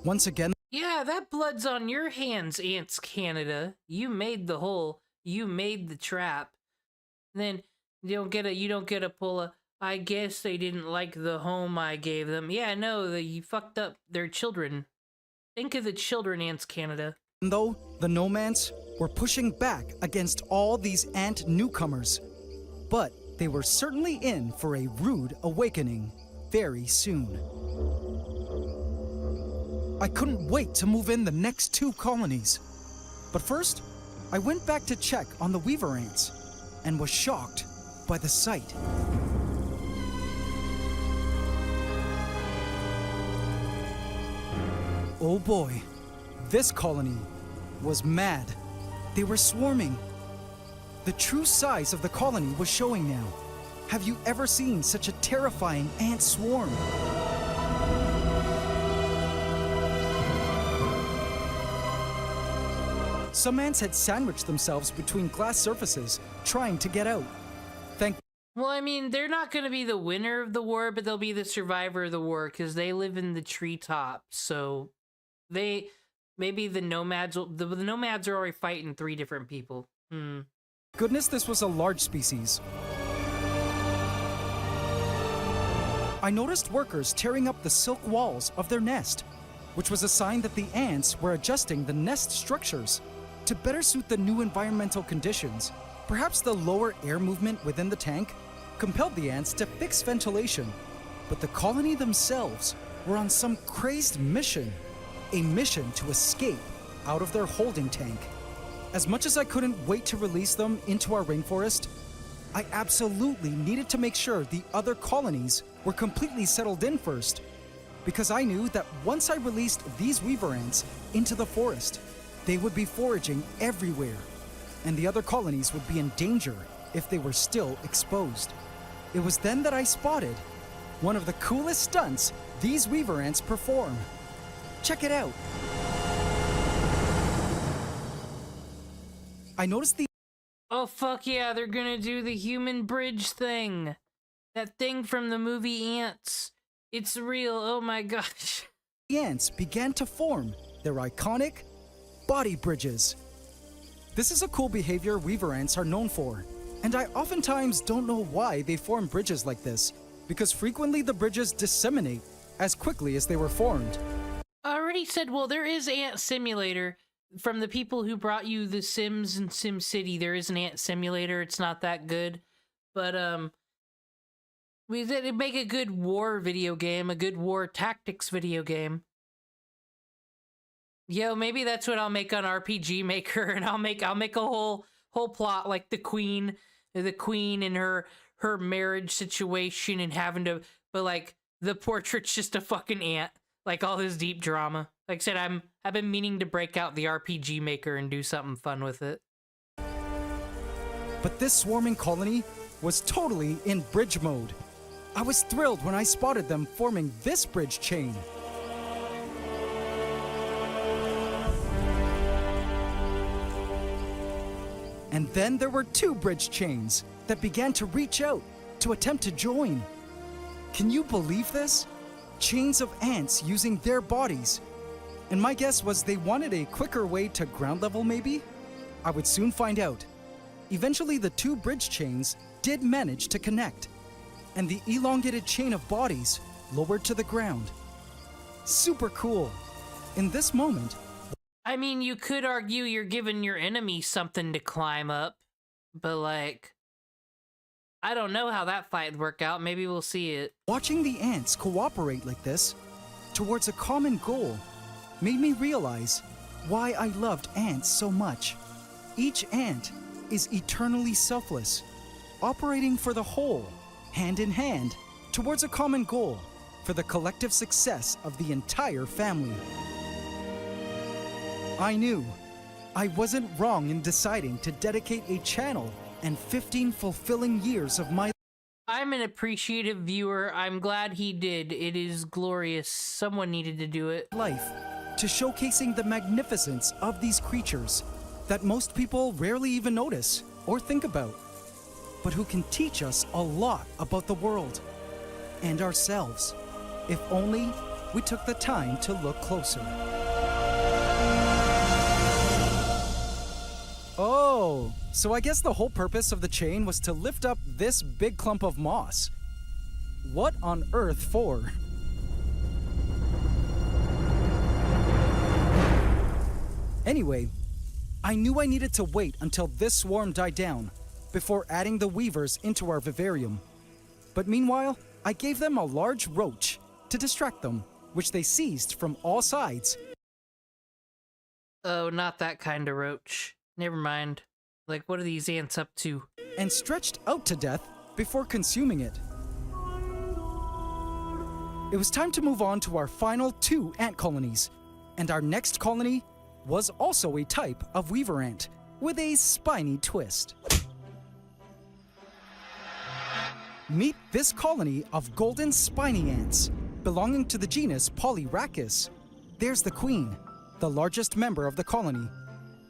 Once again... Yeah, that blood's on your hands, Ants Canada. You made the hole. You made the trap. Then you don't get a pull a, I guess they didn't like the home I gave them. Yeah, no, you fucked up their children. Think of the children, Ants Canada. Though the nomads were pushing back against all these ant newcomers. But they were certainly in for a rude awakening very soon. I couldn't wait to move in the next 2 colonies. But first, I went back to check on the weaver ants and was shocked by the sight. Oh boy, this colony was mad. They were swarming. The true size of the colony was showing now. Have you ever seen such a terrifying ant swarm? Some ants had sandwiched themselves between glass surfaces, trying to get out. Well, I mean, they're not going to be the winner of the war, but they'll be the survivor of the war because they live in the treetops. So maybe the nomads the nomads are already fighting 3 different people. Goodness, this was a large species. I noticed workers tearing up the silk walls of their nest, which was a sign that the ants were adjusting the nest structures to better suit the new environmental conditions. Perhaps the lower air movement within the tank compelled the ants to fix ventilation, but the colony themselves were on some crazed mission, a mission to escape out of their holding tank. As much as I couldn't wait to release them into our rainforest, I absolutely needed to make sure the other colonies were completely settled in first, because I knew that once I released these weaver ants into the forest, they would be foraging everywhere, and the other colonies would be in danger if they were still exposed. It was then that I spotted one of the coolest stunts these weaver ants perform. Check it out. I noticed the... Oh, fuck yeah, they're gonna do the human bridge thing. That thing from the movie Ants. It's real, oh my gosh. The ants began to form their iconic body bridges. This is a cool behavior weaver ants are known for, and I oftentimes don't know why they form bridges like this, because frequently the bridges disseminate as quickly as they were formed. I already said, well, there is Ant Simulator. From the people who brought you The Sims and SimCity, there is an Ant Simulator. It's not that good, but we did make a good war video game, a good war tactics video game. Yo, maybe that's what I'll make on RPG Maker, and I'll make a whole plot like the queen and her marriage situation and having to, but like the portrait's just a fucking ant, like all this deep drama. Like I said, I've been meaning to break out the RPG Maker and do something fun with it. But this swarming colony was totally in bridge mode. I was thrilled when I spotted them forming this bridge chain. And then there were 2 bridge chains that began to reach out to attempt to join. Can you believe this? Chains of ants using their bodies. And my guess was they wanted a quicker way to ground level, maybe? I would soon find out. Eventually, the 2 bridge chains did manage to connect, and the elongated chain of bodies lowered to the ground. Super cool. In this moment... I mean, you could argue you're giving your enemy something to climb up, but like... I don't know how that fight would work out. Maybe we'll see it. Watching the ants cooperate like this, towards a common goal, made me realize why I loved ants so much. Each ant is eternally selfless, operating for the whole, hand in hand, towards a common goal, for the collective success of the entire family. I knew I wasn't wrong in deciding to dedicate a channel and 15 fulfilling years of my... I'm an appreciative viewer. I'm glad he did. It is glorious. Someone needed to do it. ...life to showcasing the magnificence of these creatures that most people rarely even notice or think about, but who can teach us a lot about the world and ourselves, if only we took the time to look closer. Oh, so I guess the whole purpose of the chain was to lift up this big clump of moss. What on earth for? Anyway, I knew I needed to wait until this swarm died down before adding the weavers into our vivarium. But meanwhile, I gave them a large roach to distract them, which they seized from all sides. Oh, not that kind of roach. Never mind. Like, what are these ants up to? And stretched out to death before consuming it. It was time to move on to our final 2 ant colonies, and our next colony was also a type of weaver ant with a spiny twist. Meet this colony of golden spiny ants belonging to the genus Polyrhacus. There's the queen, the largest member of the colony.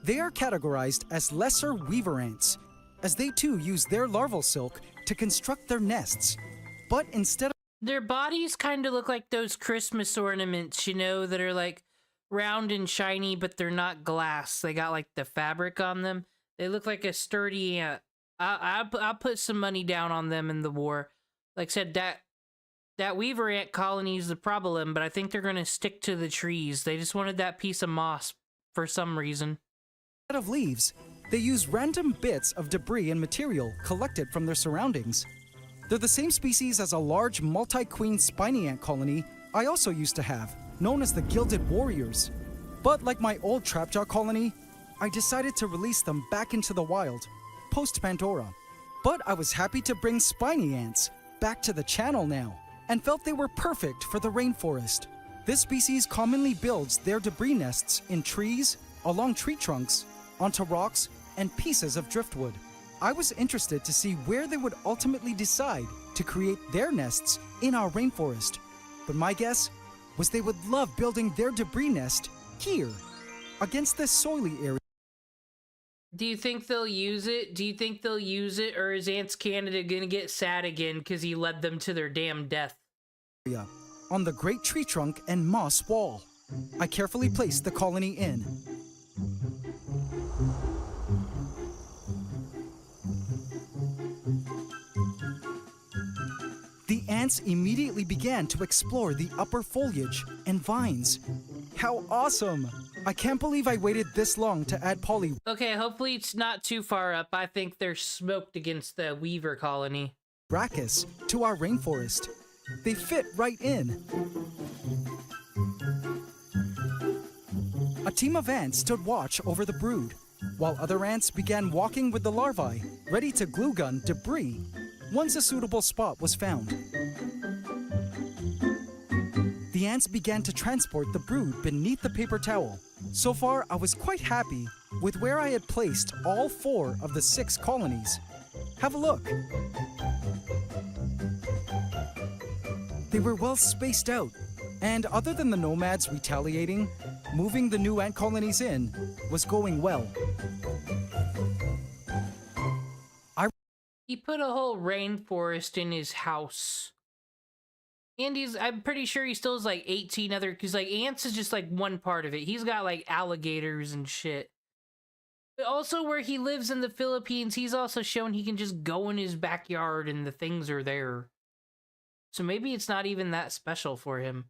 They are categorized as lesser weaver ants, as they too use their larval silk to construct their nests. But instead of their bodies kind of look like those Christmas ornaments, you know, that are like round and shiny, but they're not glass. They got like the fabric on them. They look like a sturdy ant. I'll put some money down on them in the war. Like I said, that weaver ant colony is the problem, but I think they're going to stick to the trees. They just wanted that piece of moss for some reason. Instead of leaves, they use random bits of debris and material collected from their surroundings. They're the same species as a large multi-queen spiny ant colony I also used to have, known as the Gilded Warriors. But like my old trapjaw colony, I decided to release them back into the wild, post-Pandora. But I was happy to bring spiny ants back to the channel now, and felt they were perfect for the rainforest. This species commonly builds their debris nests in trees, along tree trunks, onto rocks, and pieces of driftwood. I was interested to see where they would ultimately decide to create their nests in our rainforest. But my guess was they would love building their debris nest here, against this soily area. Do you think they'll use it? Do you think they'll use it, or is Ants Canada gonna get sad again because he led them to their damn death? On the great tree trunk and moss wall. I carefully placed the colony in. The ants immediately began to explore the upper foliage and vines. How awesome! I can't believe I waited this long to add poly. Okay, hopefully it's not too far up. I think they're smoked against the weaver colony. Rhacus to our rainforest. They fit right in. A team of ants stood watch over the brood, while other ants began walking with the larvae, ready to glue gun debris once a suitable spot was found. The ants began to transport the brood beneath the paper towel. So far, I was quite happy with where I had placed all 4 of the 6 colonies. Have a look. They were well spaced out, and other than the nomads retaliating, moving the new ant colonies in was going well. He put a whole rainforest in his house. And I'm pretty sure he still has like 18 other, because like ants is just like one part of it. He's got like alligators and shit. But also where he lives in the Philippines, he's also shown he can just go in his backyard and the things are there. So maybe it's not even that special for him.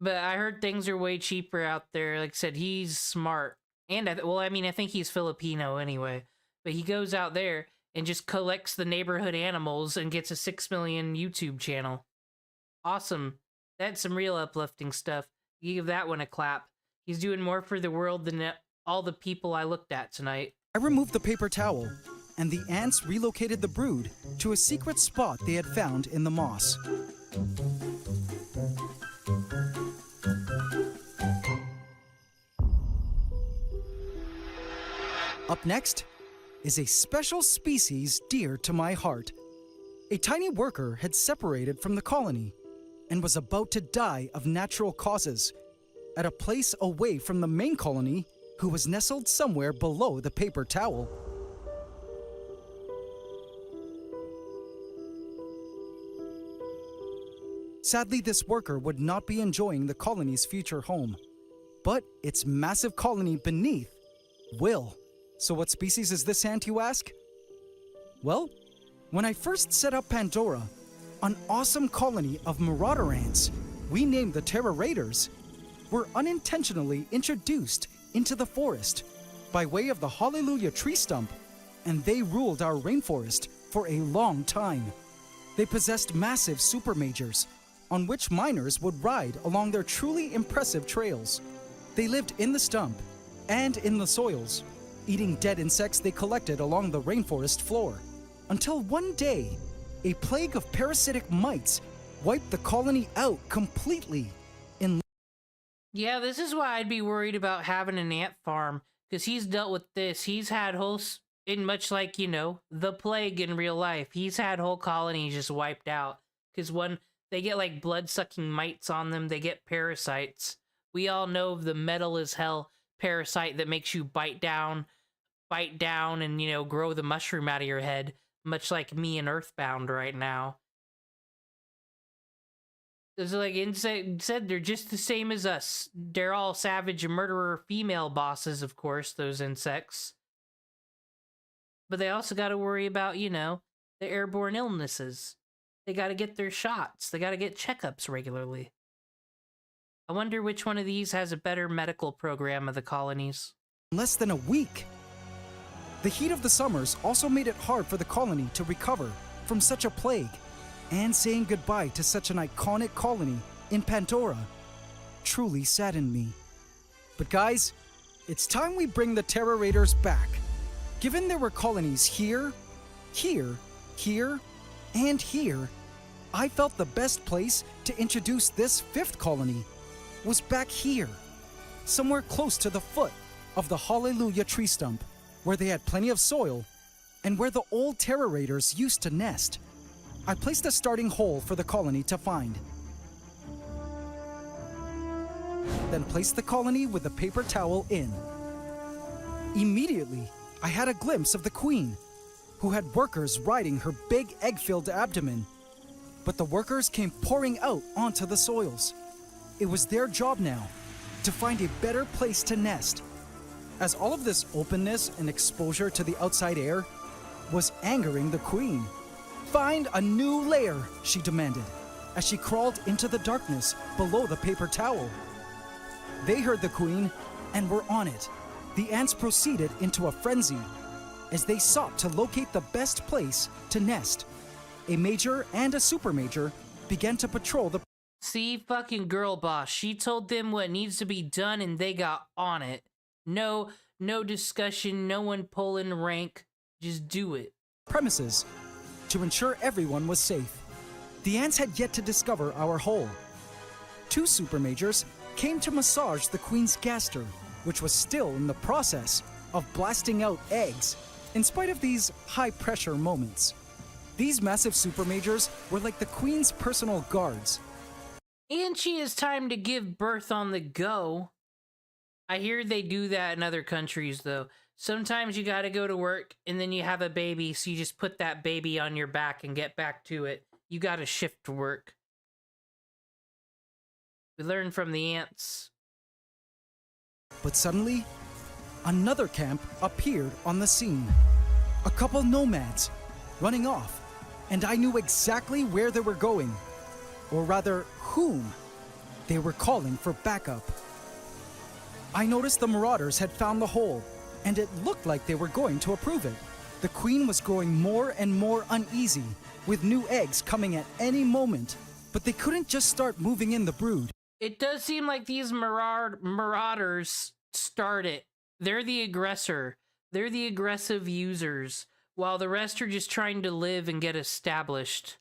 But I heard things are way cheaper out there. Like I said, he's smart. And I think he's Filipino anyway. But he goes out there and just collects the neighborhood animals and gets a 6 million YouTube channel. Awesome. That's some real uplifting stuff. You give that one a clap. He's doing more for the world than all the people I looked at tonight. I removed the paper towel, and the ants relocated the brood to a secret spot they had found in the moss. Up next is a special species dear to my heart. A tiny worker had separated from the colony and was about to die of natural causes at a place away from the main colony, who was nestled somewhere below the paper towel. Sadly, this worker would not be enjoying the colony's future home, but its massive colony beneath will. So what species is this ant, you ask? Well, when I first set up Pandora, an awesome colony of marauder ants, we named the Terror Raiders, were unintentionally introduced into the forest by way of the Hallelujah tree stump and they ruled our rainforest for a long time. They possessed massive supermajors, on which miners would ride along their truly impressive trails. They lived in the stump and in the soils, eating dead insects they collected along the rainforest floor. Until one day, a plague of parasitic mites wiped the colony out completely. Yeah, this is why I'd be worried about having an ant farm, because he's dealt with this. He's had whole, in much like, you know, the plague in real life, he's had whole colonies just wiped out. Because when they get like blood-sucking mites on them, they get parasites. We all know of the metal as hell parasite that makes you bite down, and, you know, grow the mushroom out of your head, much like me in Earthbound right now. It's like insect said, they're just the same as us. They're all savage and murderer female bosses, of course, those insects. But they also got to worry about, you know, the airborne illnesses. They got to get their shots. They got to get checkups regularly. I wonder which one of these has a better medical program of the colonies. Less than a week. The heat of the summers also made it hard for the colony to recover from such a plague, and saying goodbye to such an iconic colony in Pandora truly saddened me. But guys, it's time we bring the Terror Raiders back. Given there were colonies here, here, here, and here, I felt the best place to introduce this fifth colony was back here, somewhere close to the foot of the Hallelujah tree stump, where they had plenty of soil and where the old Terror Raiders used to nest. I placed a starting hole for the colony to find. Then placed the colony with a paper towel in. Immediately, I had a glimpse of the queen, who had workers riding her big egg-filled abdomen. But the workers came pouring out onto the soils. It was their job now to find a better place to nest, as all of this openness and exposure to the outside air was angering the queen. Find a new lair, she demanded, as she crawled into the darkness below the paper towel. They heard the queen and were on it. The ants proceeded into a frenzy as they sought to locate the best place to nest. A major and a supermajor began to patrol the... See, fucking girl boss, she told them what needs to be done and they got on it. No discussion, no one pulling rank, just do it. ...premises to ensure everyone was safe. The ants had yet to discover our hole. Two supermajors came to massage the queen's gaster, which was still in the process of blasting out eggs, in spite of these high-pressure moments. These massive supermajors were like the queen's personal guards. And she has time to give birth on the go. I hear they do that in other countries, though. Sometimes you gotta go to work, and then you have a baby, so you just put that baby on your back and get back to it. You gotta shift work. We learn from the ants. But suddenly, another camp appeared on the scene. A couple nomads running off, and I knew exactly where they were going, or rather, whom they were calling for backup. I noticed the marauders had found the hole, and it looked like they were going to approve it. The queen was growing more and more uneasy, with new eggs coming at any moment, but they couldn't just start moving in the brood. It does seem like these marauders start it. They're the aggressor. They're the aggressive users, while the rest are just trying to live and get established.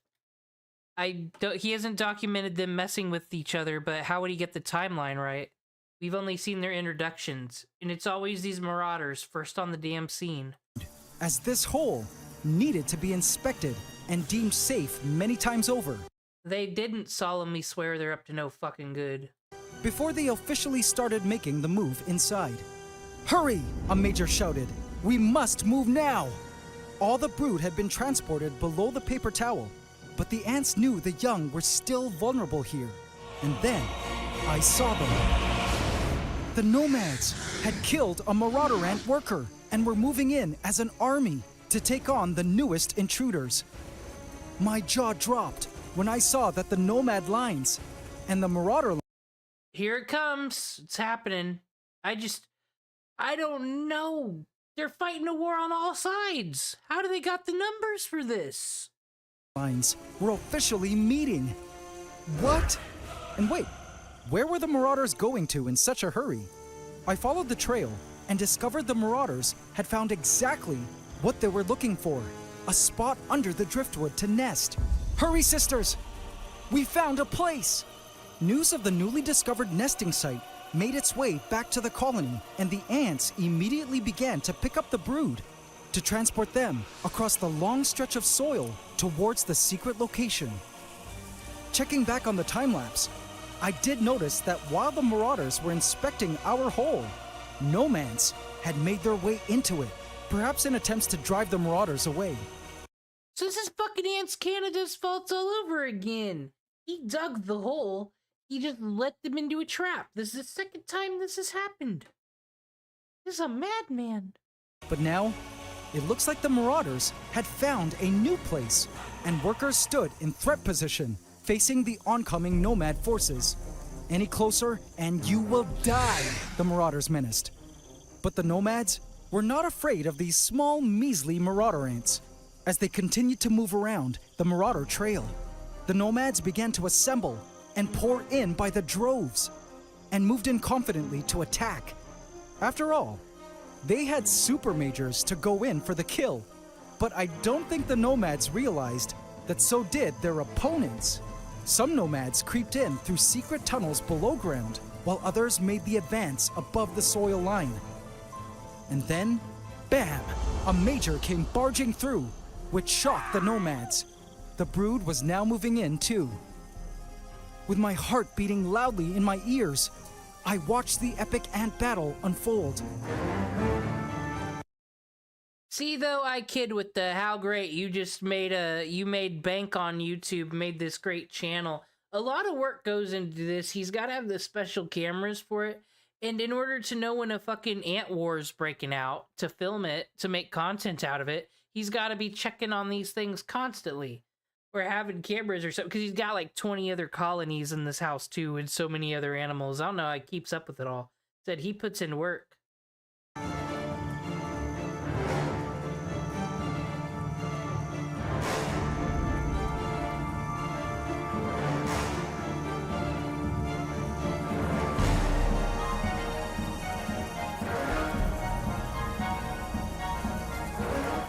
He hasn't documented them messing with each other, but how would he get the timeline right? We've only seen their introductions, and it's always these marauders first on the damn scene. As this hole needed to be inspected and deemed safe many times over. They didn't solemnly swear they're up to no fucking good. Before they officially started making the move inside. Hurry! A major shouted. We must move now! All the brood had been transported below the paper towel, but the ants knew the young were still vulnerable here. And then, I saw them. The nomads had killed a marauder ant worker and were moving in as an army to take on the newest intruders. My jaw dropped when I saw that the nomad lines and the marauder... Here it comes. It's happening. I don't know. They're fighting a war on all sides. How do they got the numbers for this? Lines were officially meeting. What? And wait, where were the Marauders going to in such a hurry? I followed the trail and discovered the Marauders had found exactly what they were looking for. A spot under the driftwood to nest. Hurry, sisters! We found a place! News of the newly discovered nesting site made its way back to the colony, and the ants immediately began to pick up the brood to transport them across the long stretch of soil towards the secret location. Checking back on the time-lapse, I did notice that while the Marauders were inspecting our hole, nomads had made their way into it, perhaps in attempts to drive the Marauders away. So this is fucking Ants Canada's fault all over again. He dug the hole. He just let them into a trap. This is the second time this has happened. This is a madman. But now, it looks like the Marauders had found a new place, and workers stood in threat position, facing the oncoming nomad forces. Any closer, and you will die, the Marauders menaced. But the nomads were not afraid of these small, measly Marauder ants. As they continued to move around the Marauder trail, the nomads began to assemble and pour in by the droves, and moved in confidently to attack. After all, they had super majors to go in for the kill, but I don't think the nomads realized that so did their opponents. Some nomads creeped in through secret tunnels below ground, while others made the advance above the soil line. And then, bam! A major came barging through, which shocked the nomads. The brood was now moving in too. With my heart beating loudly in my ears, I watched the epic ant battle unfold. See, though, I kid with the how great you just you made bank on YouTube, made this great channel. A lot of work goes into this. He's got to have the special cameras for it. And in order to know when a fucking ant war is breaking out, to film it, to make content out of it, he's got to be checking on these things constantly. Or having cameras or something, because he's got like 20 other colonies in this house too, and so many other animals. I don't know how he keeps up with it all. Said he puts in work.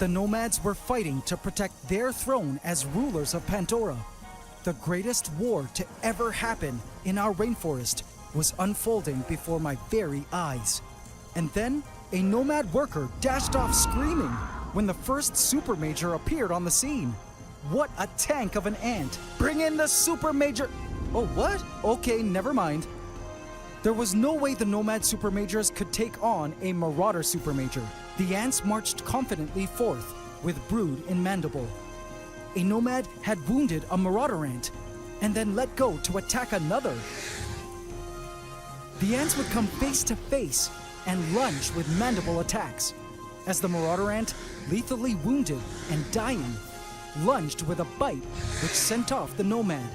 The nomads were fighting to protect their throne as rulers of Pandora. The greatest war to ever happen in our rainforest was unfolding before my very eyes. And then, a nomad worker dashed off screaming when the first super major appeared on the scene. What a tank of an ant! Bring in the super major! Oh, what? Okay, never mind. There was no way the nomad super majors could take on a marauder super major. The ants marched confidently forth, with brood in mandible. A nomad had wounded a marauder ant, and then let go to attack another. The ants would come face to face and lunge with mandible attacks, as the marauder ant, lethally wounded and dying, lunged with a bite which sent off the nomad.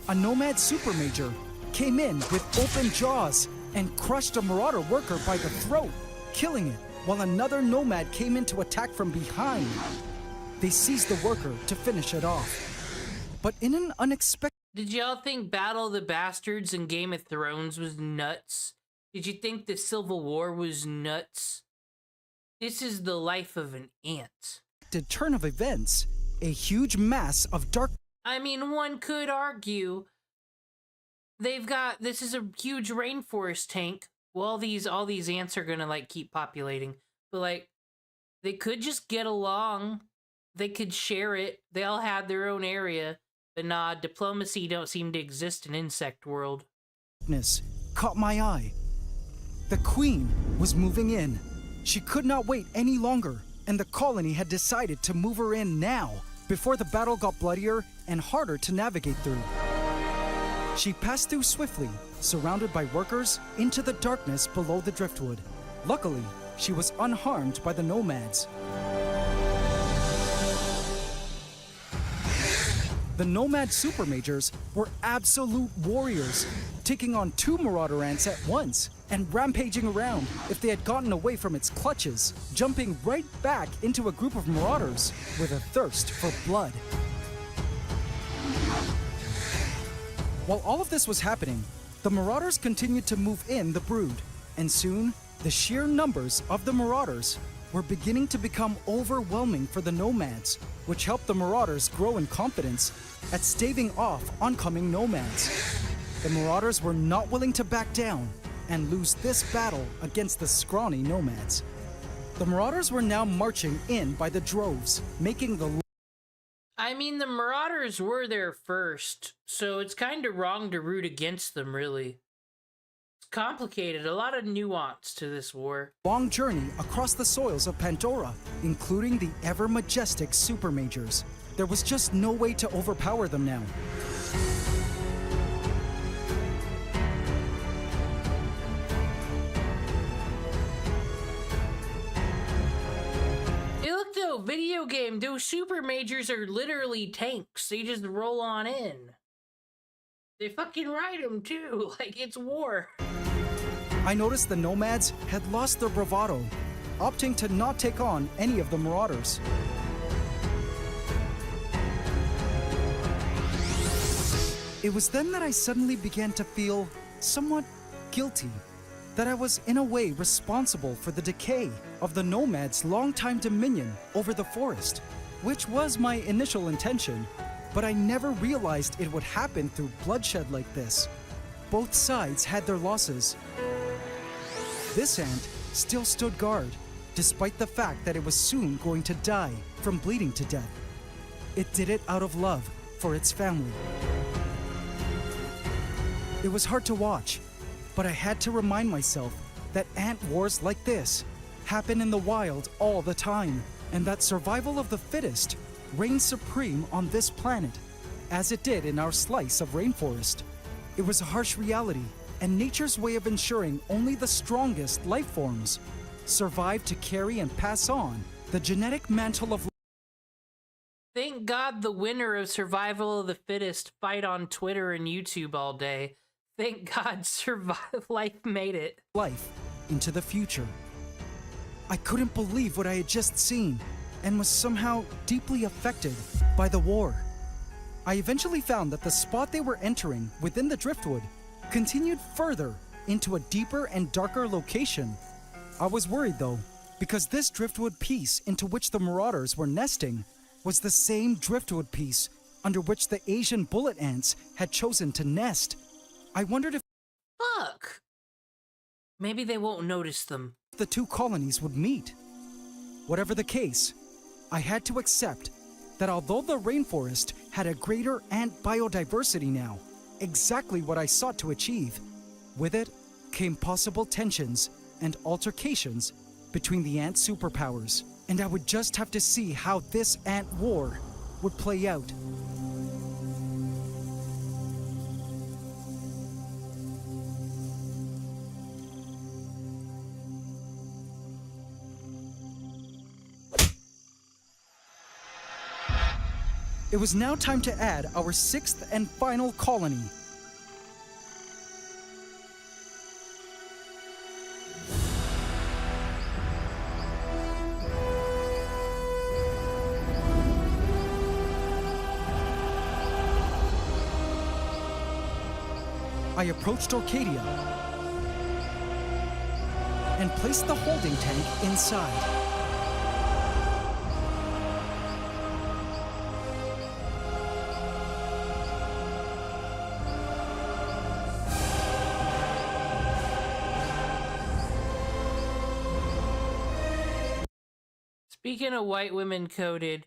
A nomad super major came in with open jaws and crushed a marauder worker by the throat, killing it, while another nomad came in to attack from behind. They seized the worker to finish it off. But in an unexpected... Did y'all think Battle of the Bastards and Game of Thrones was nuts? Did you think the Civil War was nuts? This is the life of an ant. ...the turn of events, a huge mass of dark... I mean, one could argue this is a huge rainforest tank. Well, all these ants are gonna, like, keep populating. But, like, they could just get along. They could share it. They all had their own area. But nah, diplomacy don't seem to exist in insect world. ...caught my eye. The queen was moving in. She could not wait any longer, and the colony had decided to move her in now, before the battle got bloodier and harder to navigate through. She passed through swiftly, surrounded by workers, into the darkness below the driftwood. Luckily, she was unharmed by the nomads. the Nomad Supermajors were absolute warriors, taking on 2 Marauder ants at once and rampaging around if they had gotten away from its clutches, jumping right back into a group of Marauders with a thirst for blood. While all of this was happening, the Marauders continued to move in the brood, and soon, the sheer numbers of the Marauders were beginning to become overwhelming for the Nomads, which helped the Marauders grow in confidence at staving off oncoming Nomads. The Marauders were not willing to back down and lose this battle against the scrawny Nomads. The Marauders were now marching in by the droves, making the... I mean, the Marauders were there first, so it's kind of wrong to root against them, really. It's complicated, a lot of nuance to this war. Long journey across the soils of Pandora, including the ever-majestic Supermajors. There was just no way to overpower them now. Video game, those Supermajors are literally tanks. They just roll on in. They fucking ride them too, like it's war. I noticed the Nomads had lost their bravado, opting to not take on any of the Marauders. It was then that I suddenly began to feel somewhat guilty. That I was in a way responsible for the decay of the Nomads' longtime dominion over the forest, which was my initial intention, but I never realized it would happen through bloodshed like this. Both sides had their losses. This ant still stood guard, despite the fact that it was soon going to die from bleeding to death. It did it out of love for its family. It was hard to watch, but I had to remind myself that ant wars like this happen in the wild all the time, and that survival of the fittest reigns supreme on this planet, as it did in our slice of rainforest. It was a harsh reality, and nature's way of ensuring only the strongest life forms survive to carry and pass on the genetic mantle of... Thank God the winner of Survival of the Fittest fight on Twitter and YouTube all day. Thank God life made it. Life into the future. I couldn't believe what I had just seen and was somehow deeply affected by the war. I eventually found that the spot they were entering within the driftwood continued further into a deeper and darker location. I was worried though, because this driftwood piece into which the Marauders were nesting was the same driftwood piece under which the Asian bullet ants had chosen to nest. I wondered if... Fuck! Maybe they won't notice them. The two colonies would meet. Whatever the case, I had to accept that although the rainforest had a greater ant biodiversity now, exactly what I sought to achieve, with it came possible tensions and altercations between the ant superpowers, and I would just have to see how this ant war would play out. It was now time to add our 6th and final colony. I approached Orcadia and placed the holding tank inside. Speaking of white women coded,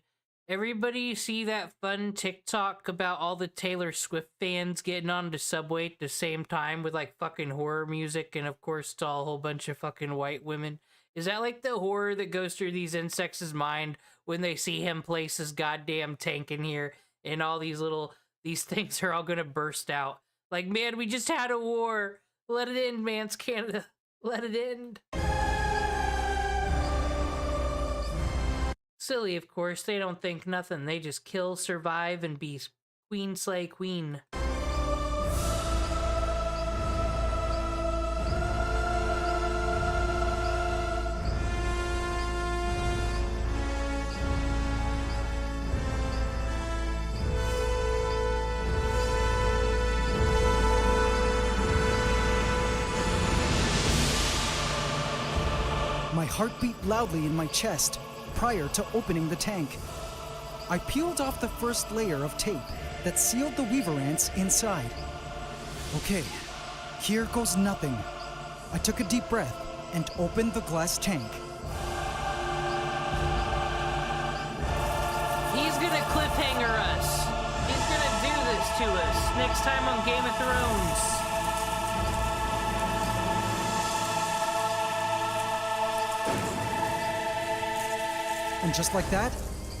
everybody see that fun TikTok about all the Taylor Swift fans getting on the subway at the same time with like fucking horror music and of course it's all a whole bunch of fucking white women? Is that like the horror that goes through these insects' mind when they see him place his goddamn tank in here and all these things are all gonna burst out? Like, man, we just had a war. Let it end, man's Canada. Let it end. Silly, of course. They don't think nothing. They just kill, survive, and be Queen slay queen. My heart beat loudly in my chest prior to opening the tank. I peeled off the first layer of tape that sealed the weaver ants inside. Okay, here goes nothing. I took a deep breath and opened the glass tank. He's gonna cliffhanger us. He's gonna do this to us next time on Game of Thrones. And just like that,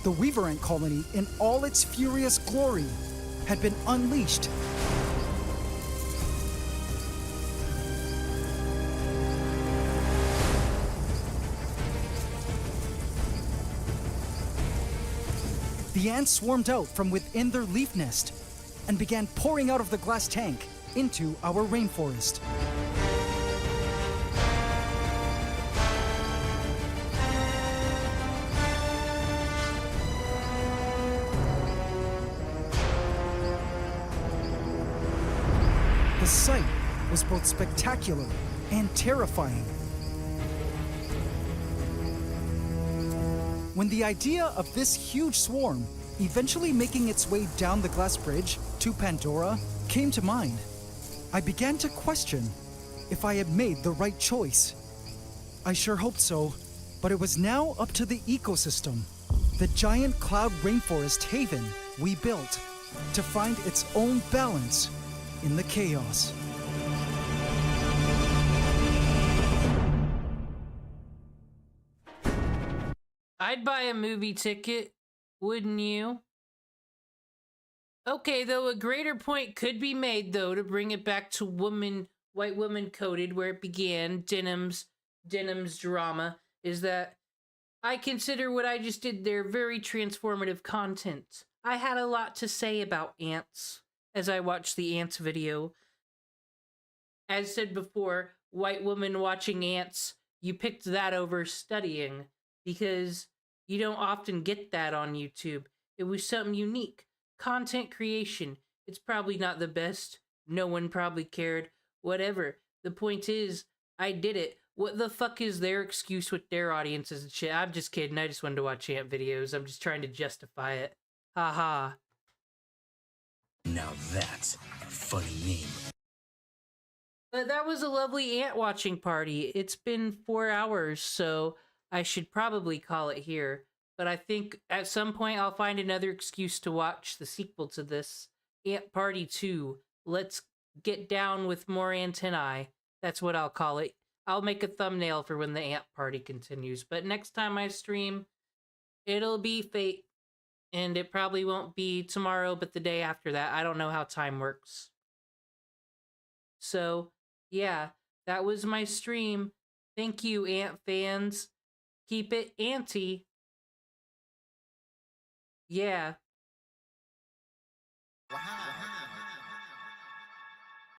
the weaver ant colony in all its furious glory had been unleashed. The ants swarmed out from within their leaf nest and began pouring out of the glass tank into our rainforest. The sight was both spectacular and terrifying. When the idea of this huge swarm eventually making its way down the glass bridge to Pandora came to mind, I began to question if I had made the right choice. I sure hoped so, but it was now up to the ecosystem, the giant cloud rainforest haven we built, to find its own balance in the chaos. I'd buy a movie ticket, wouldn't you? Okay, though a greater point could be made, though, to bring it back to white woman coded, where it began, Denim's drama, is that I consider what I just did there very transformative content. I had a lot to say about ants as I watched the ants video. As said before, white woman watching ants, you picked that over studying, because you don't often get that on YouTube. It was something unique. Content creation. It's probably not the best. No one probably cared. Whatever. The point is, I did it. What the fuck is their excuse with their audiences and shit? I'm just kidding. I just wanted to watch ant videos. I'm just trying to justify it. Haha. Now that's a funny meme. But that was a lovely ant watching party. It's been 4 hours, so I should probably call it here. But I think at some point I'll find another excuse to watch the sequel to this. Ant Party 2. Let's get down with more antennae. That's what I'll call it. I'll make a thumbnail for when the ant party continues. But next time I stream, it'll be Fate. And it probably won't be tomorrow, but the day after that. I don't know how time works. So, yeah, that was my stream. Thank you, ant fans. Keep it anty. Yeah.